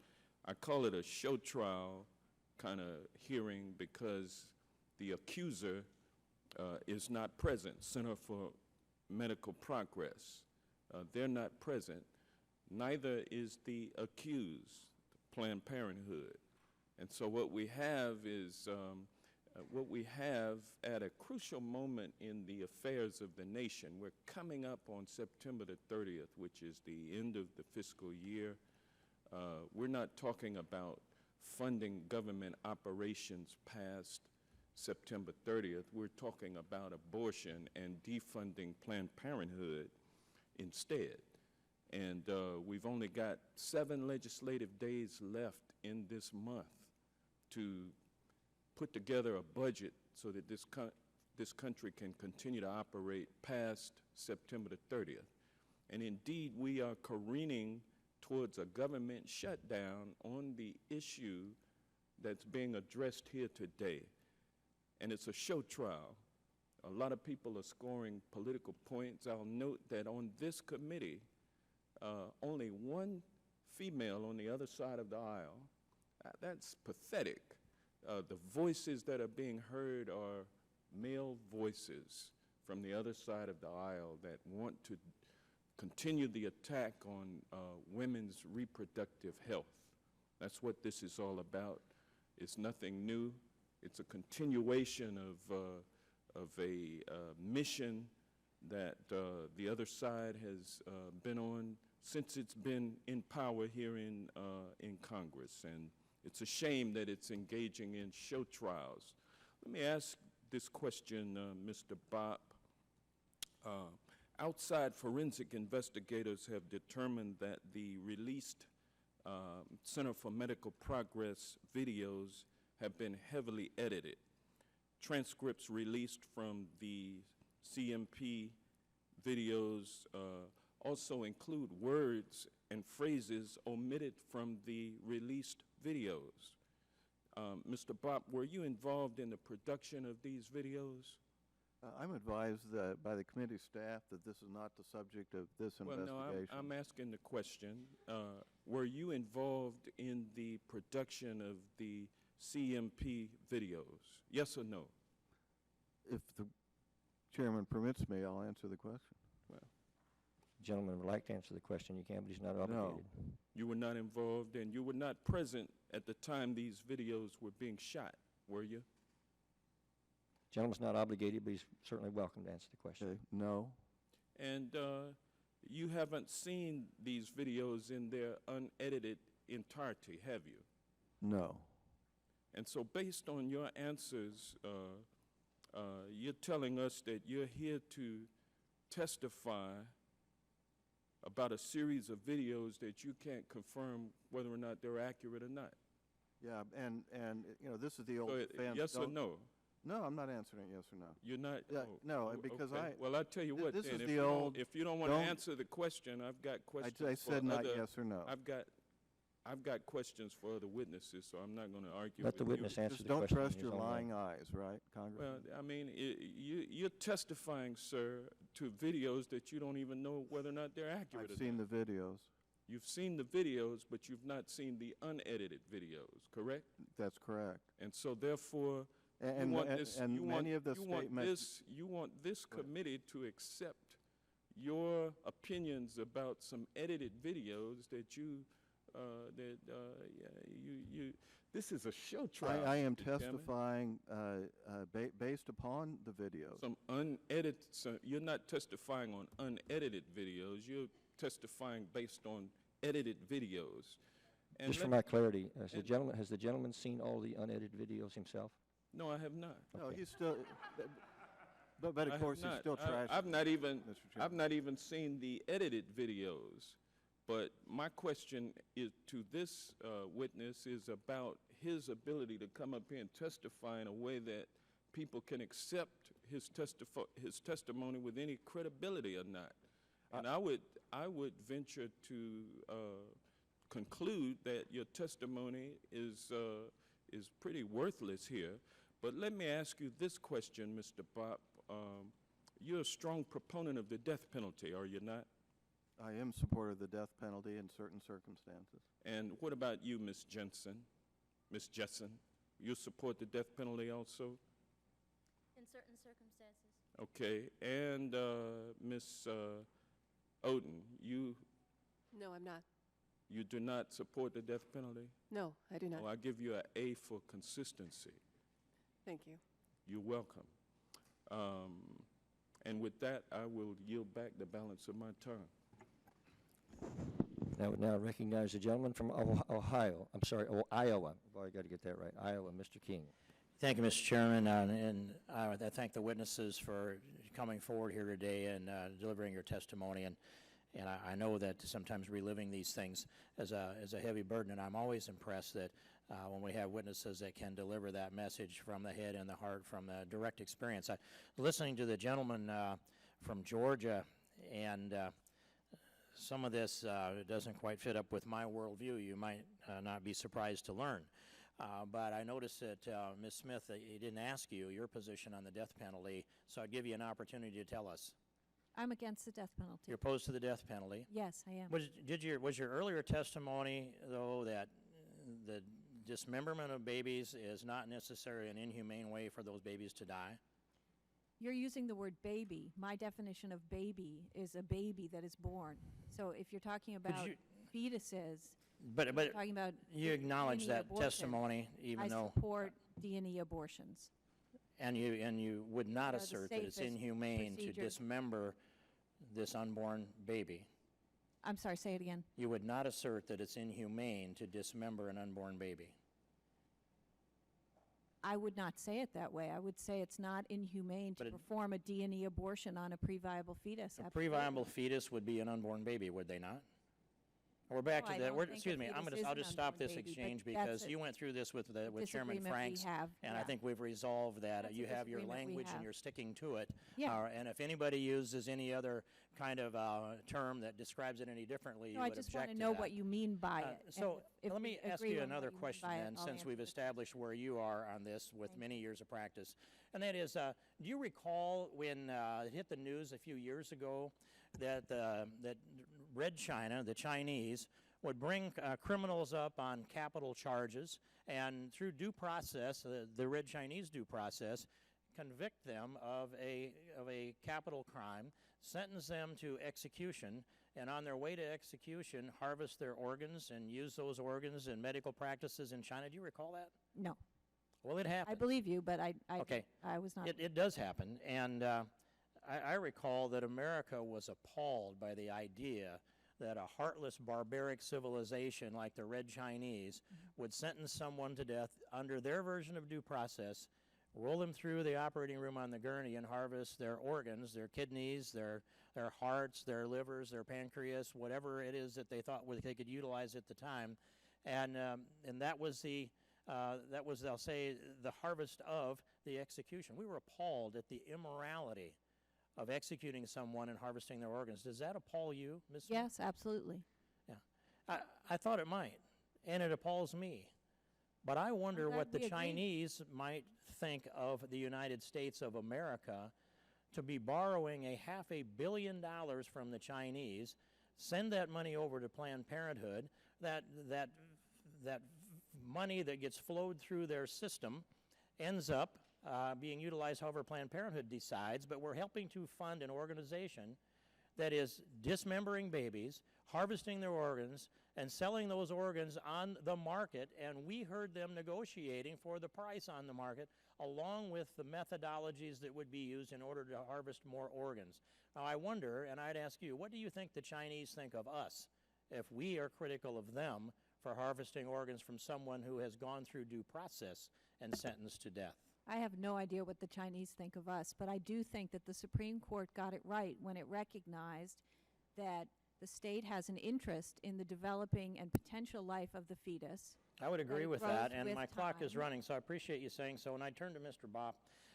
I call it a show trial kind of hearing because the accuser is not present. Center for Medical Progress. They're not present. Neither is the accused, Planned Parenthood. And so what we have is at a crucial moment in the affairs of the nation. We're coming up on September the 30th, which is the end of the fiscal year. We're not talking about funding government operations past September 30th. We're talking about abortion and defunding Planned Parenthood instead. And we've only got 7 legislative days left in this month to put together a budget so that this country can continue to operate past September the 30th. And indeed, we are careening towards a government shutdown on the issue that's being addressed here today. And it's a show trial. A lot of people are scoring political points. I'll note that on this committee, only one female on the other side of the aisle. That's pathetic. The voices that are being heard are male voices from the other side of the aisle that want to continue the attack on women's reproductive health. That's what this is all about. It's nothing new. It's a continuation of a mission that the other side has been on since it's been in power here in Congress. And it's a shame that it's engaging in show trials. Let me ask this question, Mr. Bopp. Outside forensic investigators have determined that the released Center for Medical Progress videos have been heavily edited. Transcripts released from the CMP videos also include words and phrases omitted from the released videos. Mr. Bopp, were you involved in the production of these videos? I'm advised by the committee staff that this is not the subject of this investigation. No, I'm asking the question. Were you involved in the production of the CMP videos? Yes or no? If the chairman permits me, I'll answer the question. Well, The gentleman would like to answer the question. You can, but he's not obligated. you were not involved, and you were not present at the time these videos were being shot, were you? Gentleman's not obligated, but he's certainly welcome to answer the question. Okay, no. And you haven't seen these videos in their unedited entirety, have you? No. And so based on your answers, you're telling us that you're here to testify about a series of videos that you can't confirm whether or not they're accurate or not. Yeah, and you know, this is the old So, defense. yes or no? No, I'm not answering yes or no. You're not? No, because okay. Well, I'll tell you what, this then, is if the you old, if you don't want to answer the question, I've got questions I for said not other, yes or no. I've got questions for other witnesses, so I'm not going to argue Let with the witness you. answer Just the don't question. trust in your his own way. lying eyes, right, Congressman? Well, I mean, you're testifying, sir, to videos that you don't even know whether or not they're accurate. I've seen the videos. You've seen the videos, but you've not seen the unedited videos, correct? That's correct. And so, therefore, And you want this, and you many want, of the you want statements. you want this Go ahead. committee to accept your opinions about some edited videos that you this is a show trial. I am Mr. Chairman. testifying based upon the videos. Some unedited. So you're not testifying on unedited videos. You're testifying based on edited videos. And Just for my clarity, has the gentleman seen all the unedited videos himself? No, I have not. No, Okay. he's still. But I of have course, he's not. still trashing. I've not even. Mr. I've Chairman. not even seen the edited videos. But my question is to this witness is about his ability to come up here and testify in a way that people can accept his testimony with any credibility or not. And I would venture to conclude that your testimony is pretty worthless here. But let me ask you this question, Mr. Bopp. You're a strong proponent of the death penalty, are you not? I am supporter of the death penalty in certain circumstances. And what about you, Ms. Jensen? Ms. Jessen, you support the death penalty also? In certain circumstances. Okay. And Ms. Oden, you No, I'm not. do not support the death penalty? No, I do not. Oh, I give you an A for consistency. Thank you. You're welcome. And with that, I will yield back the balance of my time. I would now recognize the gentleman from Ohio. I'm sorry, Iowa. Boy, I got to get that right. Iowa, Mr. King. Thank you, Mr. Chairman, and I thank the witnesses for coming forward here today and delivering your testimony. And I know that sometimes reliving these things is a heavy burden, and I'm always impressed that when we have witnesses that can deliver that message from the head and the heart, from the direct experience. Listening to the gentleman from Georgia, and some of this doesn't quite fit up with my worldview. You might not be surprised to learn. But I noticed that, Ms. Smith, he didn't ask you your position on the death penalty, so I'd give you an opportunity to tell us. I'm against the death penalty. You're opposed to the death penalty. Yes, I am. Was your earlier testimony, though, that the dismemberment of babies is not necessarily an inhumane way for those babies to die? You're using the word baby. My definition of baby is a baby that is born. So if you're talking about fetuses, But you're talking about you acknowledge D&E that abortion. testimony, even though. I support D&E abortions. And you would not They are the assert that it's safest inhumane to procedure. dismember this unborn baby. I'm sorry, say it again. You would not assert that it's inhumane to dismember an unborn baby. I would not say it that way. I would say it's not inhumane to perform a D&E abortion on a pre-viable fetus. A pre-viable fetus would be an unborn baby, would they not? We're back No, to I that. don't We're, think excuse a me, fetus I'll is just an stop this unborn baby, but exchange that's because a you went through this with Chairman disagreement we Franks, have, and I yeah. think we've resolved that. That's a You have your disagreement we language and have. you're sticking to it. Yeah. And if anybody uses any other kind of term that describes it any differently, you No, I would just object want to to know that. what you mean by it. and So if let we me ask agree you on what another mean question by it, then, I'll since answer we've the established where you are on this with many years of practice. And that is, do you recall when it hit the news a few years ago that that Red China, the Chinese, would bring criminals up on capital charges, and through due process, the Red Chinese due process, convict them of a capital crime, sentence them to execution, and on their way to execution, harvest their organs and use those organs in medical practices in China? Do you recall that? No. Well, it happened. I believe you, but I Okay. I was not. It does happen, and I recall that America was appalled by the idea that a heartless, barbaric civilization like the Red Chinese would sentence someone to death under their version of due process, roll them through the operating room on the gurney, and harvest their organs, their kidneys, their hearts, their livers, their pancreas, whatever it is that they thought they could utilize at the time, and that was I'll say the harvest of the execution. We were appalled at the immorality of executing someone and harvesting their organs. Does that appall you, Ms. Smith? Yes, absolutely. Yeah. I thought it might, and it appalls me. But I wonder glad what the we agree. Chinese might think of the United States of America to be borrowing $500 million from the Chinese, send that money over to Planned Parenthood, that money that gets flowed through their system ends up being utilized however Planned Parenthood decides, but we're helping to fund an organization that is dismembering babies, harvesting their organs, and selling those organs on the market, and we heard them negotiating for the price on the market, along with the methodologies that would be used in order to harvest more organs. Now, I wonder, and I'd ask you, what do you think the Chinese think of us if we are critical of them for harvesting organs from someone who has gone through due process and sentenced to death? I have no idea what the Chinese think of us, but I do think that the Supreme Court got it right when it recognized that the state has an interest in the developing and potential life of the fetus. I would agree it with grows that, and with my clock is time. running, so I appreciate you saying so. And I turn to Mr. Bopp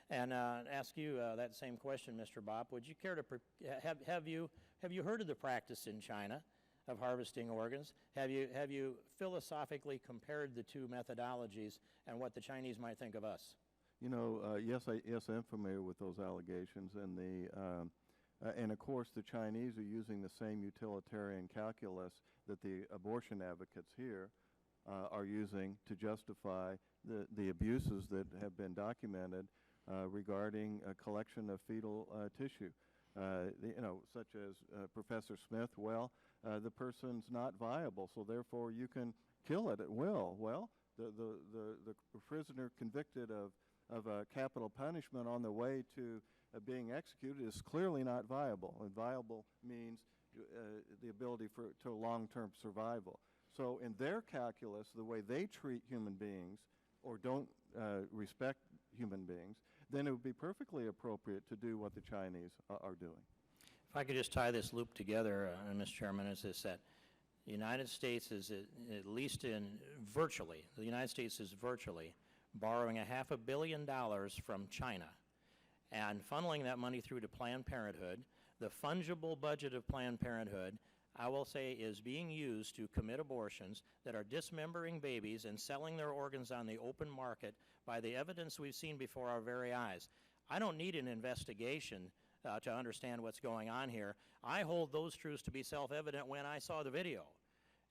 and ask you that same question, Mr. Bopp. Would you care to have you heard of the practice in China of harvesting organs? Have you philosophically compared the two methodologies and what the Chinese might think of us? You know, yes, I'm familiar with those allegations, and of course the Chinese are using the same utilitarian calculus that the abortion advocates here are using to justify the abuses that have been documented regarding collection of fetal tissue. Such as Professor Smith, well, the person's not viable, so therefore you can kill it at will. Well, the prisoner convicted of a capital punishment on the way to being executed is clearly not viable. And viable means the ability to long-term survival. So in their calculus, the way they treat human beings or don't respect human beings, then it would be perfectly appropriate to do what the Chinese are doing. If I could just tie this loop together, Mr. Chairman, is this that the United States is at least the United States is virtually borrowing $500 million from China and funneling that money through to Planned Parenthood. The fungible budget of Planned Parenthood, I will say, is being used to commit abortions that are dismembering babies and selling their organs on the open market by the evidence we've seen before our very eyes. I don't need an investigation to understand what's going on here. I hold those truths to be self-evident when I saw the video.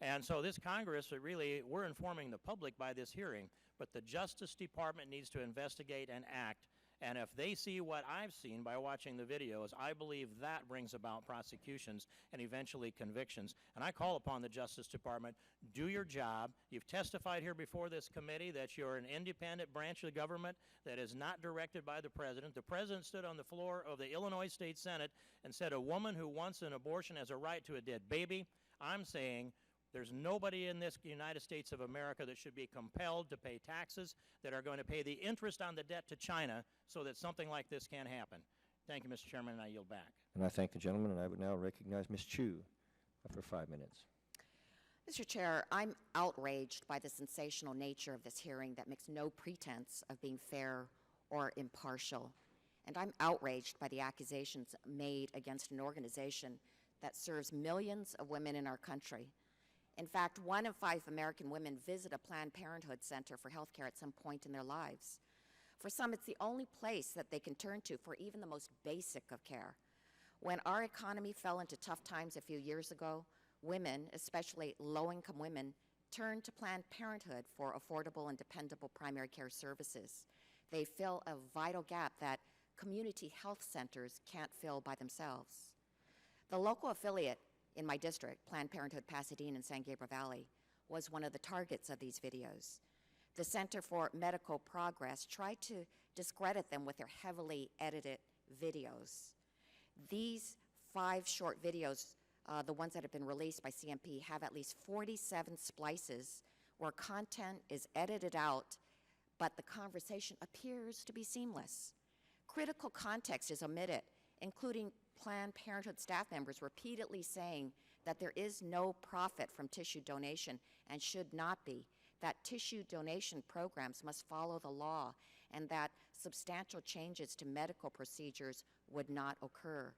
And so this Congress, we're informing the public by this hearing, but the Justice Department needs to investigate and act. And if they see what I've seen by watching the videos, I believe that brings about prosecutions and eventually convictions. And I call upon the Justice Department, do your job. You've testified here before this committee that you're an independent branch of the government that is not directed by the President. The President stood on the floor of the Illinois State Senate and said a woman who wants an abortion has a right to a dead baby. I'm saying there's nobody in this United States of America that should be compelled to pay taxes that are going to pay the interest on the debt to China so that something like this can't happen. Thank you, Mr. Chairman, and I yield back. And I thank the gentleman, and I would now recognize Ms. Chu for 5 minutes. Mr. Chair, I'm outraged by the sensational nature of this hearing that makes no pretense of being fair or impartial. And I'm outraged by the accusations made against an organization that serves millions of women in our country. In fact, 1 in 5 American women visit a Planned Parenthood center for health care at some point in their lives. For some, it's the only place that they can turn to for even the most basic of care. When our economy fell into tough times a few years ago, women, especially low-income women, turned to Planned Parenthood for affordable and dependable primary care services. They fill a vital gap that community health centers can't fill by themselves. The local affiliate in my district, Planned Parenthood Pasadena and San Gabriel Valley, was one of the targets of these videos. The Center for Medical Progress tried to discredit them with their heavily edited videos. These 5 short videos, the ones that have been released by CMP, have at least 47 splices where content is edited out, but the conversation appears to be seamless. Critical context is omitted, including Planned Parenthood staff members repeatedly saying that there is no profit from tissue donation and should not be, that tissue donation programs must follow the law, and that substantial changes to medical procedures would not occur.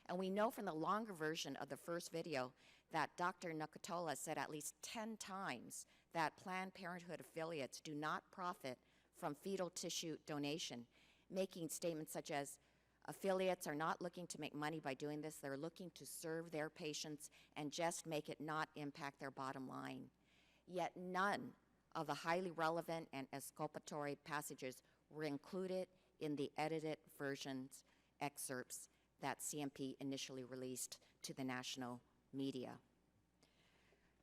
And we know from the longer version of the first video that Dr. Nukutola said at least 10 times that Planned Parenthood affiliates do not profit from fetal tissue donation, making statements such as, affiliates are not looking to make money by doing this, they're looking to serve their patients and just make it not impact their bottom line. Yet none of the highly relevant and exculpatory passages were included in the edited versions excerpts that CMP initially released to the national media.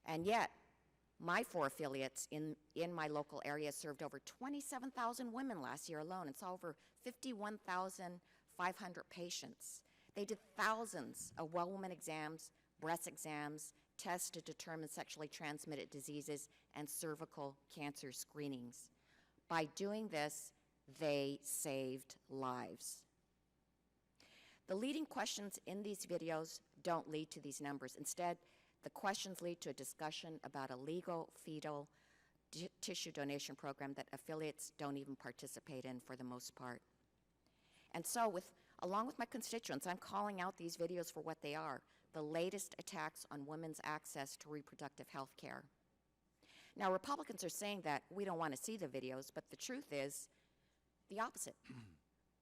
And yet, my 4 affiliates in my local area served over 27,000 women last year alone and saw over 51,500 patients. They did thousands of well woman exams, breast exams, tests to determine sexually transmitted diseases, and cervical cancer screenings. By doing this, they saved lives. The leading questions in these videos don't lead to these numbers. Instead, the questions lead to a discussion about a legal fetal tissue donation program that affiliates don't even participate in for the most part. And so, along with my constituents, I'm calling out these videos for what they are, the latest attacks on women's access to reproductive health care. Now, Republicans are saying that we don't want to see the videos, but the truth is the opposite.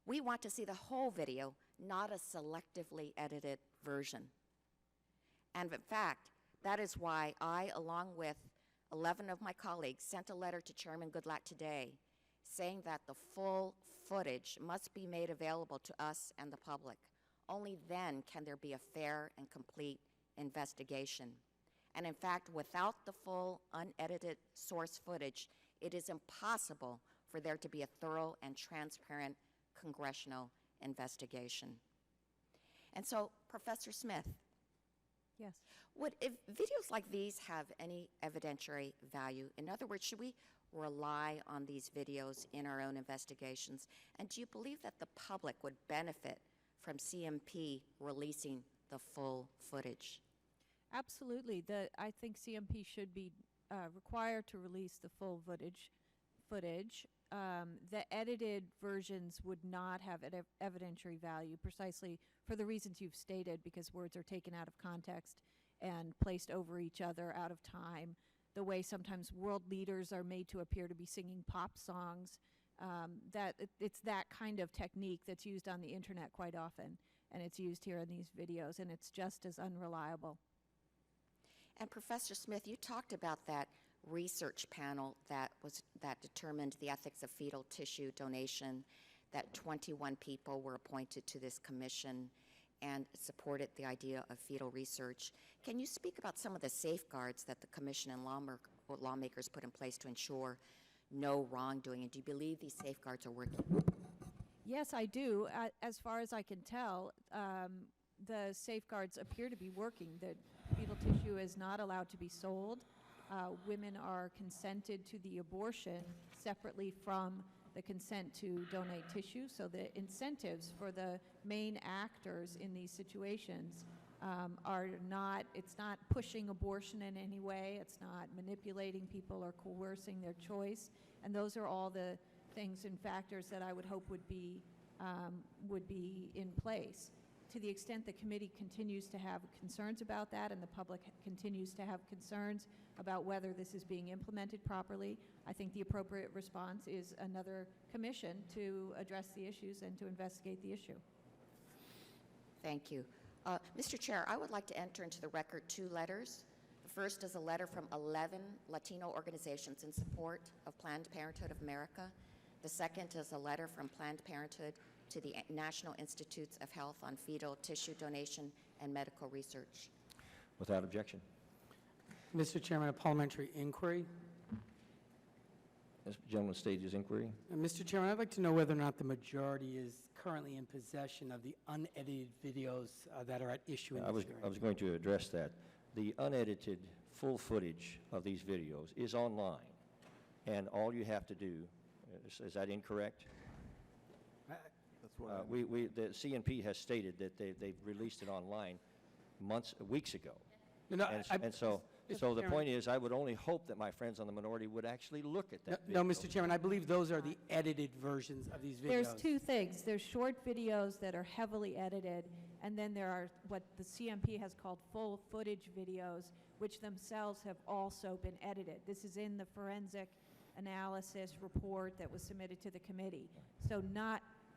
We want to see the whole video, not a selectively edited version. And in fact, that is why I, along with 11 of my colleagues, sent a letter to Chairman Goodlatte today saying that the full footage must be made available to us and the public. Only then can there be a fair and complete investigation. And in fact, without the full unedited source footage, it is impossible for there to be a thorough and transparent congressional investigation. And so, Professor Smith, yes, if videos like these have any evidentiary value? In other words, should we rely on these videos in our own investigations? And do you believe that the public would benefit from CMP releasing the full footage? Absolutely. I think CMP should be required to release the full footage. The edited versions would not have evidentiary value precisely for the reasons you've stated, because words are taken out of context and placed over each other out of time. The way sometimes world leaders are made to appear to be singing pop songs, it's that kind of technique that's used on the internet quite often, and it's used here in these videos, and it's just as unreliable. And Professor Smith, you talked about that research panel that determined the ethics of fetal tissue donation, that 21 people were appointed to this commission and supported the idea of fetal research. Can you speak about some of the safeguards that the commission and lawmakers put in place to ensure no wrongdoing, and do you believe these safeguards are working? Yes, I do. As far as I can tell, the safeguards appear to be working. The fetal tissue is not allowed to be sold. Women are consented to the abortion separately from the consent to donate tissue, so the incentives for the main actors in these situations are not, it's not pushing abortion in any way, it's not manipulating people or coercing their choice, and those are all the things and factors that I would hope would be in place. To the extent the committee continues to have concerns about that and the public continues to have concerns about whether this is being implemented properly, I think the appropriate response is another commission to address the issues and to investigate the issue. Thank you. Mr. Chair, I would like to enter into the record 2 letters. The first is a letter from 11 Latino organizations in support of Planned Parenthood of America. The second is a letter from Planned Parenthood to the National Institutes of Health on fetal tissue donation and medical research. Without objection. Mr. Chairman, a parliamentary inquiry. This gentleman states his inquiry. Mr. Chairman, I'd like to know whether or not the majority is currently in possession of the unedited videos that are at issue in this hearing. I was going to address that. The unedited full footage of these videos is online, and all you have to do, is that incorrect? That's what the CNP has stated that they've released it online weeks ago. No, So the point is, I would only hope that my friends on the minority would actually look at that No, video. Mr. Chairman, I believe those are the edited versions of these videos. There's 2 things. There's short videos that are heavily edited, and then there are what the CMP has called full footage videos, which themselves have also been edited. This is in the forensic analysis report that was submitted to the committee. So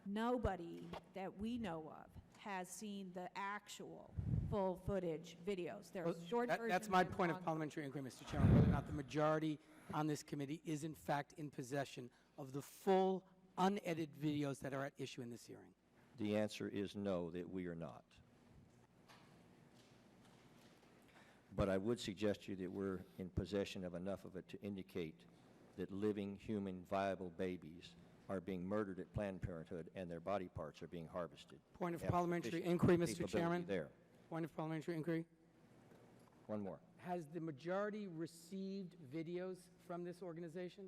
nobody that we know of has seen the actual full footage videos. There are short versions. That's my and point of long- parliamentary inquiry, Mr. Chairman, whether or not the majority on this committee is in fact in possession of the full unedited videos that are at issue in this hearing. The answer is no, that we are not. But I would suggest to you that we're in possession of enough of it to indicate that living, human, viable babies are being murdered at Planned Parenthood and their body parts are being harvested. Point of We have parliamentary sufficient inquiry, Mr. capability Chairman. There. Point of parliamentary inquiry. One more. Has the majority received videos from this organization?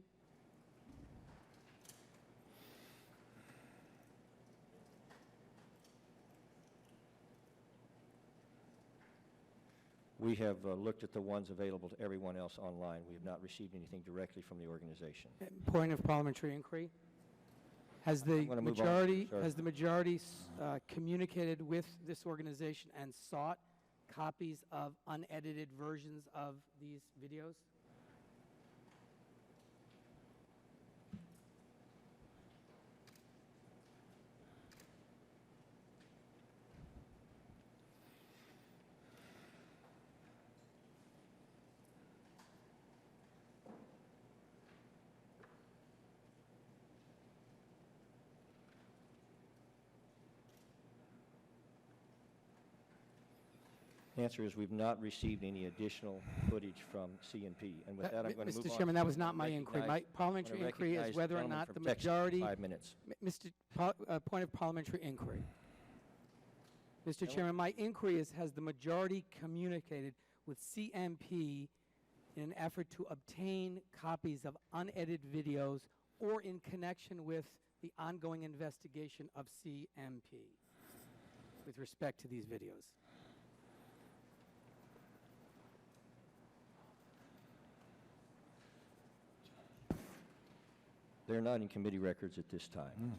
We have looked at the ones available to everyone else online. We have not received anything directly from the organization. Point of parliamentary inquiry. Has the I'm gonna move on, majority sir. communicated with this organization and sought copies of unedited versions of these videos? The answer is we've not received any additional footage from CNP. And with that, I'm going to move on. Mr. Chairman, that was not my Recognize- inquiry. My parliamentary I'm gonna inquiry is recognize whether or gentleman not from the Texas for majority. 5 minutes. Point of parliamentary inquiry. Mr. Chairman, my inquiry is, has the majority communicated with CMP in an effort to obtain copies of unedited videos or in connection with the ongoing investigation of CMP with respect to these videos? They're not in committee records at this time.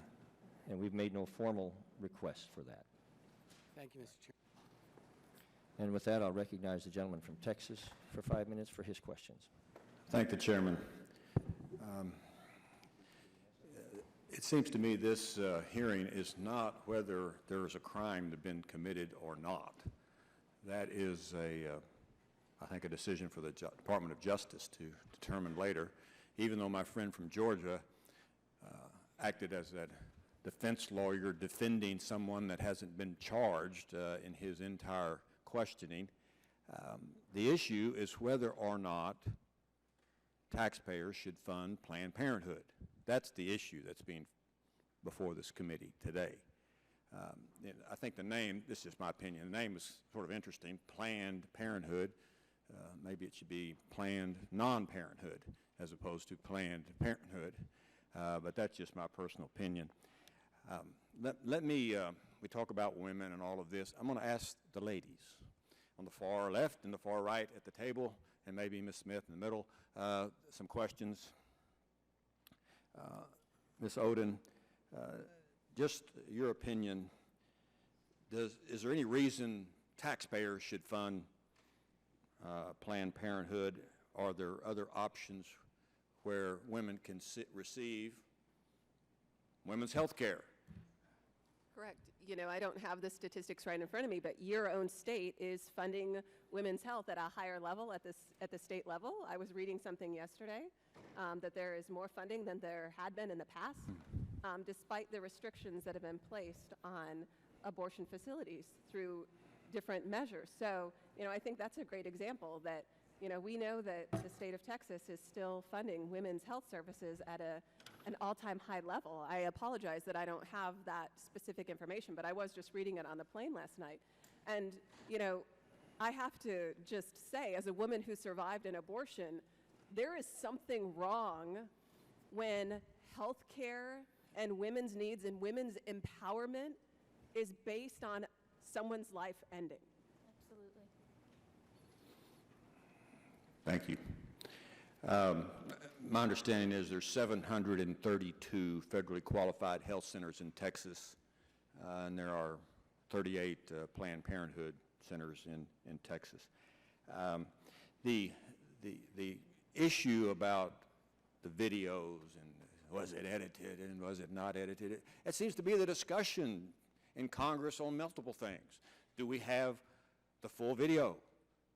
And we've made no formal request for that. Thank you, Mr. Chairman. And with that, I'll recognize the gentleman from Texas for 5 minutes for his questions. Thank the chairman. It seems to me this hearing is not whether there is a crime that's been committed or not. That is I think, a decision for the Department of Justice to determine later, even though my friend from Georgia acted as that defense lawyer defending someone that hasn't been charged in his entire questioning. The issue is whether or not taxpayers should fund Planned Parenthood. That's the issue that's being before this committee today. I think the name, this is my opinion, the name is sort of interesting, Planned Parenthood. Maybe it should be Planned Non-Parenthood as opposed to Planned Parenthood, but that's just my personal opinion. Let me, we talk about women and all of this. I'm going to ask the ladies, on the far left and the far right at the table, and maybe Ms. Smith in the middle, some questions. Ms. Oden, just your opinion, is there any reason taxpayers should fund Planned Parenthood? Are there other options where women can receive women's health care? Correct. You know, I don't have the statistics right in front of me, but your own state is funding women's health at a higher level at the state level. I was reading something yesterday that there is more funding than there had been in the past, despite the restrictions that have been placed on abortion facilities through different measures. So, you know, I think that's a great example that, you know, we know that the state of Texas is still funding women's health services at an all-time high level. I apologize that I don't have that specific information, but I was just reading it on the plane last night. And, you know, I have to just say, as a woman who survived an abortion, there is something wrong when health care and women's needs and women's empowerment is based on someone's life ending. Absolutely. Thank you. My understanding is there's 732 federally qualified health centers in Texas, and there are 38 Planned Parenthood centers in Texas. The issue about the videos and was it edited and was it not edited, it seems to be the discussion in Congress on multiple things. Do we have the full video?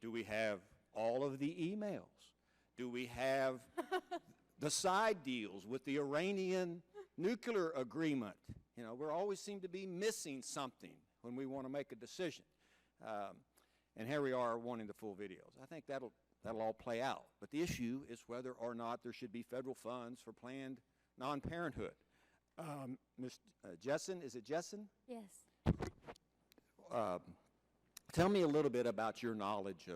Do we have all of the emails? Do we have the side deals with the Iranian nuclear agreement? You know, we always seem to be missing something when we want to make a decision. And here we are wanting the full videos. I think that'll all play out. But the issue is whether or not there should be federal funds for Planned Non-Parenthood. Ms. Jessen, is it Jessen? Yes. Tell me a little bit about your knowledge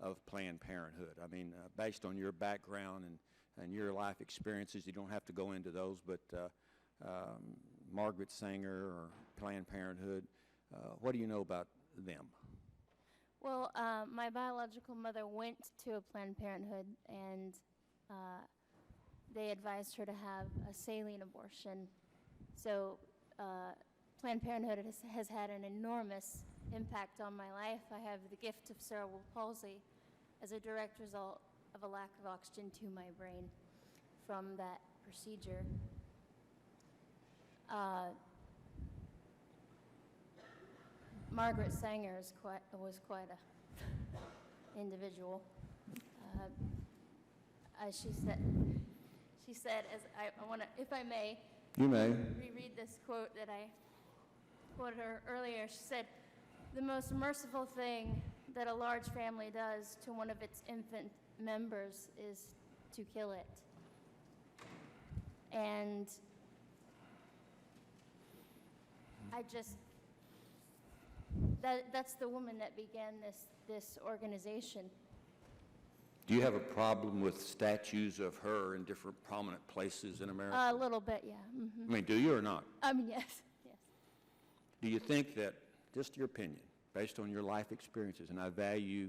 of Planned Parenthood. I mean, based on your background and your life experiences, you don't have to go into those, but Margaret Sanger or Planned Parenthood, what do you know about them? Well, my biological mother went to a Planned Parenthood, and they advised her to have a saline abortion. So Planned Parenthood has had an enormous impact on my life. I have the gift of cerebral palsy as a direct result of a lack of oxygen to my brain from that procedure. Margaret Sanger was quite a individual. She said, as I want to, if I may, you may reread this quote that I quoted her earlier. She said, "The most merciful thing that a large family does to one of its infant members is to kill it." And I just, that's the woman that began this organization. Do you have a problem with statues of her in different prominent places in America? A little bit, yeah. Mm-hmm. I mean, do you or not? Yes, yes. Do you think that, just your opinion, based on your life experiences, and I value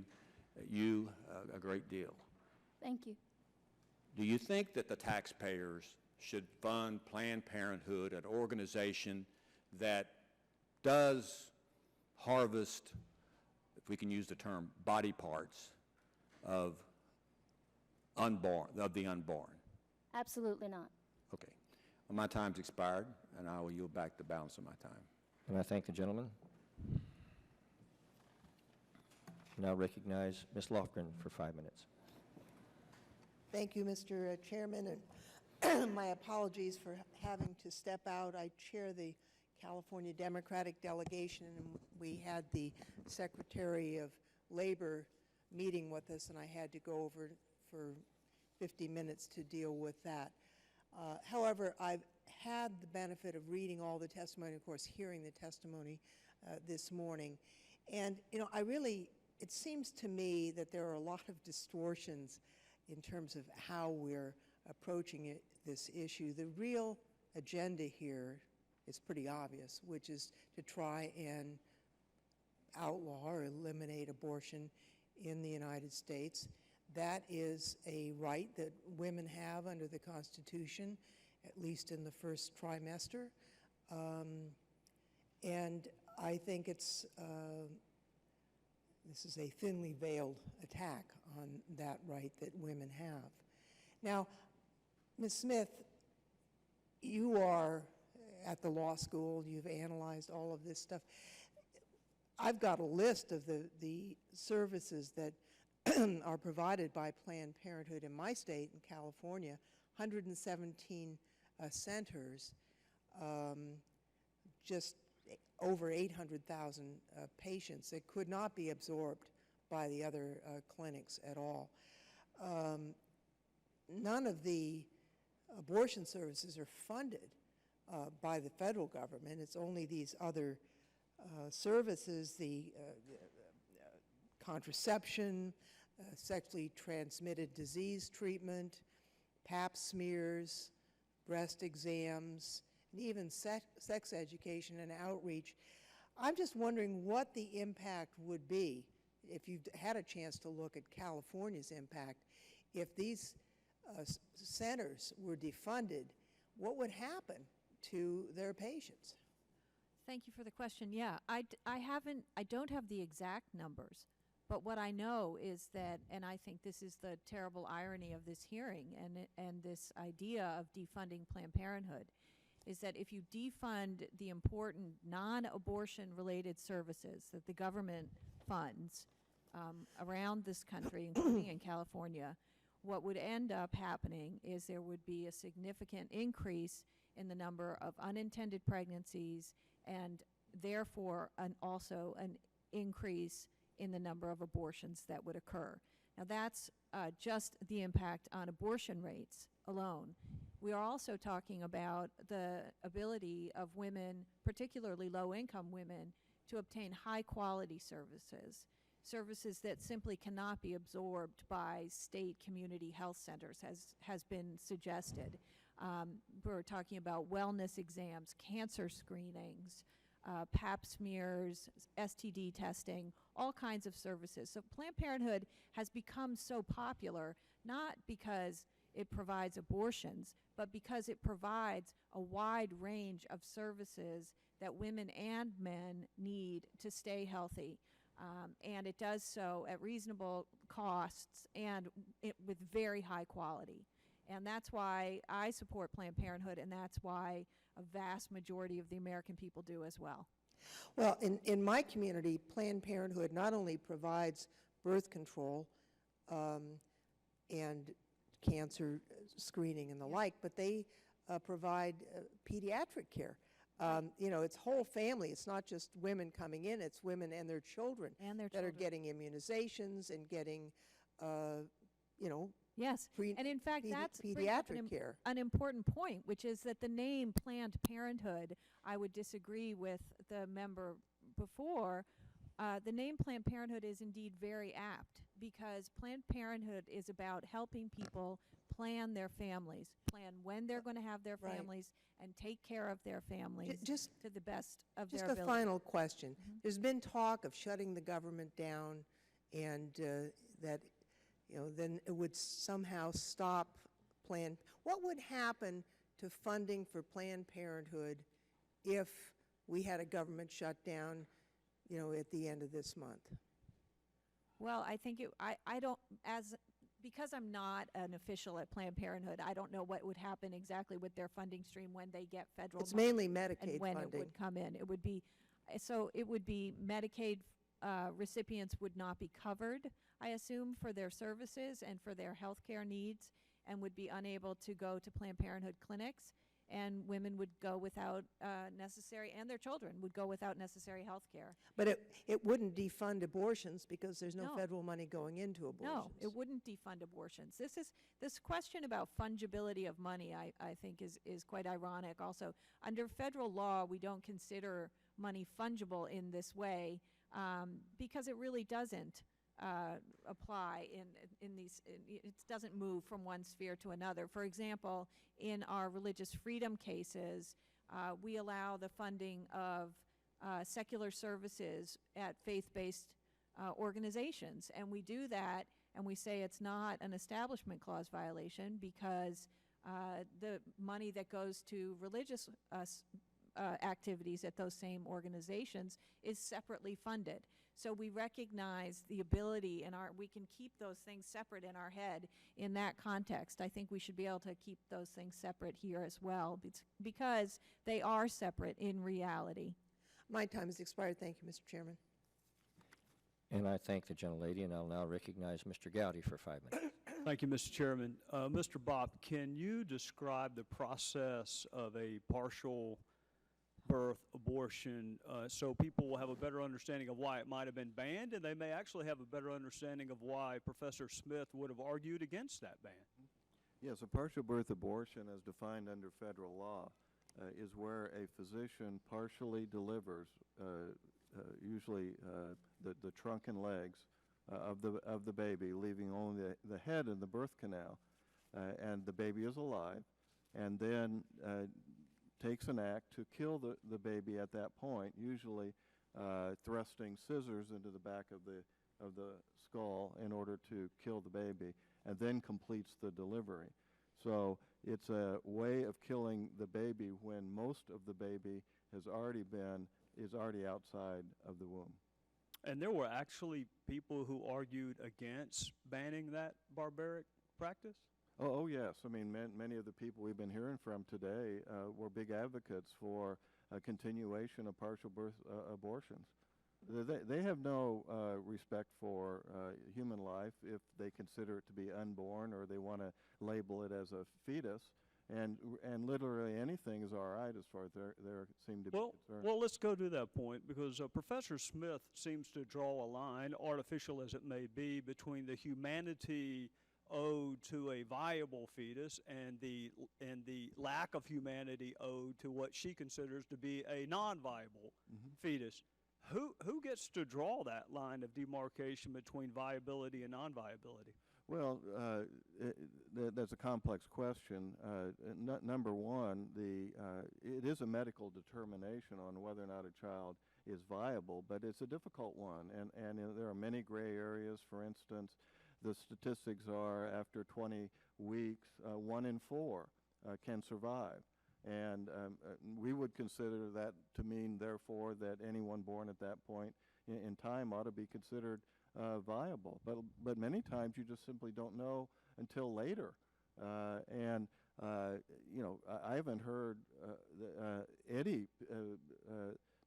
you a great deal. Thank you. Do you think that the taxpayers should fund Planned Parenthood, an organization that does harvest, if we can use the term, body parts of the unborn? Absolutely not. Okay. Well, my time's expired, and I will yield back the balance of my time. And I thank the gentleman. Now recognize Ms. Lofgren for 5 minutes. Thank you, Mr. Chairman, and my apologies for having to step out. I chair the California Democratic delegation, and we had the Secretary of Labor meeting with us, and I had to go over for 50 minutes to deal with that. However, I've had the benefit of reading all the testimony, of course, hearing the testimony this morning. And, you know, it seems to me that there are a lot of distortions in terms of how we're approaching this issue. The real agenda here is pretty obvious, which is to try and outlaw or eliminate abortion in the United States. That is a right that women have under the Constitution, at least in the first trimester. And I think this is a thinly veiled attack on that right that women have. Now, Ms. Smith, you are at the law school, you've analyzed all of this stuff. I've got a list of the services that are provided by Planned Parenthood in my state, in California, 117 centers, just over 800,000 patients that could not be absorbed by the other clinics at all. None of the abortion services are funded by the federal government. It's only these other services, the contraception, sexually transmitted disease treatment, pap smears, breast exams, and even sex education and outreach. I'm just wondering what the impact would be, if you've had a chance to look at California's impact, if these centers were defunded, what would happen to their patients? Thank you for the question. Yeah, I don't have the exact numbers, but what I know is that, and I think this is the terrible irony of this hearing and this idea of defunding Planned Parenthood, is that if you defund the important non-abortion related services that the government funds around this country, including in California, what would end up happening is there would be a significant increase in the number of unintended pregnancies and therefore also an increase in the number of abortions that would occur. Now that's just the impact on abortion rates alone. We are also talking about the ability of women, particularly low-income women, to obtain high-quality services that simply cannot be absorbed by state community health centers, has been suggested. We're talking about wellness exams, cancer screenings, pap smears, STD testing, all kinds of services. So Planned Parenthood has become so popular not because it provides abortions, but because it provides a wide range of services that women and men need to stay healthy. And it does so at reasonable costs and with very high quality. And that's why I support Planned Parenthood, and that's why a vast majority of the American people do as well. Well, in my community, Planned Parenthood not only provides birth control and cancer screening and the like, but they provide pediatric care. You know, it's whole family. It's not just women coming in, it's women and their children that are getting immunizations and getting, you know, yes, and in fact, that's pediatric care. An important point, which is that the name Planned Parenthood, I would disagree with the member before. The name Planned Parenthood is indeed very apt because Planned Parenthood is about helping people plan their families, plan when they're going to have their families, and take care of their families to the best of their ability. Just a final question. There's been talk of shutting the government down and that, you know, then it would somehow stop Planned. What would happen to funding for Planned Parenthood if we had a government shutdown, you know, at the end of this month? Well, I think I don't, because I'm not an official at Planned Parenthood, I don't know what would happen exactly with their funding stream when they get federal It's money mainly Medicaid and when funding. it would come in. It would be, so it would be Medicaid recipients would not be covered, I assume, for their services and for their health care needs, and would be unable to go to Planned Parenthood clinics, and women would go without necessary, and their children would go without necessary health care. But it wouldn't defund abortions because there's no federal money going into abortions. No, it wouldn't defund abortions. This question about fungibility of money, I think, is quite ironic. Also, under federal law, we don't consider money fungible in this way because it really doesn't apply in these. It doesn't move from one sphere to another. For example, in our religious freedom cases, we allow the funding of secular services at faith-based organizations. And we do that, and we say it's not an Establishment Clause violation because the money that goes to religious activities at those same organizations is separately funded. So we recognize the ability, and we can keep those things separate in our head in that context. I think we should be able to keep those things separate here as well, because they are separate in reality. My time has expired. Thank you, Mr. Chairman. And I thank the gentlelady, and I'll now recognize Mr. Gowdy for 5 minutes. Thank you, Mr. Chairman. Mr. Bopp, can you describe the process of a partial birth abortion so people will have a better understanding of why it might have been banned, and they may actually have a better understanding of why Professor Smith would have argued against that ban? Yes, a partial birth abortion, as defined under federal law, is where a physician partially delivers, usually the trunk and legs of the baby, leaving only the head in the birth canal, and the baby is alive, and then takes an act to kill the baby at that point, usually thrusting scissors into the back of the skull in order to kill the baby, and then completes the delivery. So it's a way of killing the baby when most of the baby is already outside of the womb. And there were actually people who argued against banning that barbaric practice? Oh yes. I mean, many of the people we've been hearing from today were big advocates for a continuation of partial birth abortions. They have no respect for human life if they consider it to be unborn, or they want to label it as a fetus. And literally anything is all right as far as they seem to be concerned. Well, let's go to that point, because Professor Smith seems to draw a line, artificial as it may be, between the humanity owed to a viable fetus and the lack of humanity owed to what she considers to be a non-viable fetus. Who gets to draw that line of demarcation between viability and non-viability? Well, that's a complex question. Number one, it is a medical determination on whether or not a child is viable, but it's a difficult one, and there are many gray areas. For instance, the statistics are after 20 weeks, 1 in 4 can survive. And we would consider that to mean, therefore, that anyone born at that point in time ought to be considered viable. But many times you just simply don't know until later. You know, I haven't heard any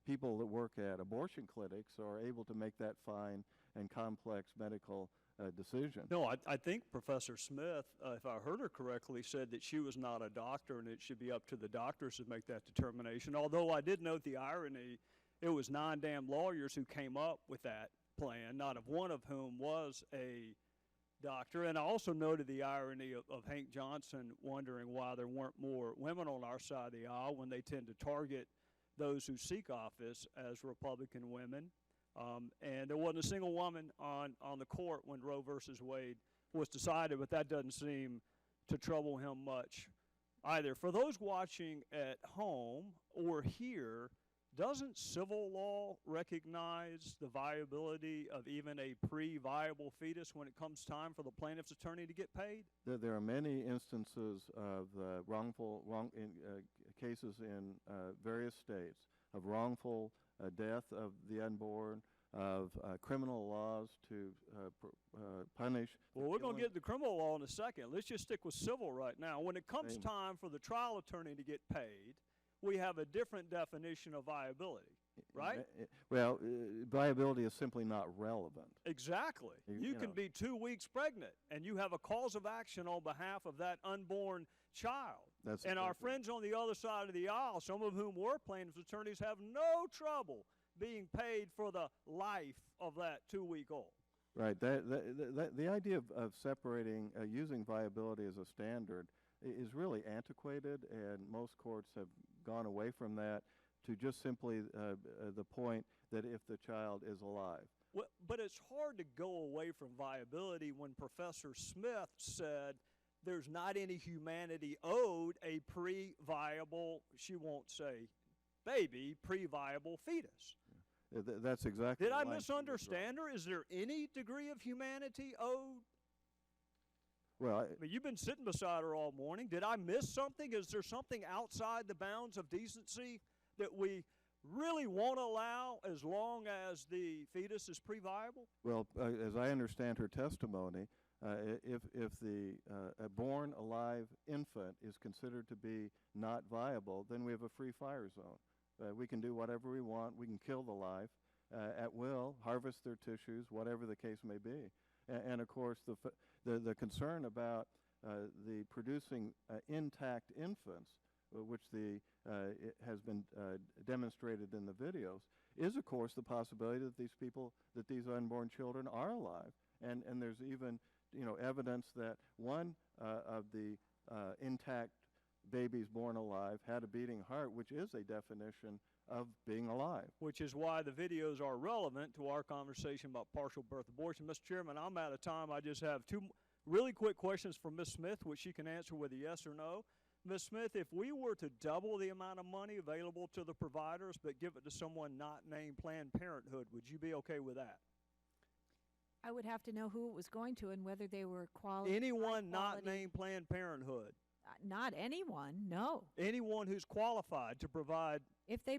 people that work at abortion clinics are able to make that fine and complex medical decision. No, I think Professor Smith, if I heard her correctly, said that she was not a doctor and it should be up to the doctors to make that determination. Although I did note the irony, it was 9 damn lawyers who came up with that plan, not of one of whom was a doctor. And I also noted the irony of Hank Johnson wondering why there weren't more women on our side of the aisle, when they tend to target those who seek office as Republican women. And there wasn't a single woman on the court when Roe versus Wade was decided, but that doesn't seem to trouble him much either. For those watching at home or here, doesn't civil law recognize the viability of even a pre-viable fetus when it comes time for the plaintiff's attorney to get paid? There are many instances of cases in various states of wrongful death of the unborn, of criminal laws to punish. Well, we're going to get the criminal law in a second. Let's just stick with civil right now. When it comes time for the trial attorney to get paid, we have a different definition of viability, right? Well, viability is simply not relevant. Exactly. You can be 2 weeks pregnant, and you have a cause of action on behalf of that unborn child. And our friends on the other side of the aisle, some of whom were plaintiffs' attorneys, have no trouble being paid for the life of that 2-week-old. Right. The idea of separating, using viability as a standard is really antiquated, and most courts have gone away from that to just simply the point that if the child is alive. Well, but it's hard to go away from viability when Professor Smith said there's not any humanity owed a pre-viable, she won't say baby, pre-viable fetus. That's exactly. Did the I line she was misunderstand her? Is there any degree of humanity owed? Well, I mean, you've been sitting beside her all morning. Did I miss something? Is there something outside the bounds of decency that we really won't allow as long as the fetus is pre-viable? Well, as I understand her testimony, if the a born alive infant is considered to be not viable, then we have a free fire zone. We can do whatever we want. We can kill the life at will, harvest their tissues, whatever the case may be. And of course, the concern about the producing intact infants, which it has been demonstrated in the videos, is of course the possibility that these unborn children are alive. And there's even evidence that one of the intact babies born alive had a beating heart, which is a definition of being alive. Which is why the videos are relevant to our conversation about partial birth abortion. Mr. Chairman, I'm out of time. I just have two really quick questions for Ms. Smith, which she can answer with a yes or no. Ms. Smith, if we were to double the amount of money available to the providers but give it to someone not named Planned Parenthood, would you be okay with that? I would have to know who it was going to and whether they were quality. Anyone not named Planned Parenthood. Not anyone, no. Anyone who's qualified to provide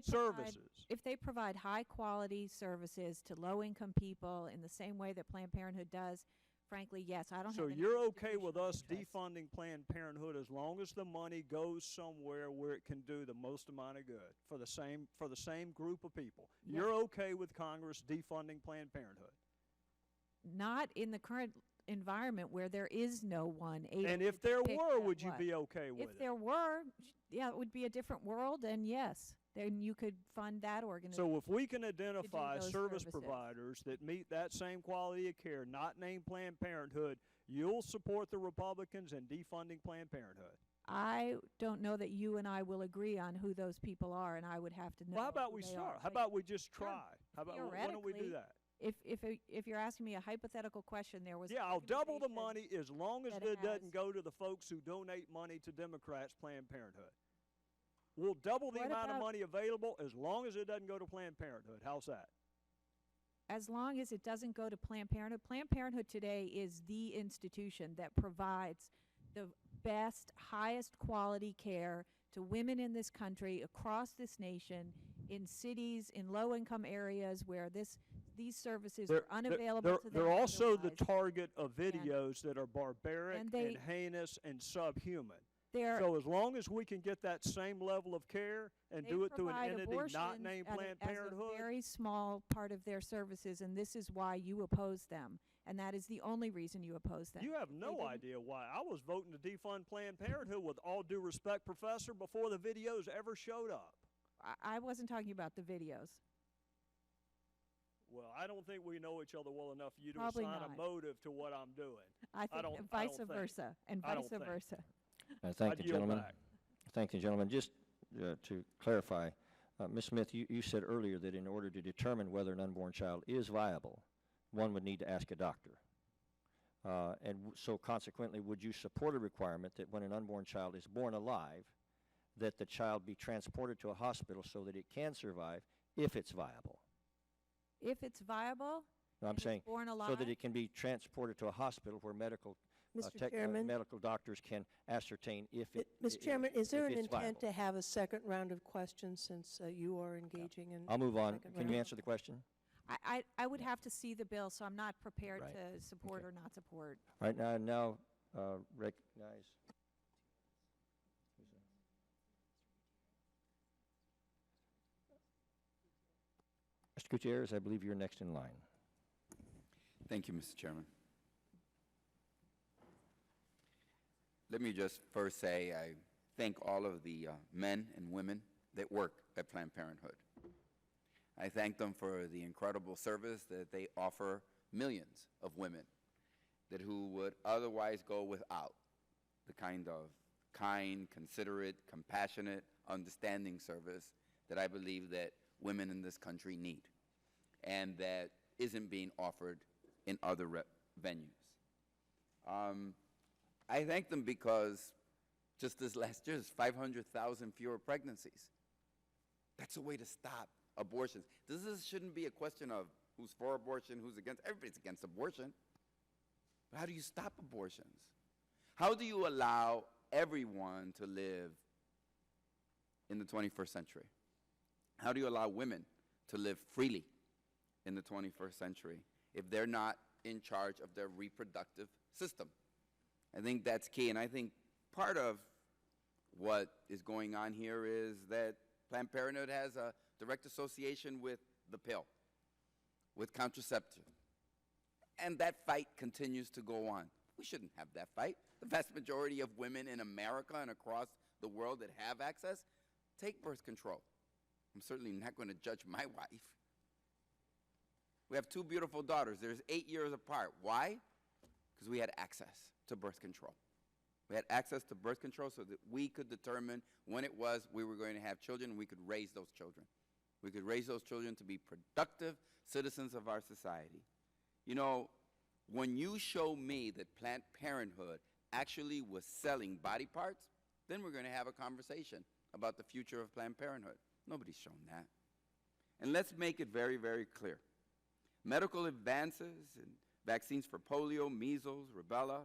services. If they provide high-quality services to low-income people in the same way that Planned Parenthood does, frankly, yes. I don't So have any you're okay with us interest. defunding Planned Parenthood as long as the money goes somewhere where it can do the most amount of good for the same group of people? Yes. You're okay with Congress defunding Planned Parenthood? Not in the current environment where there is no one able And if to there pick were, that would you what. be okay with If it? there were, yeah, it would be a different world, and yes, then you could fund that organization. So if we can identify those service services. providers that meet that same quality of care, not named Planned Parenthood, you'll support the Republicans in defunding Planned Parenthood. I don't know that you and I will agree on who those people are, and I would have to know. Well, how about who we they start? are. How But about we just try? How about why don't we do theoretically, that? If you're asking me a hypothetical question, there was Yeah, I'll double the money as long as that it has- doesn't go to the folks who donate money to Democrats' Planned Parenthood. We'll double the What amount of about- money available as long as it doesn't go to Planned Parenthood. How's that? as long as it doesn't go to Planned Parenthood. Planned Parenthood today is the institution that provides the best, highest quality care to women in this country, across this nation, in cities, in low-income areas where these services are unavailable to them. They're also the otherwise. target of videos that are barbaric And and, they- heinous and subhuman. They're- So as long as we can get that same level of care and They do it through an provide entity not abortions named as Planned a Parenthood, very small part of their services, and this is why you oppose them, and that is the only reason you oppose them. you have They no didn't- idea why. I was voting to defund Planned Parenthood, with all due respect, Professor, before the videos ever showed up. I wasn't talking about the videos. Well, I don't think we know each other well enough for you to Probably assign a not. motive to what I'm doing. I think don't- vice don't think. versa, and I vice don't think. versa. Thank I'd the yield gentleman. back. Thank the gentleman. Just to clarify, Ms. Smith, you said earlier that in order to determine whether an unborn child is viable, one would need to ask a doctor. So consequently, would you support a requirement that when an unborn child is born alive, that the child be transported to a hospital so that it can survive if it's viable? If it's viable, No, I'm and it's saying born so alive, that it can be transported to a hospital where medical Mr. Chairman? medical doctors can ascertain if it Mr. Chairman, is there if an it's intent viable. to have a second round of questions since you are engaging in? I'll move on. second Can you round? answer the question? I would have to see the bill, so I'm not prepared Right. to support or not support. All right, now recognize. Mr. Gutierrez, I believe you're next in line. Thank you, Mr. Chairman. Let me just first say I thank all of the men and women that work at Planned Parenthood. I thank them for the incredible service that they offer millions of women who would otherwise go without the kind of kind, considerate, compassionate, understanding service that I believe that women in this country need, and that isn't being offered in other venues. I thank them because just this last year, there's 500,000 fewer pregnancies. That's a way to stop abortions. This shouldn't be a question of who's for abortion, who's against. Everybody's against abortion. But how do you stop abortions? How do you allow everyone to live in the 21st century? How do you allow women to live freely in the 21st century if they're not in charge of their reproductive system? I think that's key, and I think part of what is going on here is that Planned Parenthood has a direct association with the pill, with contraception. And that fight continues to go on. We shouldn't have that fight. The vast majority of women in America and across the world that have access take birth control. I'm certainly not going to judge my wife. We have 2 beautiful daughters. They're 8 years apart. Why? Because we had access to birth control. We had access to birth control so that we could determine when it was we were going to have children, and we could raise those children. We could raise those children to be productive citizens of our society. You know, when you show me that Planned Parenthood actually was selling body parts, then we're going to have a conversation about the future of Planned Parenthood. Nobody's shown that. And let's make it very, very clear. Medical advances in vaccines for polio, measles, rubella,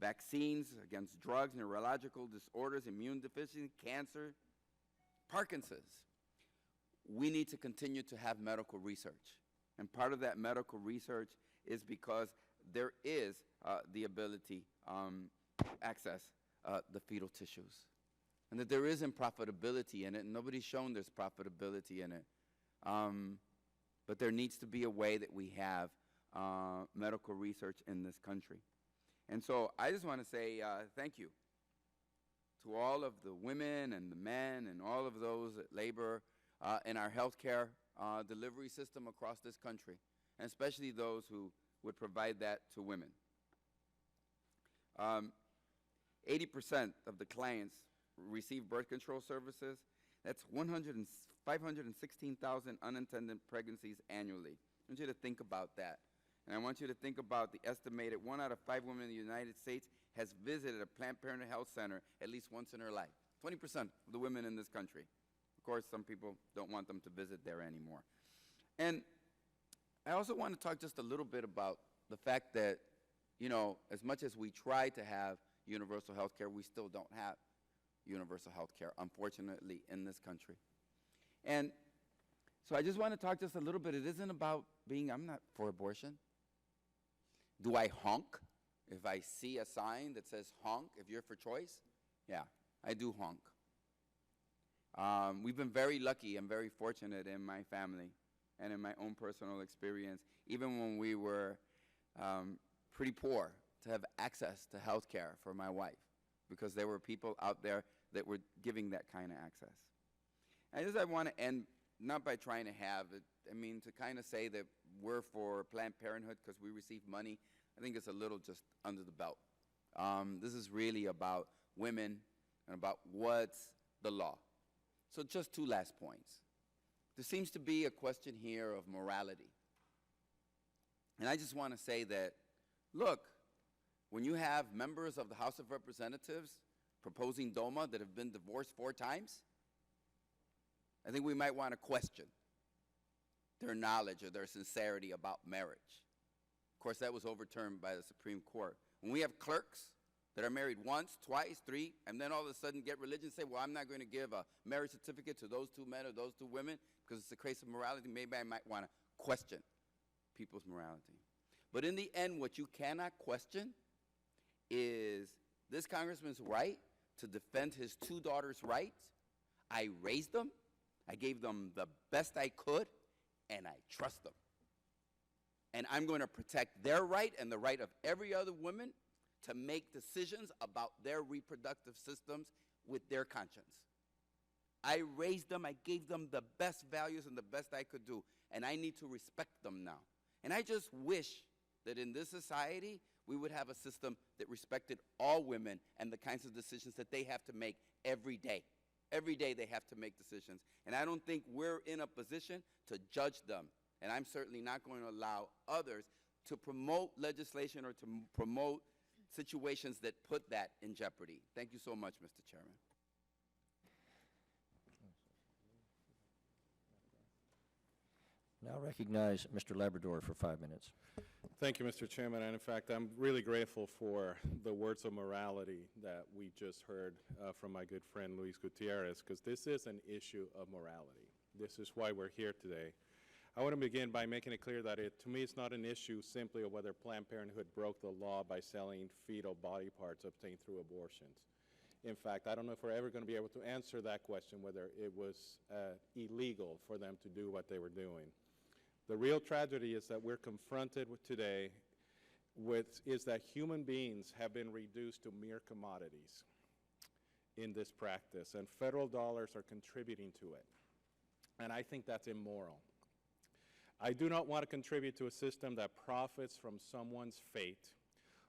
vaccines against drugs, neurological disorders, immune deficiency, cancer, Parkinson's. We need to continue to have medical research. And part of that medical research is because there is the ability to access the fetal tissues. And that there isn't profitability in it, and nobody's shown there's profitability in it. But there needs to be a way that we have medical research in this country. And so I just want to say thank you to all of the women and the men and all of those that labor in our healthcare delivery system across this country, and especially those who would provide that to women. 80% of the clients receive birth control services. That's 516,000 unintended pregnancies annually. I want you to think about that. And I want you to think about the estimated 1 out of 5 women in the United States has visited a Planned Parenthood health center at least once in her life. 20% of the women in this country. Of course, some people don't want them to visit there anymore. And I also want to talk just a little bit about the fact that, you know, as much as we try to have universal health care, we still don't have universal health care, unfortunately, in this country. And so I just want to talk just a little bit. It isn't about being, I'm not for abortion. Do I honk if I see a sign that says honk if you're for choice? Yeah, I do honk. We've been very lucky and very fortunate in my family and in my own personal experience, even when we were pretty poor, to have access to health care for my wife, because there were people out there that were giving that kind of access. And I want to end not by trying to have it, I mean, to kind of say that we're for Planned Parenthood because we receive money. I think it's a little just under the belt. This is really about women and about what's the law. So just 2 last points. There seems to be a question here of morality. And I just want to say that, look, when you have members of the House of Representatives proposing DOMA that have been divorced 4 times, I think we might want to question their knowledge or their sincerity about marriage. Of course, that was overturned by the Supreme Court. When we have clerks that are married once, twice, 3, and then all of a sudden get religion and say, well, I'm not going to give a marriage certificate to those 2 men or those 2 women because it's a case of morality, maybe I might want to question people's morality. But in the end, what you cannot question is this congressman's right to defend his 2 daughters' rights. I raised them, I gave them the best I could, and I trust them. And I'm going to protect their right and the right of every other woman to make decisions about their reproductive systems with their conscience. I raised them, I gave them the best values and the best I could do, and I need to respect them now. And I just wish that in this society, we would have a system that respected all women and the kinds of decisions that they have to make every day. Every day they have to make decisions. And I don't think we're in a position to judge them. And I'm certainly not going to allow others to promote legislation or to promote situations that put that in jeopardy. Thank you so much, Mr. Chairman. Now recognize Mr. Labrador for 5 minutes. Thank you, Mr. Chairman. And in fact, I'm really grateful for the words of morality that we just heard from my good friend Luis Gutierrez, because this is an issue of morality. This is why we're here today. I want to begin by making it clear that to me, it's not an issue simply of whether Planned Parenthood broke the law by selling fetal body parts obtained through abortions. In fact, I don't know if we're ever going to be able to answer that question, whether it was illegal for them to do what they were doing. The real tragedy is that we're confronted with today is that human beings have been reduced to mere commodities in this practice, and federal dollars are contributing to it. And I think that's immoral. I do not want to contribute to a system that profits from someone's fate,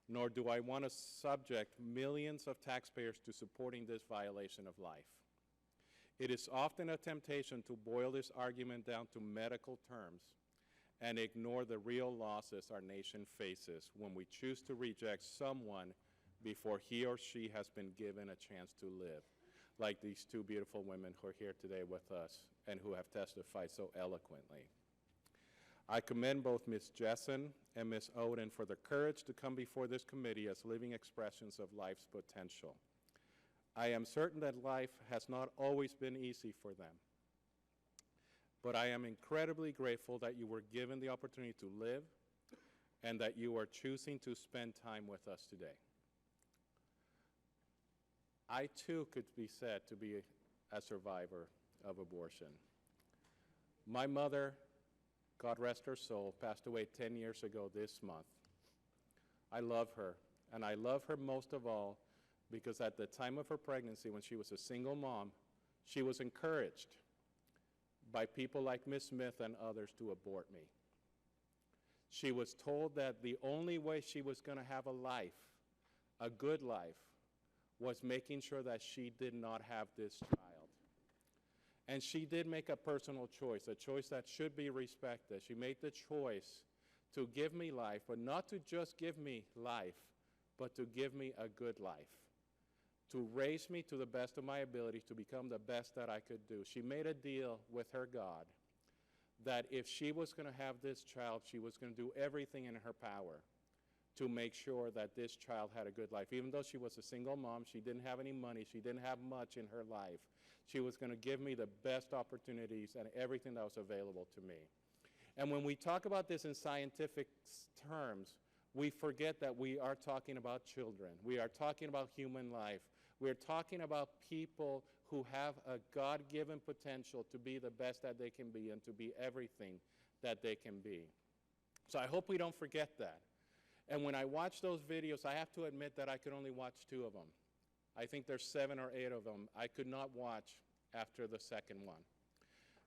nor do I want to subject millions of taxpayers to supporting this violation of life. It is often a temptation to boil this argument down to medical terms and ignore the real losses our nation faces when we choose to reject someone before he or she has been given a chance to live, like these two beautiful women who are here today with us and who have testified so eloquently. I commend both Ms. Jessen and Ms. Oden for the courage to come before this committee as living expressions of life's potential. I am certain that life has not always been easy for them, but I am incredibly grateful that you were given the opportunity to live and that you are choosing to spend time with us today. I too could be said to be a survivor of abortion. My mother, God rest her soul, passed away 10 years ago this month. I love her, and I love her most of all because at the time of her pregnancy, when she was a single mom, she was encouraged by people like Ms. Smith and others to abort me. She was told that the only way she was going to have a life, a good life, was making sure that she did not have this child. And she did make a personal choice, a choice that should be respected. She made the choice to give me life, but not to just give me life, but to give me a good life, to raise me to the best of my abilities, to become the best that I could do. She made a deal with her God that if she was going to have this child, she was going to do everything in her power to make sure that this child had a good life. Even though she was a single mom, she didn't have any money, she didn't have much in her life, she was going to give me the best opportunities and everything that was available to me. And when we talk about this in scientific terms, we forget that we are talking about children. We are talking about human life. We're talking about people who have a God-given potential to be the best that they can be and to be everything that they can be. So I hope we don't forget that. And when I watch those videos, I have to admit that I could only watch 2 of them. I think there's 7 or 8 of them I could not watch after the second one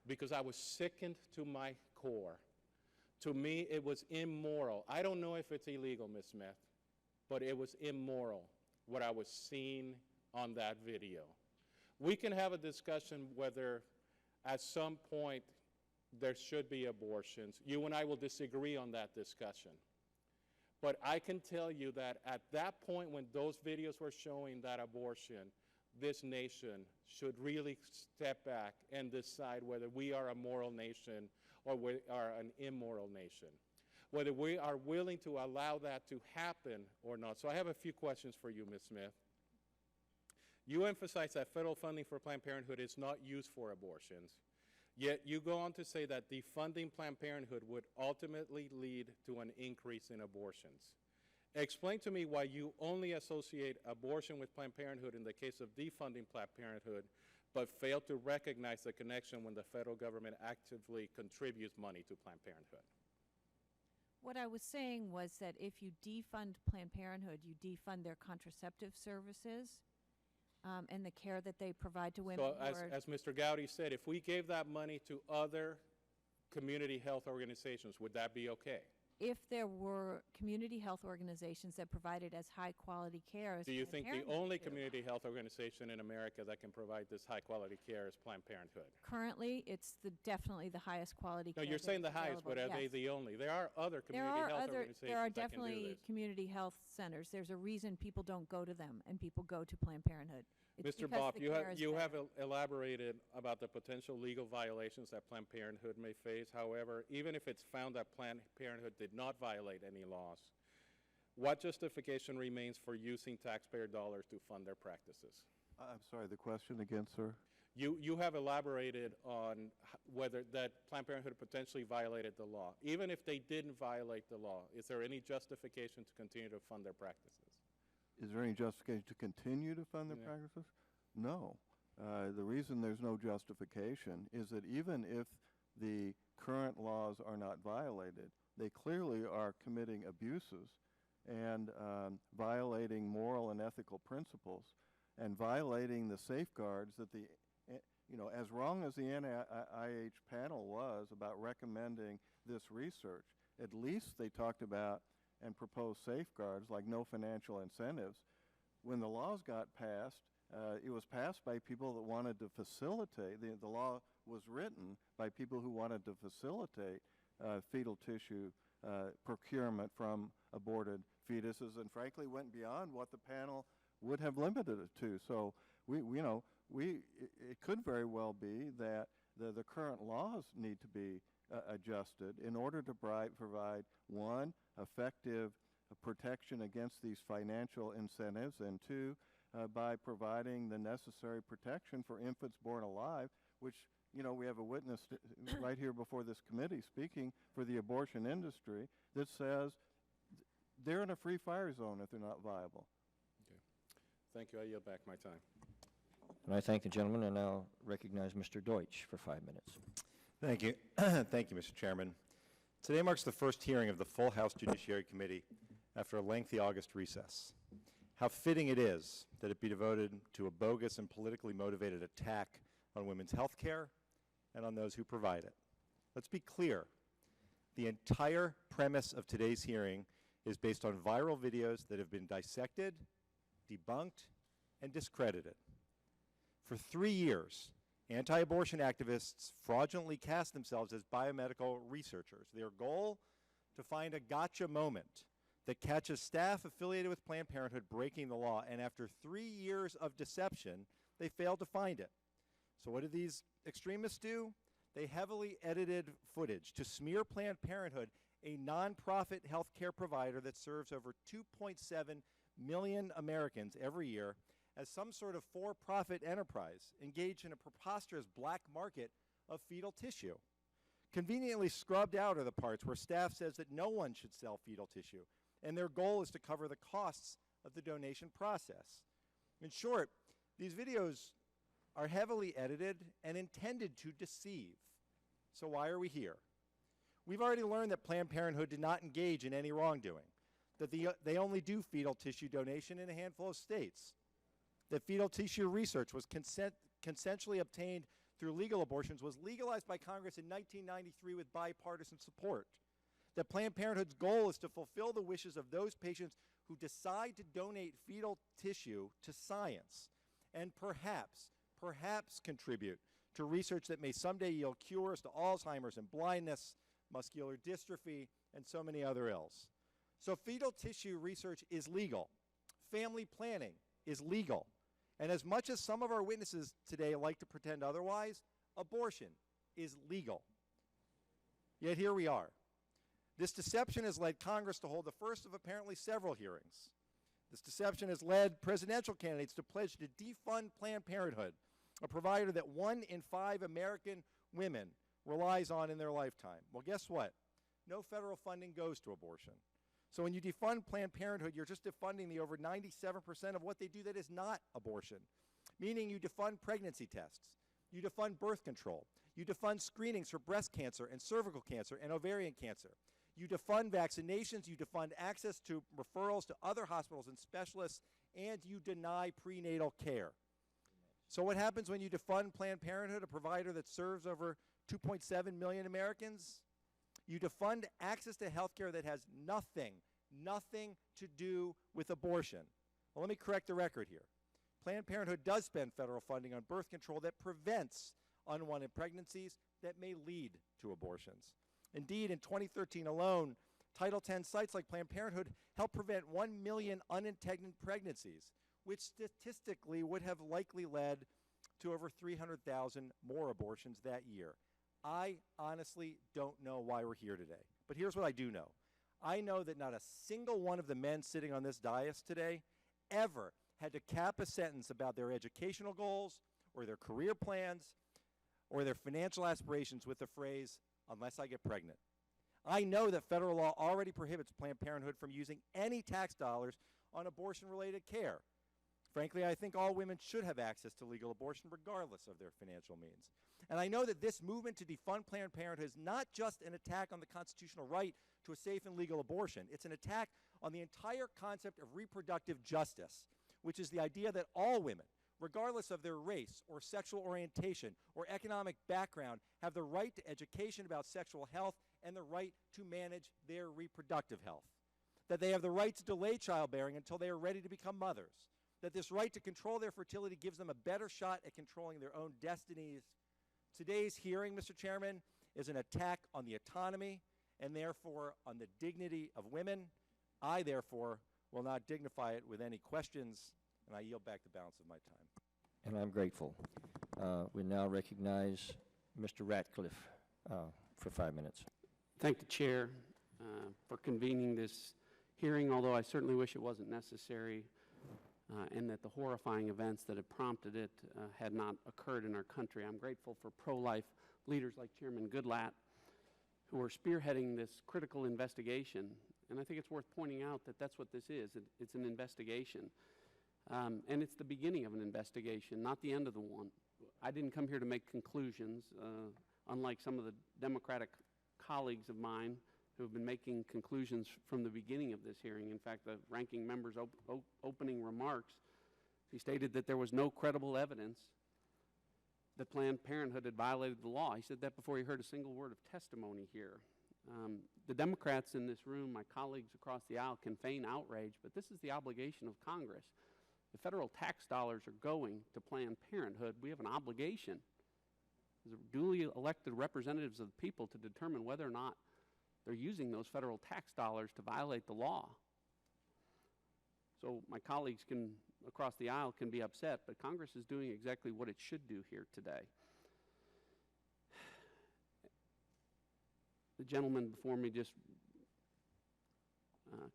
because I was sickened to my core. To me, it was immoral. I don't know if it's illegal, Ms. Smith, but it was immoral what I was seeing on that video. We can have a discussion whether at some point there should be abortions. You and I will disagree on that discussion. But I can tell you that at that point when those videos were showing that abortion, this nation should really step back and decide whether we are a moral nation or we are an immoral nation, whether we are willing to allow that to happen or not. So I have a few questions for you, Ms. Smith. You emphasize that federal funding for Planned Parenthood is not used for abortions. Yet you go on to say that defunding Planned Parenthood would ultimately lead to an increase in abortions. Explain to me why you only associate abortion with Planned Parenthood in the case of defunding Planned Parenthood, but fail to recognize the connection when the federal government actively contributes money to Planned Parenthood. What I was saying was that if you defund Planned Parenthood, you defund their contraceptive services and the care that they provide to women. So as Mr. Gowdy said, if we gave that money to other community health organizations, would that be okay? if there were community health organizations that provided as high-quality care as Do you Planned think the Parenthood only do. community health organization in America that can provide this high-quality care is Planned Parenthood? Currently, it's definitely the highest quality No, care. you're that saying is the highest, but are available. they Yes. the only? There are other There community are health other, organizations there are that can do definitely this. community health centers. There's a reason people don't go to them and people go to Planned Parenthood. It's Mr. because Bopp, the you care is have better. elaborated about the potential legal violations that Planned Parenthood may face. However, even if it's found that Planned Parenthood did not violate any laws, what justification remains for using taxpayer dollars to fund their practices? I'm sorry, the question again, sir? You have elaborated on whether that Planned Parenthood potentially violated the law. Even if they didn't violate the law, is there any justification to continue to fund their practices? Is there any justification to continue to fund their Yeah. practices? No. The reason there's no justification is that even if the current laws are not violated, they clearly are committing abuses and violating moral and ethical principles and violating the safeguards that the, as wrong as the NIH panel was about recommending this research, at least they talked about and proposed safeguards like no financial incentives. When the laws got passed, it was passed by people that wanted to facilitate, the law was written by people who wanted to facilitate fetal tissue procurement from aborted fetuses, and frankly went beyond what the panel would have limited it to. So it could very well be that the current laws need to be adjusted in order to provide, one, effective protection against these financial incentives, and two, by providing the necessary protection for infants born alive, which, we have a witness right here before this committee speaking for the abortion industry that says they're in a free fire zone if they're not viable. Okay. Thank you. I yield back my time. And I thank the gentleman and now recognize Mr. Deutsch for 5 minutes. Thank you. Thank you, Mr. Chairman. Today marks the first hearing of the full House Judiciary Committee after a lengthy August recess. How fitting it is that it be devoted to a bogus and politically motivated attack on women's health care and on those who provide it. Let's be clear. The entire premise of today's hearing is based on viral videos that have been dissected, debunked, and discredited. For 3 years, anti-abortion activists fraudulently cast themselves as biomedical researchers. Their goal? To find a gotcha moment that catches staff affiliated with Planned Parenthood breaking the law, and after 3 years of deception, they failed to find it. So what did these extremists do? They heavily edited footage to smear Planned Parenthood, a nonprofit health care provider that serves over 2.7 million Americans every year, as some sort of for-profit enterprise engaged in a preposterous black market of fetal tissue. Conveniently scrubbed out are the parts where staff says that no one should sell fetal tissue, and their goal is to cover the costs of the donation process. In short, these videos are heavily edited and intended to deceive. So why are we here? We've already learned that Planned Parenthood did not engage in any wrongdoing, that they only do fetal tissue donation in a handful of states, that fetal tissue research was consensually obtained through legal abortions was legalized by Congress in 1993 with bipartisan support, that Planned Parenthood's goal is to fulfill the wishes of those patients who decide to donate fetal tissue to science, and perhaps contribute to research that may someday yield cures to Alzheimer's and blindness, muscular dystrophy, and so many other ills. So fetal tissue research is legal. Family planning is legal. And as much as some of our witnesses today like to pretend otherwise, abortion is legal. Yet here we are. This deception has led Congress to hold the first of apparently several hearings. This deception has led presidential candidates to pledge to defund Planned Parenthood, a provider that 1 in 5 American women relies on in their lifetime. Well, guess what? No federal funding goes to abortion. So when you defund Planned Parenthood, you're just defunding the over 97% of what they do that is not abortion, meaning you defund pregnancy tests, you defund birth control, you defund screenings for breast cancer and cervical cancer and ovarian cancer, you defund vaccinations, you defund access to referrals to other hospitals and specialists, and you deny prenatal care. So what happens when you defund Planned Parenthood, a provider that serves over 2.7 million Americans? You defund access to health care that has nothing to do with abortion. Well, let me correct the record here. Planned Parenthood does spend federal funding on birth control that prevents unwanted pregnancies that may lead to abortions. Indeed, in 2013 alone, Title X sites like Planned Parenthood helped prevent 1 million unintended pregnancies, which statistically would have likely led to over 300,000 more abortions that year. I honestly don't know why we're here today, but here's what I do know. I know that not a single one of the men sitting on this dais today ever had to cap a sentence about their educational goals or their career plans or their financial aspirations with the phrase, unless I get pregnant. I know that federal law already prohibits Planned Parenthood from using any tax dollars on abortion-related care. Frankly, I think all women should have access to legal abortion regardless of their financial means. And I know that this movement to defund Planned Parenthood is not just an attack on the constitutional right to a safe and legal abortion. It's an attack on the entire concept of reproductive justice, which is the idea that all women, regardless of their race or sexual orientation or economic background, have the right to education about sexual health and the right to manage their reproductive health. That they have the right to delay childbearing until they are ready to become mothers. That this right to control their fertility gives them a better shot at controlling their own destinies. Today's hearing, Mr. Chairman, is an attack on the autonomy and therefore on the dignity of women. I, therefore, will not dignify it with any questions, and I yield back the balance of my time. And I'm grateful. We now recognize Mr. Ratcliffe for 5 minutes. Thank the chair for convening this hearing, although I certainly wish it wasn't necessary and that the horrifying events that have prompted it had not occurred in our country. I'm grateful for pro-life leaders like Chairman Goodlatte who are spearheading this critical investigation. And I think it's worth pointing out that that's what this is. It's an investigation. And it's the beginning of an investigation, not the end of the one. I didn't come here to make conclusions, unlike some of the Democratic colleagues of mine who have been making conclusions from the beginning of this hearing. In fact, the ranking member's opening remarks, he stated that there was no credible evidence that Planned Parenthood had violated the law. He said that before he heard a single word of testimony here. The Democrats in this room, my colleagues across the aisle, can feign outrage, but this is the obligation of Congress. The federal tax dollars are going to Planned Parenthood. We have an obligation as duly elected representatives of the people to determine whether or not they're using those federal tax dollars to violate the law. So my colleagues across the aisle can be upset, but Congress is doing exactly what it should do here today. The gentleman before me just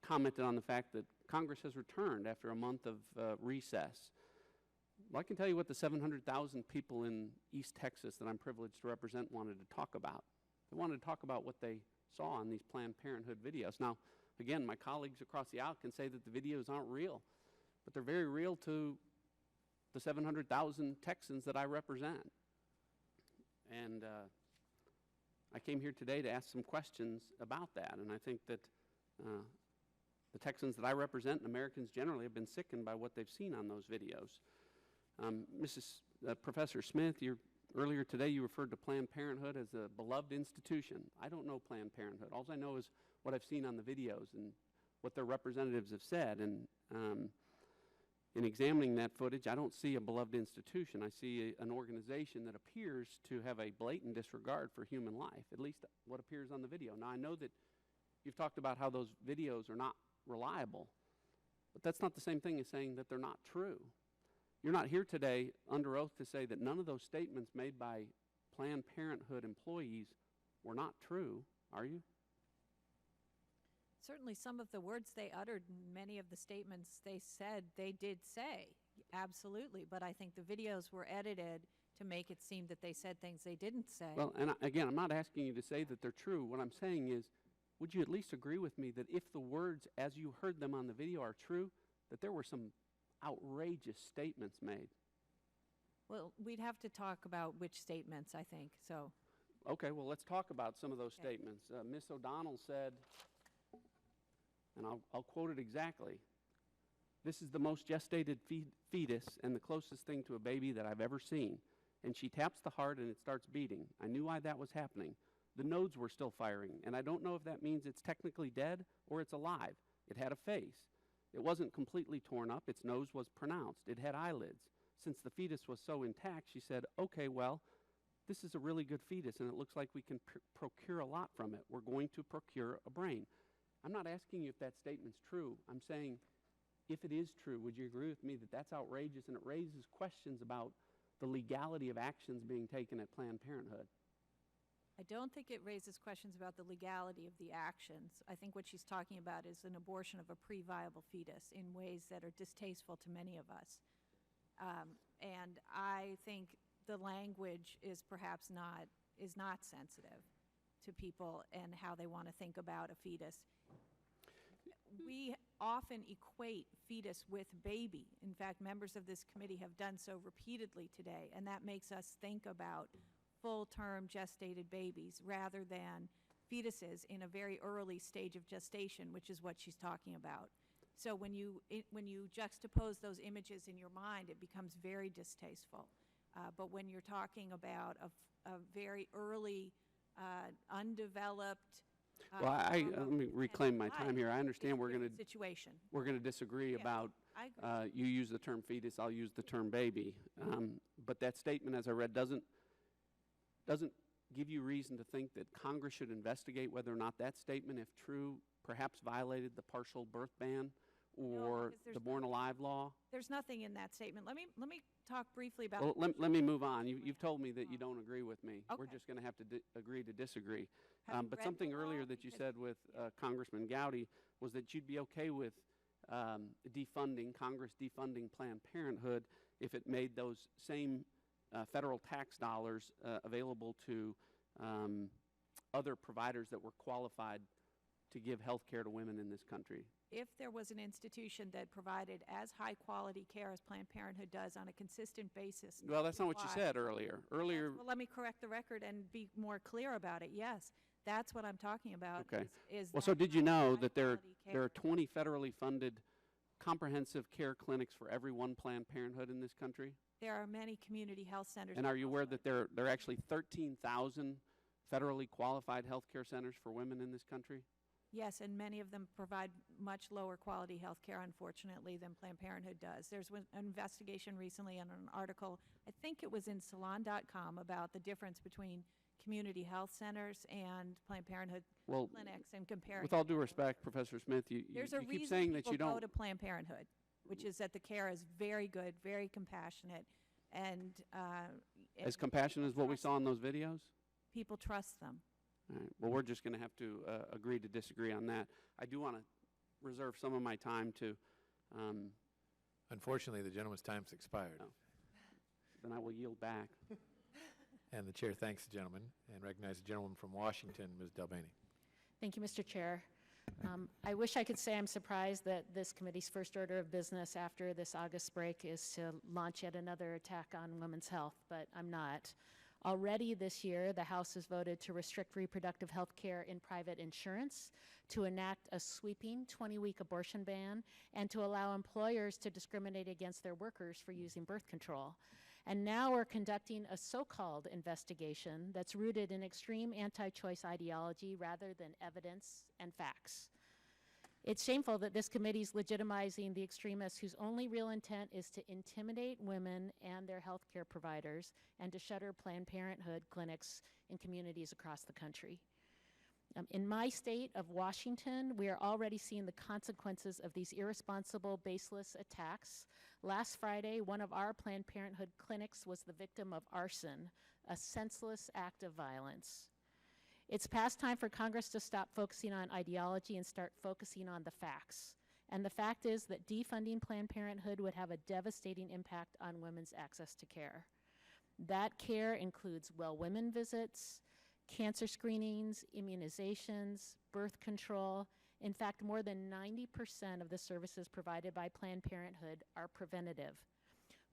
commented on the fact that Congress has returned after a month of recess. Well, I can tell you what the 700,000 people in East Texas that I'm privileged to represent wanted to talk about. They wanted to talk about what they saw on these Planned Parenthood videos. Now, again, my colleagues across the aisle can say that the videos aren't real, but they're very real to the 700,000 Texans that I represent. And I came here today to ask some questions about that, and I think that the Texans that I represent and Americans generally have been sickened by what they've seen on those videos. Professor Smith, earlier today you referred to Planned Parenthood as a beloved institution. I don't know Planned Parenthood. All I know is what I've seen on the videos and what their representatives have said. And in examining that footage, I don't see a beloved institution. I see an organization that appears to have a blatant disregard for human life, at least what appears on the video. Now, I know that you've talked about how those videos are not reliable, but that's not the same thing as saying that they're not true. You're not here today under oath to say that none of those statements made by Planned Parenthood employees were not true, are you? Certainly some of the words they uttered, many of the statements they said, they did say. Absolutely. But I think the videos were edited to make it seem that they said things they didn't say. Well, and again, I'm not asking you to say that they're true. What I'm saying is, would you at least agree with me that if the words as you heard them on the video are true, that there were some outrageous statements made? Well, we'd have to talk about which statements, I think, so. Okay, well, let's talk about some of those statements. Ms. O'Donnell said, and I'll quote it exactly, "This is the most gestated fetus and the closest thing to a baby that I've ever seen. And she taps the heart and it starts beating. I knew why that was happening. the nodes were still firing. And I don't know if that means it's technically dead or it's alive. It had a face. It wasn't completely torn up. Its nose was pronounced. It had eyelids. Since the fetus was so intact, she said, okay, well, this is a really good fetus, and it looks like we can procure a lot from it. We're going to procure a brain. I'm not asking you if that statement's true. I'm saying, if it is true, would you agree with me that that's outrageous, and it raises questions about the legality of actions being taken at Planned Parenthood? I don't think it raises questions about the legality of the actions. I think what she's talking about is an abortion of a pre-viable fetus in ways that are distasteful to many of us. And I think the language is perhaps not sensitive to people and how they want to think about a fetus. We often equate fetus with baby. In fact, members of this committee have done so repeatedly today, and that makes us think about full-term gestated babies rather than fetuses in a very early stage of gestation, which is what she's talking about. So when you juxtapose those images in your mind, it becomes very distasteful. But when you're talking about a very early, undeveloped, well, let me reclaim my time here. I understand we're going to disagree about. You use the term fetus, I'll use the term baby. But that statement, as I read, doesn't give you reason to think that Congress should investigate whether or not that statement, if true, perhaps violated the partial birth ban or the Born Alive law? There's nothing in that statement. Let me talk briefly about. Well, let me move on. You've told me that you don't agree with me. Okay. We're just going to have to agree to disagree. But something earlier that you said with Congressman Gowdy was that you'd be okay with Congress defunding Planned Parenthood if it made those same federal tax dollars available to other providers that were qualified to give health care to women in this country. If there was an institution that provided as high quality care as Planned Parenthood does on a consistent basis. Well, that's not what you said earlier. Well, let me correct the record and be more clear about it. Yes, that's what I'm talking about. Okay. Is well, so did you know that there are 20 federally funded comprehensive care clinics for every one Planned Parenthood in this country? There are many community health centers. And are you aware that there are actually 13,000 federally qualified health care centers for women in this country? Yes, and many of them provide much lower quality health care, unfortunately, than Planned Parenthood does. There's an investigation recently on an article, I think it was in Salon.com, about the difference between community health centers and Planned Parenthood clinics and comparing. With all due respect, Professor Smith, you keep saying that you don't go to Planned Parenthood, which is that the care is very good, very compassionate, and as compassionate as what we saw in those videos? People trust them. All right. Well, we're just going to have to agree to disagree on that. I do want to reserve some of my time to. Unfortunately, the gentleman's time's expired. Oh. Then I will yield back. And the chair thanks the gentleman and recognizes the gentleman from Washington, Ms. Delbany. Thank you, Mr. Chair. I wish I could say I'm surprised that this committee's first order of business after this August break is to launch yet another attack on women's health, but I'm not. Already this year, the House has voted to restrict reproductive health care in private insurance, to enact a sweeping 20-week abortion ban, and to allow employers to discriminate against their workers for using birth control. And now we're conducting a so-called investigation that's rooted in extreme anti-choice ideology rather than evidence and facts. It's shameful that this committee is legitimizing the extremists whose only real intent is to intimidate women and their health care providers and to shutter Planned Parenthood clinics in communities across the country. In my state of Washington, we are already seeing the consequences of these irresponsible, baseless attacks. Last Friday, one of our Planned Parenthood clinics was the victim of arson, a senseless act of violence. It's past time for Congress to stop focusing on ideology and start focusing on the facts. And the fact is that defunding Planned Parenthood would have a devastating impact on women's access to care. That care includes well women visits, cancer screenings, immunizations, birth control. In fact, more than 90% of the services provided by Planned Parenthood are preventative.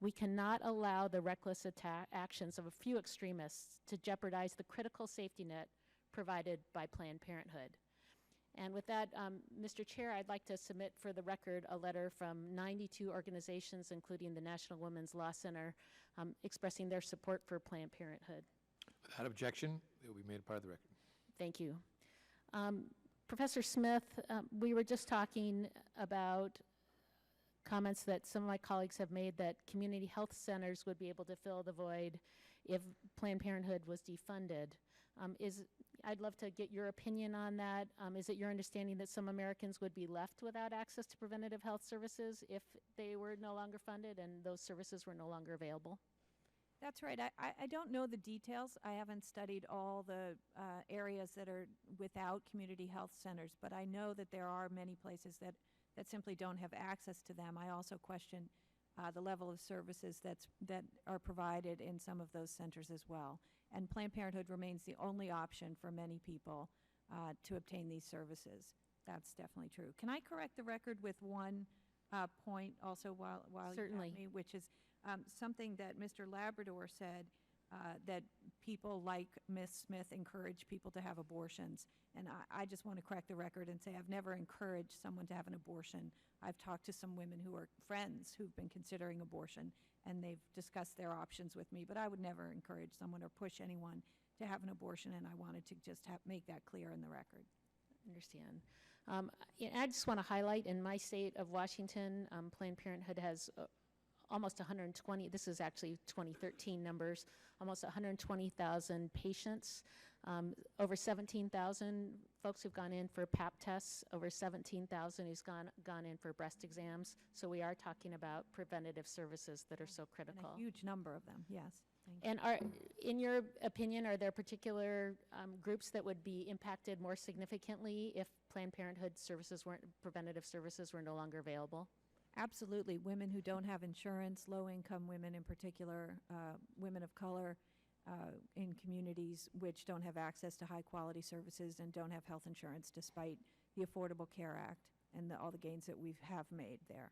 We cannot allow the reckless actions of a few extremists to jeopardize the critical safety net provided by Planned Parenthood. And with that, Mr. Chair, I'd like to submit for the record a letter from 92 organizations, including the National Women's Law Center, expressing their support for Planned Parenthood. Without objection, it will be made a part of the record. Thank you. Professor Smith, we were just talking about comments that some of my colleagues have made that community health centers would be able to fill the void if Planned Parenthood was defunded. I'd love to get your opinion on that. Is it your understanding that some Americans would be left without access to preventative health services if they were no longer funded and those services were no longer available? That's right. I don't know the details. I haven't studied all the areas that are without community health centers, but I know that there are many places that simply don't have access to them. I also question the level of services that are provided in some of those centers as well. And Planned Parenthood remains the only option for many people to obtain these services. That's definitely true. Can I correct the record with one point also while Certainly. you have me, which is something that Mr. Labrador said, that people like Ms. Smith encourage people to have abortions. And I just want to correct the record and say I've never encouraged someone to have an abortion. I've talked to some women who are friends who've been considering abortion, and they've discussed their options with me, but I would never encourage someone or push anyone to have an abortion, and I wanted to just make that clear in the record. Understand. I just want to highlight in my state of Washington, Planned Parenthood has almost 120, this is actually 2013 numbers, almost 120,000 patients, over 17,000 folks who've gone in for Pap tests, over 17,000 who's gone in for breast exams. So we are talking about preventative services that are so critical. And a huge number of them, yes. And in your opinion, are there particular groups that would be impacted more significantly if Planned Parenthood preventative services were no longer available? Absolutely. Women who don't have insurance, low-income women in particular, women of color in communities which don't have access to high-quality services and don't have health insurance despite the Affordable Care Act and all the gains that we have made there.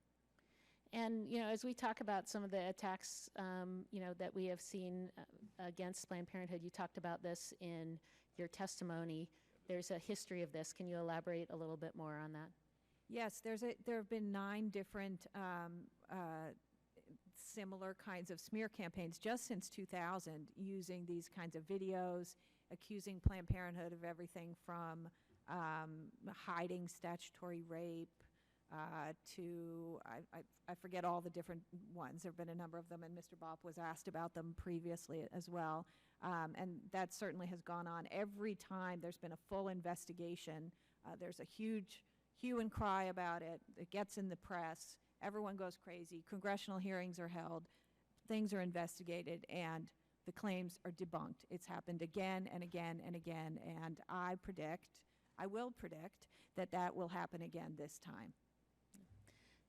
And, as we talk about some of the attacks, that we have seen against Planned Parenthood, you talked about this in your testimony. There's a history of this. Can you elaborate a little bit more on that? Yes, there have been 9 different similar kinds of smear campaigns just since 2000 using these kinds of videos, accusing Planned Parenthood of everything from hiding statutory rape to, I forget all the different ones. There have been a number of them, and Mr. Bopp was asked about them previously as well. And that certainly has gone on. Every time there's been a full investigation, there's a huge hue and cry about it. It gets in the press. Everyone goes crazy. Congressional hearings are held. Things are investigated, and the claims are debunked. It's happened again and again and again, and I will predict that that will happen again this time.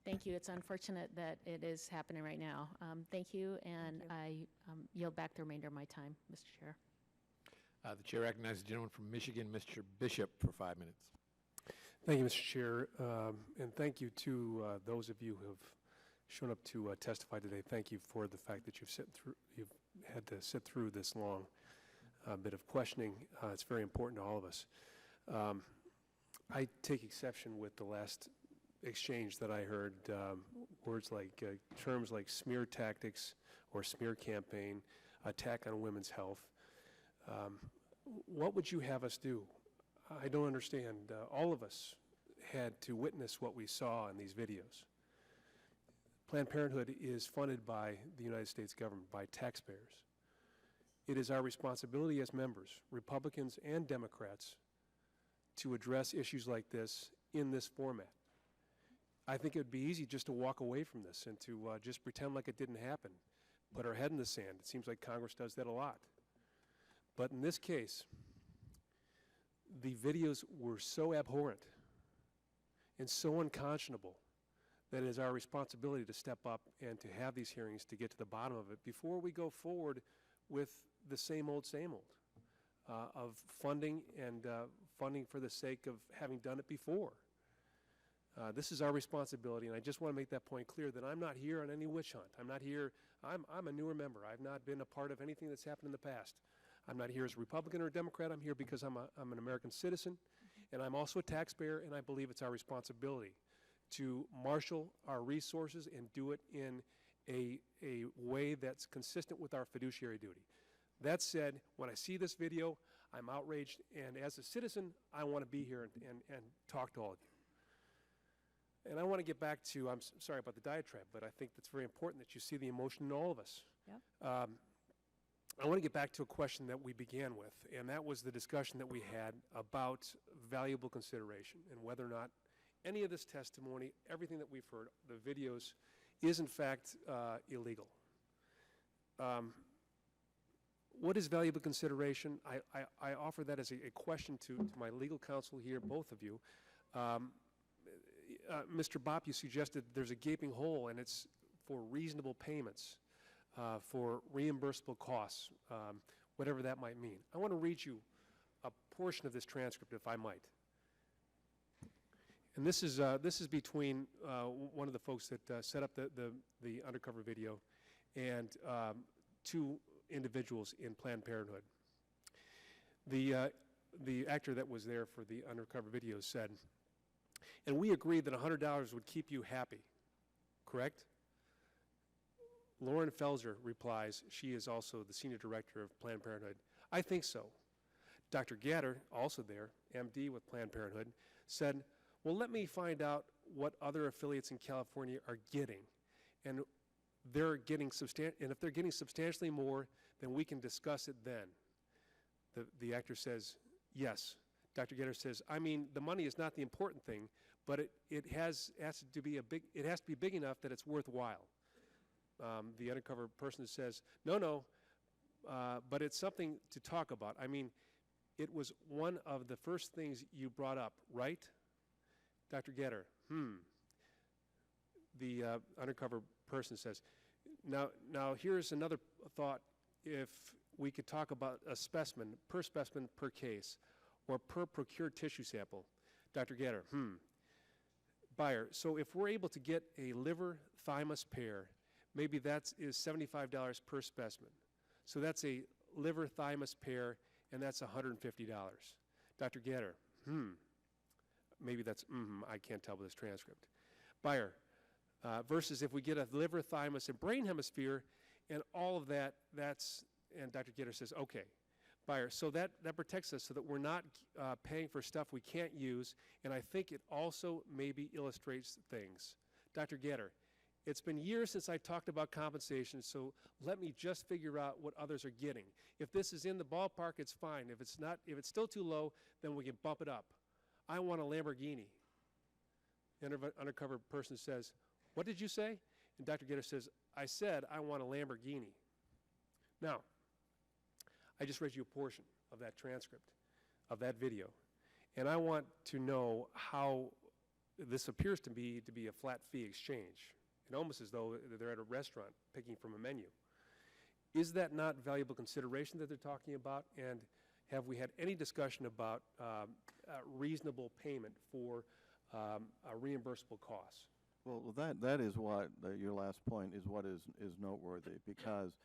Thank you. It's unfortunate that it is happening right now. Thank you, and I yield back the remainder of my time, Mr. Chair. The chair recognizes the gentleman from Michigan, Mr. Bishop, for 5 minutes. Thank you, Mr. Chair, and thank you to those of you who have shown up to testify today. Thank you for the fact that you've had to sit through this long bit of questioning. It's very important to all of us. I take exception with the last exchange that I heard, terms like smear tactics or smear campaign, attack on women's health. What would you have us do? I don't understand. All of us had to witness what we saw in these videos. Planned Parenthood is funded by the United States government, by taxpayers. It is our responsibility as members, Republicans and Democrats, to address issues like this in this format. I think it would be easy just to walk away from this and to just pretend like it didn't happen, put our head in the sand. It seems like Congress does that a lot. But in this case, the videos were so abhorrent and so unconscionable that it is our responsibility to step up and to have these hearings to get to the bottom of it before we go forward with the same old of funding and funding for the sake of having done it before. This is our responsibility, and I just want to make that point clear that I'm not here on any witch hunt. I'm not here. I'm a newer member. I've not been a part of anything that's happened in the past. I'm not here as a Republican or a Democrat. I'm here because I'm an American citizen, and I'm also a taxpayer, and I believe it's our responsibility to marshal our resources and do it in a way that's consistent with our fiduciary duty. That said, when I see this video, I'm outraged, and as a citizen, I want to be here and talk to all of you. And I want to get back to, I'm sorry about the diatribe, but I think it's very important that you see the emotion in all of us. Yep. I want to get back to a question that we began with, and that was the discussion that we had about valuable consideration and whether or not any of this testimony, everything that we've heard, the videos, is in fact illegal. What is valuable consideration? I offer that as a question to my legal counsel here, both of you. Mr. Bopp, you suggested there's a gaping hole, and it's for reasonable payments, for reimbursable costs, whatever that might mean. I want to read you a portion of this transcript, if I might. And this is between one of the folks that set up the undercover video and two individuals in Planned Parenthood. The actor that was there for the undercover video said, "And we agreed that $100 would keep you happy, correct?" Lauren Felser replies, she is also the senior director of Planned Parenthood, "I think so." Dr. Gatter, also there, MD with Planned Parenthood, said, "Well, let me find out what other affiliates in California are getting, and if they're getting substantially more, then we can discuss it then." The actor says, "Yes." Dr. Gatter says, "I mean, the money is not the important thing, but it has to be big enough that it's worthwhile." The undercover person says, "No, but it's something to talk about. I mean, it was one of the first things you brought up, right?" Dr. Gatter, The undercover person says, now here's another thought. If we could talk about a specimen per case, or per procured tissue sample." Dr. Gatter, Buyer, so if we're able to get a liver-thymus pair, maybe that is $75 per specimen. So that's a liver-thymus pair, and that's $150. Dr. Gatter, maybe that's, I can't tell with this transcript. Buyer, versus if we get a liver, thymus, and brain hemisphere, and all of that, and Dr. Gatter says, okay. Buyer, so that protects us so that we're not paying for stuff we can't use, and I think it also maybe illustrates things. Dr. Gatter, it's been years since I talked about compensation, so let me just figure out what others are getting. If this is in the ballpark, it's fine. If it's still too low, then we can bump it up. I want a Lamborghini. The undercover person says, "What did you say?" And Dr. Gatter says, "I said I want a Lamborghini." Now, I just read you a portion of that transcript, of that video, and I want to know how this appears to be a flat fee exchange. It almost as though they're at a restaurant picking from a menu. Is that not valuable consideration that they're talking about? And have we had any discussion about reasonable payment for reimbursable costs? Well, that is what, your last point is what is noteworthy, because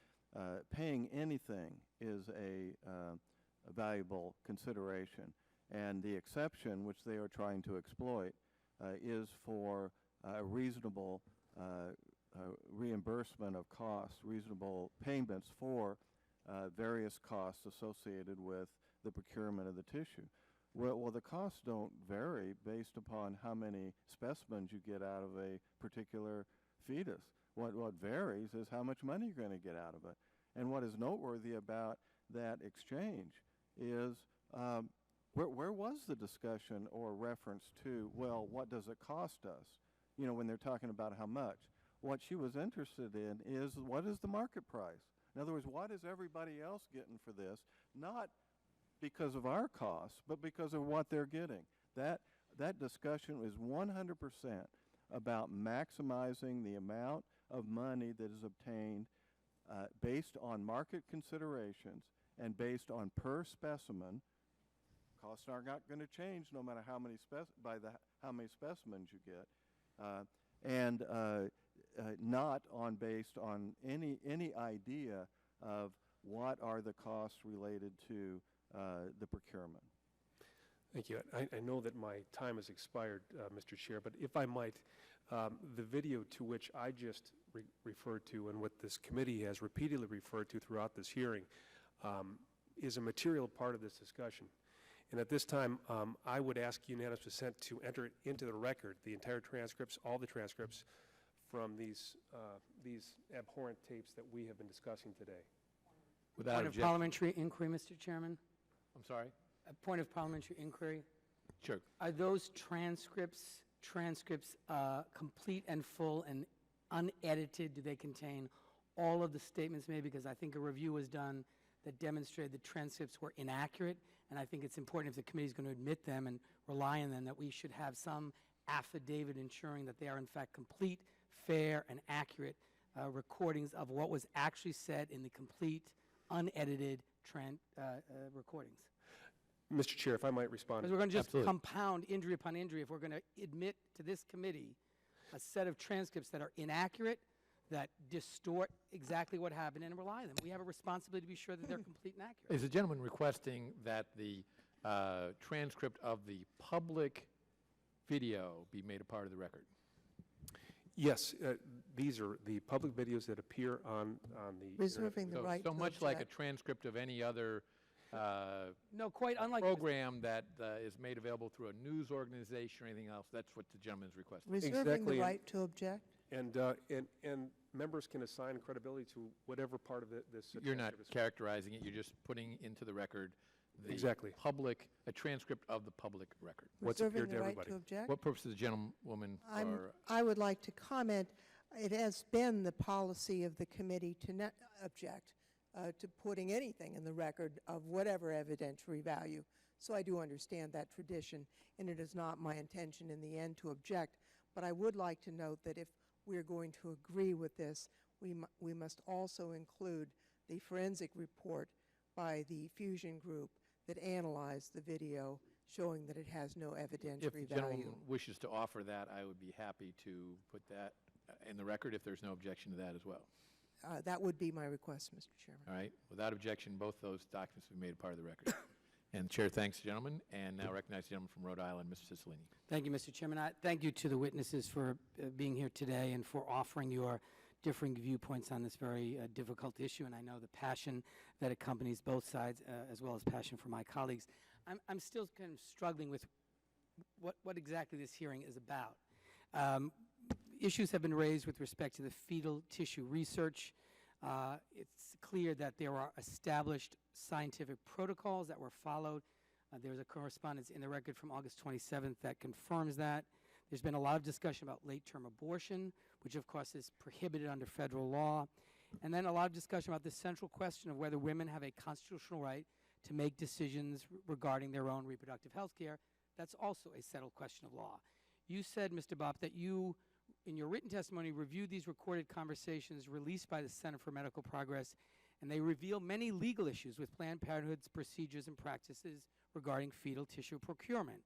paying anything is a valuable consideration. And the exception, which they are trying to exploit, is for reasonable reimbursement of costs, reasonable payments for various costs associated with the procurement of the tissue. Well, the costs don't vary based upon how many specimens you get out of a particular fetus. What varies is how much money you're going to get out of it. And what is noteworthy about that exchange is where was the discussion or reference to, well, what does it cost us? You know, when they're talking about how much. What she was interested in is, what is the market price? In other words, what is everybody else getting for this? Not because of our costs, but because of what they're getting. That discussion is 100% about maximizing the amount of money that is obtained based on market considerations and based on per specimen. Costs are not going to change no matter how many how many specimens you get, and not based on any idea of what are the costs related to the procurement. Thank you. I know that my time has expired, Mr. Chair, but if I might, the video to which I just referred to and what this committee has repeatedly referred to throughout this hearing is a material part of this discussion. And at this time, I would ask unanimous consent to enter into the record the entire transcripts, all the transcripts from these abhorrent tapes that we have been discussing today. Without Point of objection. parliamentary inquiry, Mr. Chairman. I'm sorry? A point of parliamentary inquiry. Sure. Are those transcripts complete and full and unedited? Do they contain all of the statements made? Because I think a review was done that demonstrated the transcripts were inaccurate, and I think it's important, if the committee is going to admit them and rely on them, that we should have some affidavit ensuring that they are in fact complete, fair, and accurate recordings of what was actually said in the complete, unedited recordings. Mr. Chair, if I might respond. Because we're going to just Absolutely. compound injury upon injury if we're going to admit to this committee a set of transcripts that are inaccurate, that distort exactly what happened, and rely on them. We have a responsibility to be sure that they're complete and accurate. Is the gentleman requesting that the transcript of the public video be made a part of the record? Yes, these are the public videos that appear on the Reserving the So, right so to much like a object. transcript of any other No, quite unlike program that is made available through a news organization or anything else. That's what the gentleman is requesting. Reserving Exactly, the and- right to object. And members can assign credibility to whatever part of this. You're not transcript is. characterizing it. You're just putting into the record the Exactly. a transcript of the public record. What's Reserving appeared the to right everybody. to object. What purpose does the gentlewoman or I would like to comment. It has been the policy of the committee to not object to putting anything in the record of whatever evidentiary value. So I do understand that tradition, and it is not my intention in the end to object. But I would like to note that if we're going to agree with this, we must also include the forensic report by the Fusion Group that analyzed the video, showing that it has no if evidentiary the value. gentleman wishes to offer that, I would be happy to put that in the record if there's no objection to that as well. That would be my request, Mr. Chairman. All right. Without objection, both those documents will be made a part of the record. And the Chair thanks the gentleman, and now recognize the gentleman from Rhode Island, Mr. Cicilline. Thank you, Mr. Chairman. Thank you to the witnesses for being here today and for offering your differing viewpoints on this very difficult issue. And I know the passion that accompanies both sides, as well as passion for my colleagues. I'm still kind of struggling with what exactly this hearing is about. Issues have been raised with respect to the fetal tissue research. It's clear that there are established scientific protocols that were followed. There's a correspondence in the record from August 27th that confirms that. There's been a lot of discussion about late-term abortion, which of course is prohibited under federal law. And then a lot of discussion about the central question of whether women have a constitutional right to make decisions regarding their own reproductive health care. That's also a settled question of law. You said, Mr. Bopp, that you, in your written testimony, reviewed these recorded conversations released by the Center for Medical Progress, and they reveal many legal issues with Planned Parenthood's procedures and practices regarding fetal tissue procurement.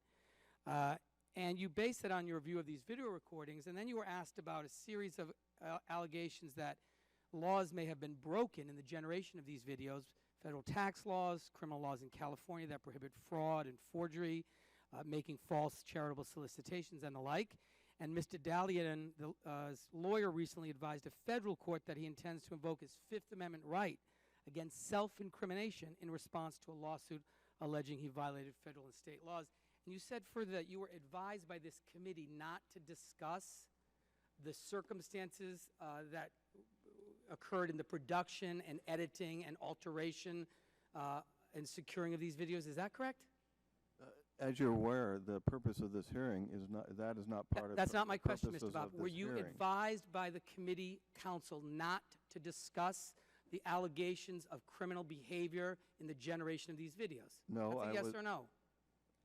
And you based it on your review of these video recordings, and then you were asked about a series of allegations that laws may have been broken in the generation of these videos, federal tax laws, criminal laws in California that prohibit fraud and forgery, making false charitable solicitations and the like. And Mr. Dalian, the lawyer, recently advised a federal court that he intends to invoke his Fifth Amendment right against self-incrimination in response to a lawsuit alleging he violated federal and state laws. And you said further that you were advised by this committee not to discuss the circumstances that occurred in the production and editing and alteration and securing of these videos. Is that correct? As you're aware, the purpose of this hearing is not part of. That's not my question, purposes Mr. Bopp. of Were this you hearing. advised by the committee counsel not to discuss the allegations of criminal behavior in the generation of these videos? No, That's a yes or no.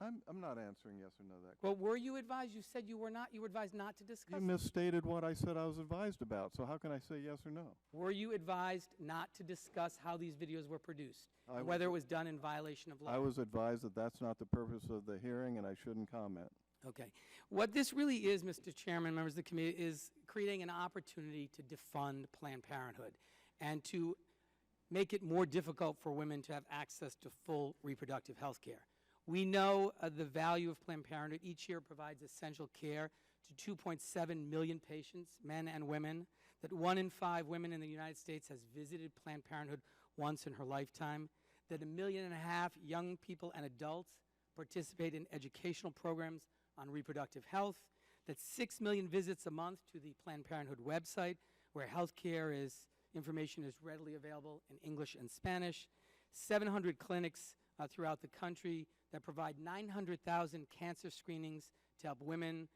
I'm not answering yes or no to that. Well, were you advised? You said you were not. You were advised not to discuss. You misstated what I said I was advised about, so how can I say yes or no? Were you advised not to discuss how these videos were produced, I and was- whether it was done in violation of law? I was advised that that's not the purpose of the hearing, and I shouldn't comment. Okay. What this really is, Mr. Chairman, members of the committee, is creating an opportunity to defund Planned Parenthood and to make it more difficult for women to have access to full reproductive health care. We know the value of Planned Parenthood. Each year provides essential care to 2.7 million patients, men and women, that 1 in 5 women in the United States has visited Planned Parenthood once in her lifetime. that 1.5 million young people and adults participate in educational programs on reproductive health, that 6 million visits a month to the Planned Parenthood website, where healthcare information is readily available in English and Spanish, 700 clinics throughout the country that provide 900,000 cancer screenings to help women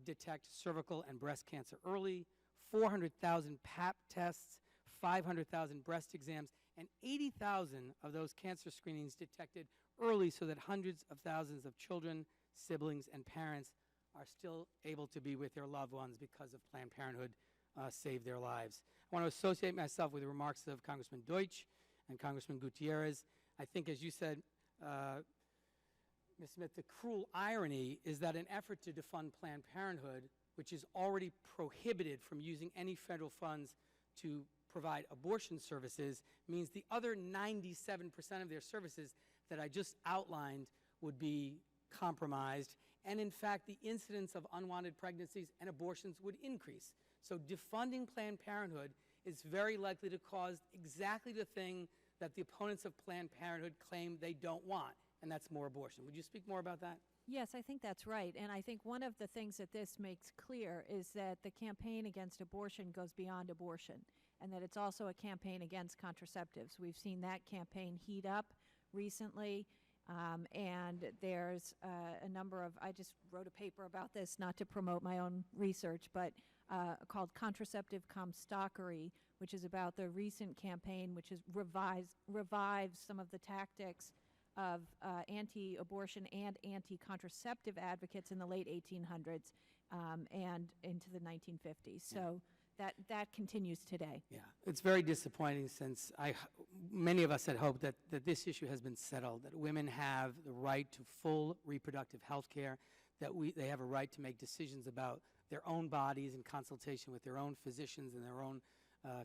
detect cervical and breast cancer early, 400,000 Pap tests, 500,000 breast exams, and 80,000 of those cancer screenings detected early so that hundreds of thousands of children, siblings, and parents are still able to be with their loved ones because of Planned Parenthood saved their lives. I want to associate myself with the remarks of Congressman Deutsch and Congressman Gutierrez. I think, as you said, Ms. Smith, the cruel irony is that an effort to defund Planned Parenthood, which is already prohibited from using any federal funds to provide abortion services, means the other 97% of their services that I just outlined would be compromised, and in fact the incidence of unwanted pregnancies and abortions would increase. So defunding Planned Parenthood is very likely to cause exactly the thing that the opponents of Planned Parenthood claim they don't want, and that's more abortion. Would you speak more about that? Yes, I think that's right. And I think one of the things that this makes clear is that the campaign against abortion goes beyond abortion, and that it's also a campaign against contraceptives. We've seen that campaign heat up recently, and there's a number of, I just wrote a paper about this, not to promote my own research, but called Contraceptive Comstockery, which is about the recent campaign, which has revived some of the tactics of anti-abortion and anti-contraceptive advocates in the late 1800s and into the 1950s. So that continues today. Yeah, it's very disappointing, since many of us had hoped that this issue has been settled, that women have the right to full reproductive health care, that they have a right to make decisions about their own bodies in consultation with their own physicians and their own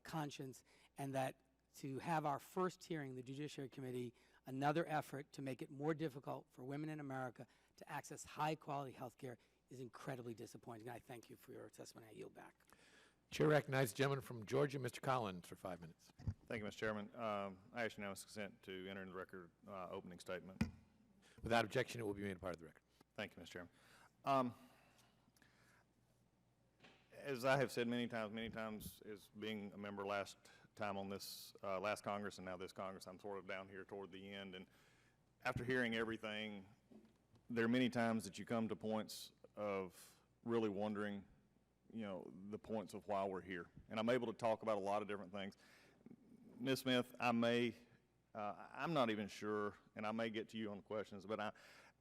conscience, and that to have our first hearing, the Judiciary Committee, another effort to make it more difficult for women in America to access high-quality health care, is incredibly disappointing. I thank you for your testimony. I yield back. Chair recognizes the gentleman from Georgia, Mr. Collins, for 5 minutes. Thank you, Mr. Chairman. I ask unanimous consent to enter into the record opening statement. Without objection, it will be made a part of the record. Thank you, Mr. Chairman. As I have said many times, as being a member last time on this last Congress and now this Congress, I'm sort of down here toward the end. And after hearing everything, there are many times that you come to points of really wondering, the points of why we're here. And I'm able to talk about a lot of different things. Ms. Smith, I'm not even sure, and I may get to you on the questions, but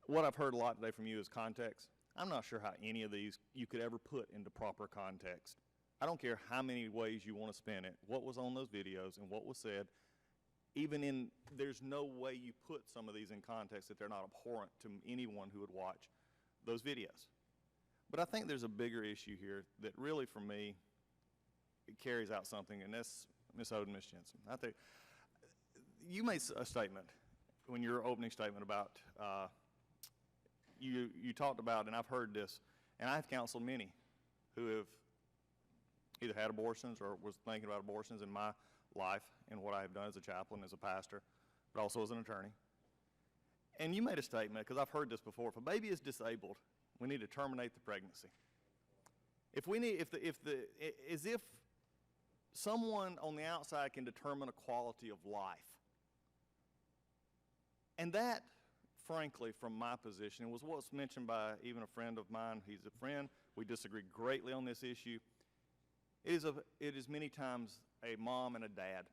what I've heard a lot today from you is context. I'm not sure how any of these you could ever put into proper context. I don't care how many ways you want to spin it, what was on those videos and what was said, there's no way you put some of these in context that they're not abhorrent to anyone who would watch those videos. But I think there's a bigger issue here that really, for me, it carries out something, and that's Ms. Oden, Ms. Jensen. I think you made a statement when your opening statement about, you talked about, and I've heard this, and I've counseled many who have either had abortions or was thinking about abortions in my life and what I have done as a chaplain, as a pastor, but also as an attorney. And you made a statement, because I've heard this before, if a baby is disabled, we need to terminate the pregnancy. As if someone on the outside can determine a quality of life. And that, frankly, from my position, was what's mentioned by even a friend of mine. He's a friend. We disagree greatly on this issue. It is many times a mom and a dad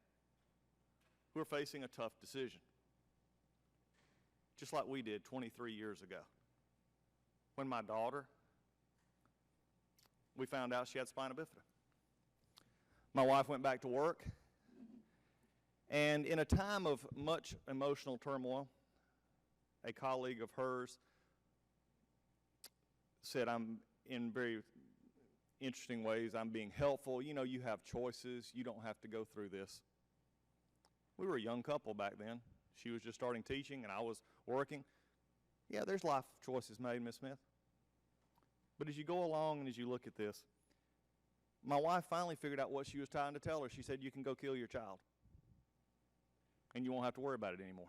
who are facing a tough decision, just like we did 23 years ago. When my daughter, we found out she had spina bifida. My wife went back to work, and in a time of much emotional turmoil, a colleague of hers said, I'm in very interesting ways, I'm being helpful. You have choices. You don't have to go through this. We were a young couple back then. She was just starting teaching, and I was working. Yeah, there's life choices made, Ms. Smith. But as you go along and as you look at this, my wife finally figured out what she was trying to tell her. She said, you can go kill your child. and you won't have to worry about it anymore.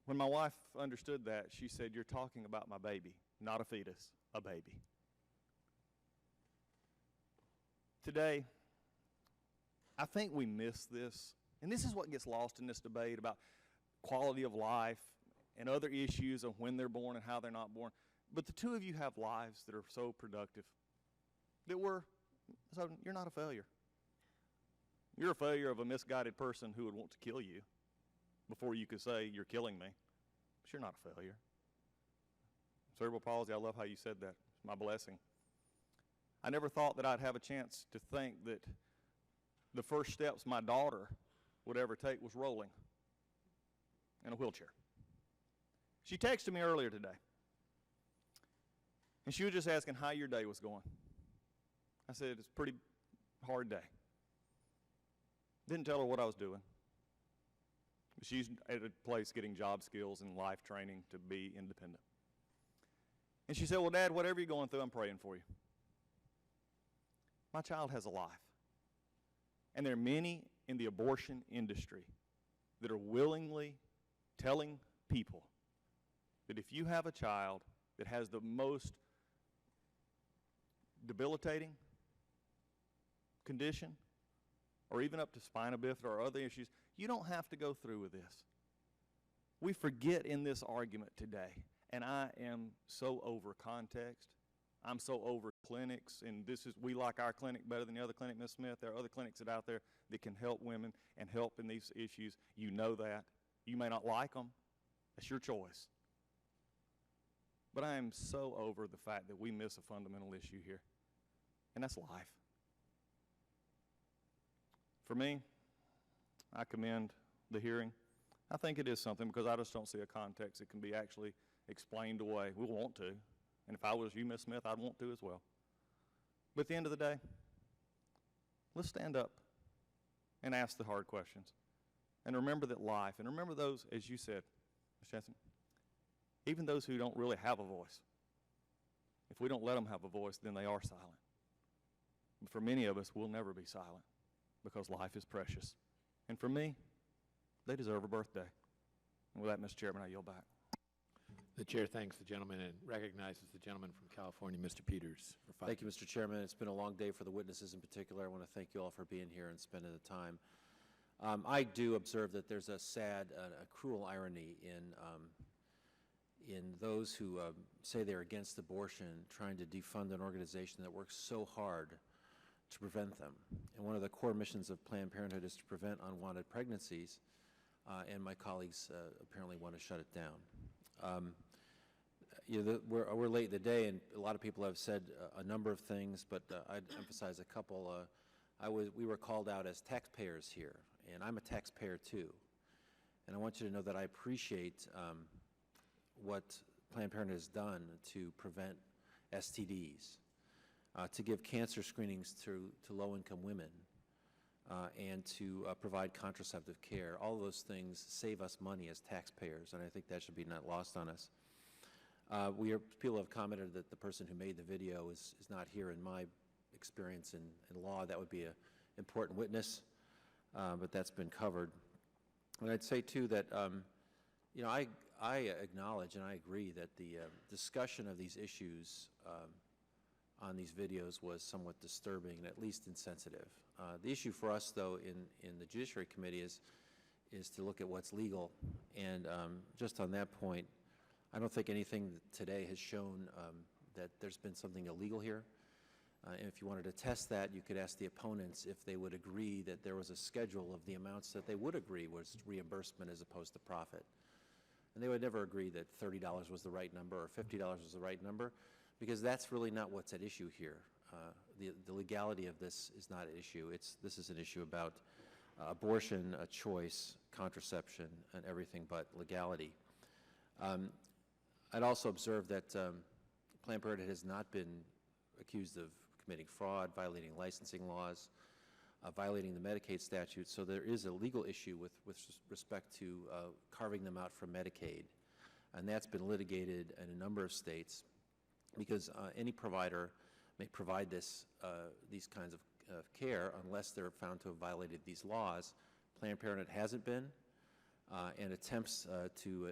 When my wife understood that, she said, "You're talking about my baby, not a fetus, a baby." Today, I think we miss this, and this is what gets lost in this debate about quality of life and other issues of when they're born and how they're not born. But the two of you have lives that are so productive that so you're not a failure. You're a failure of a misguided person who would want to kill you before you could say, "You're killing me." But you're not a failure. Cerebral palsy, I love how you said that. It's my blessing. I never thought that I'd have a chance to think that the first steps my daughter would ever take was rolling in a wheelchair. She texted me earlier today, and she was just asking how your day was going. I said, "It's a pretty hard day." Didn't tell her what I was doing. She's at a place getting job skills and life training to be independent. And she said, "Well, Dad, whatever you're going through, I'm praying for you." My child has a life. And there are many in the abortion industry that are willingly telling people that if you have a child that has the most debilitating condition, or even up to spina bifida or other issues, you don't have to go through with this. We forget in this argument today, and I am so over context. I'm so over clinics, and we like our clinic better than the other clinic, Ms. Smith. There are other clinics that are out there that can help women and help in these issues. You know that. You may not like them. That's your choice. But I am so over the fact that we miss a fundamental issue here, and that's life. For me, I commend the hearing. I think it is something because I just don't see a context that can be actually explained away. We want to. And if I was you, Ms. Smith, I'd want to as well. But at the end of the day, let's stand up and ask the hard questions. And remember that life, and remember those, as you said, Ms. Jensen, even those who don't really have a voice. If we don't let them have a voice, then they are silent. But for many of us, we'll never be silent because life is precious. And for me, they deserve a birthday. And with that, Mr. Chairman, I yield back. The chair thanks the gentleman and recognizes the gentleman from California, Mr. Peters. Thank you, Mr. Chairman. It's been a long day for the witnesses in particular. I want to thank you all for being here and spending the time. I do observe that there's a sad, a cruel irony in those who say they're against abortion, trying to defund an organization that works so hard to prevent them. And one of the core missions of Planned Parenthood is to prevent unwanted pregnancies, and my colleagues apparently want to shut it down. We're late in the day, and a lot of people have said a number of things, but I'd emphasize a couple. We were called out as taxpayers here, and I'm a taxpayer too. And I want you to know that I appreciate what Planned Parenthood has done to prevent STDs, to give cancer screenings to low-income women, and to provide contraceptive care. All of those things save us money as taxpayers, and I think that should be not lost on us. People have commented that the person who made the video is not here. In my experience in law, that would be an important witness, but that's been covered. And I'd say, too, that I acknowledge and I agree that the discussion of these issues on these videos was somewhat disturbing and at least insensitive. The issue for us, though, in the Judiciary Committee is to look at what's legal. And just on that point, I don't think anything today has shown that there's been something illegal here. And if you wanted to test that, you could ask the opponents if they would agree that there was a schedule of the amounts that they would agree was reimbursement as opposed to profit. And they would never agree that $30 was the right number or $50 was the right number, because that's really not what's at issue here. The legality of this is not at issue. This is an issue about abortion, a choice, contraception, and everything but legality. I'd also observe that Planned Parenthood has not been accused of committing fraud, violating licensing laws, violating the Medicaid statute, so there is a legal issue with respect to carving them out from Medicaid. And that's been litigated in a number of states because any provider may provide these kinds of care unless they're found to have violated these laws. Planned Parenthood hasn't been, and attempts to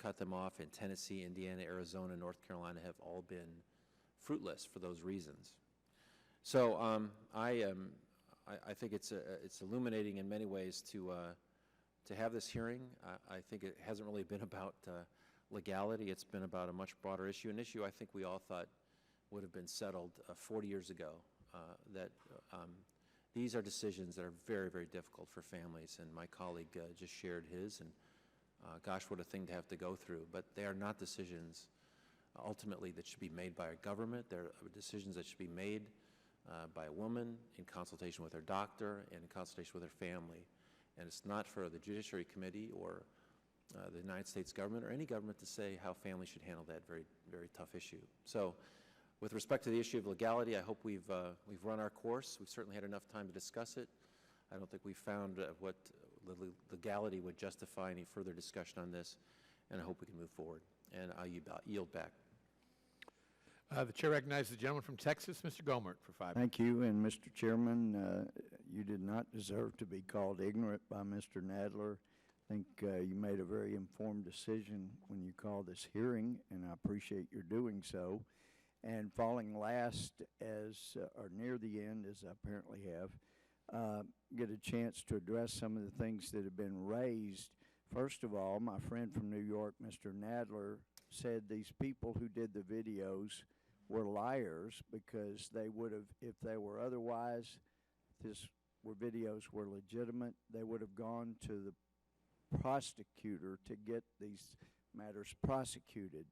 cut them off in Tennessee, Indiana, Arizona, North Carolina have all been fruitless for those reasons. So I think it's illuminating in many ways to have this hearing. I think it hasn't really been about legality. It's been about a much broader issue, an issue I think we all thought would have been settled 40 years ago, that these are decisions that are very, very difficult for families, and my colleague just shared his, and gosh, what a thing to have to go through. But they are not decisions ultimately that should be made by a government. They're decisions that should be made by a woman in consultation with her doctor and in consultation with her family. And it's not for the Judiciary Committee or the United States government or any government to say how families should handle that very, very tough issue. So with respect to the issue of legality, I hope we've run our course. We've certainly had enough time to discuss it. I don't think we've found what legality would justify any further discussion on this, and I hope we can move forward. And I'll yield back. The chair recognizes the gentleman from Texas, Mr. Gomert, for 5 minutes. Thank you, and Mr. Chairman, you did not deserve to be called ignorant by Mr. Nadler. I think you made a very informed decision when you called this hearing, and I appreciate your doing so. And falling last or near the end, as I apparently have, get a chance to address some of the things that have been raised. First of all, my friend from New York, Mr. Nadler, said these people who did the videos were liars because they would have, if they were otherwise, videos were legitimate, they would have gone to the prosecutor to get these matters prosecuted.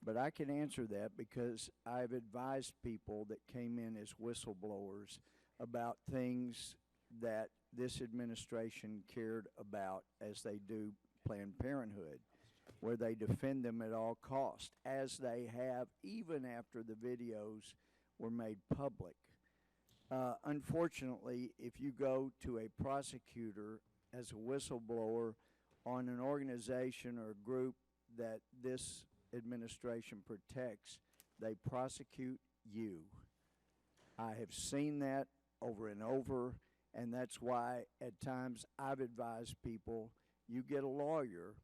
But I can answer that because I've advised people that came in as whistleblowers about things that this administration cared about as they do Planned Parenthood, where they defend them at all costs, as they have even after the videos were made public. Unfortunately, if you go to a prosecutor as a whistleblower on an organization or a group that this administration protects, they prosecute you. I have seen that over and over, and that's why at times I've advised people, you get a lawyer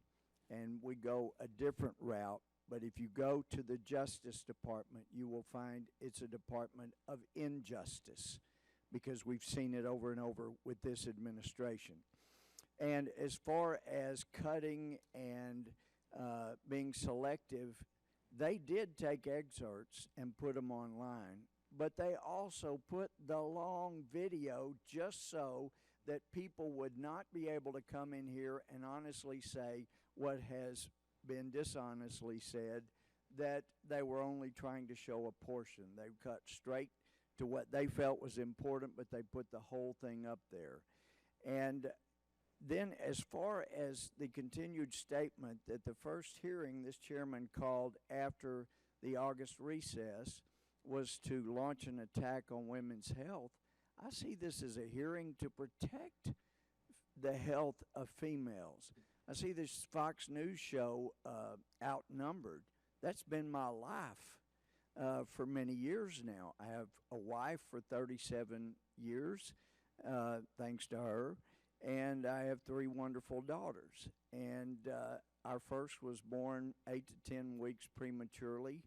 and we go a different route, but if you go to the Justice Department, you will find it's a department of injustice, because we've seen it over and over with this administration. And as far as cutting and being selective, they did take excerpts and put them online, but they also put the long video just so that people would not be able to come in here and honestly say what has been dishonestly said, that they were only trying to show a portion. They cut straight to what they felt was important, but they put the whole thing up there. And then as far as the continued statement that the first hearing this chairman called after the August recess was to launch an attack on women's health, I see this as a hearing to protect the health of females. I see this Fox News show outnumbered. That's been my life for many years now. I have a wife for 37 years, thanks to her, and I have 3 wonderful daughters. And our first was born 8 to 10 weeks prematurely.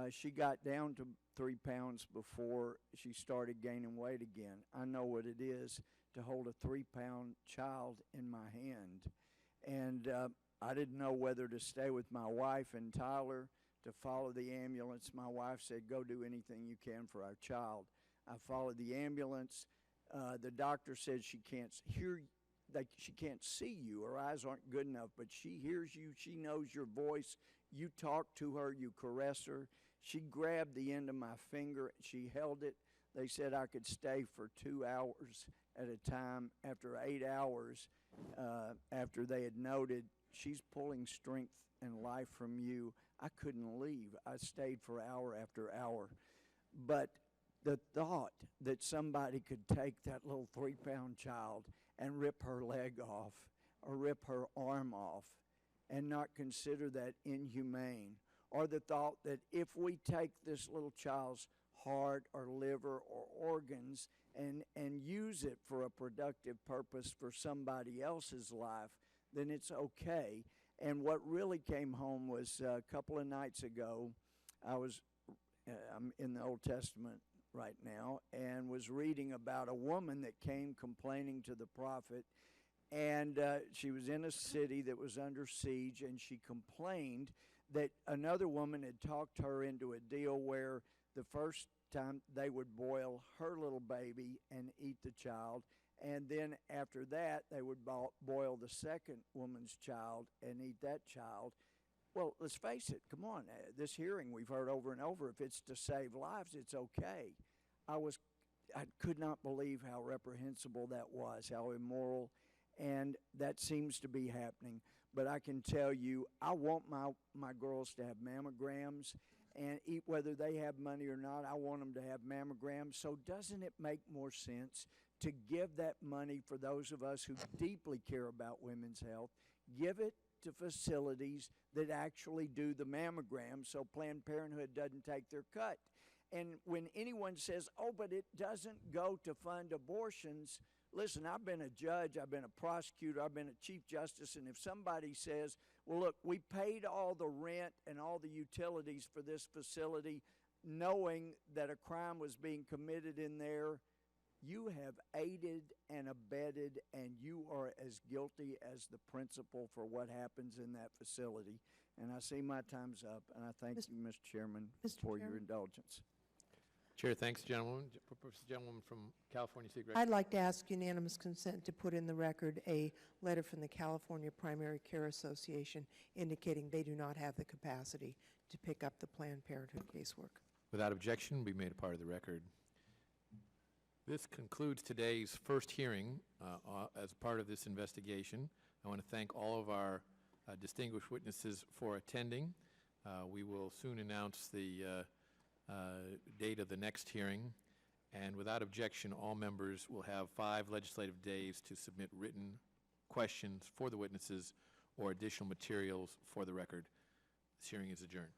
She got down to 3 pounds before she started gaining weight again. I know what it is to hold a 3-pound child in my hand. And I didn't know whether to stay with my wife and Tyler to follow the ambulance. My wife said, go do anything you can for our child. I followed the ambulance. The doctor said she can't hear, she can't see you. Her eyes aren't good enough, but she hears you. She knows your voice. You talk to her. You caress her. She grabbed the end of my finger. She held it. They said I could stay for 2 hours at a time. After 8 hours, after they had noted, she's pulling strength and life from you, I couldn't leave. I stayed for hour after hour. But the thought that somebody could take that little 3-pound child and rip her leg off or rip her arm off and not consider that inhumane, or the thought that if we take this little child's heart or liver or organs and use it for a productive purpose for somebody else's life, then it's okay. And what really came home was a couple of nights ago, I'm in the Old Testament right now, and was reading about a woman that came complaining to the prophet, and she was in a city that was under siege, and she complained that another woman had talked her into a deal where the first time they would boil her little baby and eat the child, and then after that they would boil the second woman's child and eat that child. Well, let's face it, come on, this hearing we've heard over and over, if it's to save lives, it's okay. I could not believe how reprehensible that was, how immoral, and that seems to be happening. But I can tell you, I want my girls to have mammograms, and whether they have money or not, I want them to have mammograms. So doesn't it make more sense to give that money for those of us who deeply care about women's health, give it to facilities that actually do the mammograms so Planned Parenthood doesn't take their cut? And when anyone says, oh, but it doesn't go to fund abortions, listen, I've been a judge, I've been a prosecutor, I've been a chief justice, and if somebody says, well, look, we paid all the rent and all the utilities for this facility knowing that a crime was being committed in there, you have aided and abetted, and you are as guilty as the principal for what happens in that facility. And I see my time's up, and I thank you, Mr. Chairman, for your indulgence. Chair, thanks, gentlemen. Gentleman from California State. I'd like to ask unanimous consent to put in the record a letter from the California Primary Care Association indicating they do not have the capacity to pick up the Planned Parenthood casework. Without objection, be made a part of the record. This concludes today's first hearing as part of this investigation. I want to thank all of our distinguished witnesses for attending. We will soon announce the date of the next hearing, and without objection, all members will have 5 legislative days to submit written questions for the witnesses or additional materials for the record. This hearing is adjourned.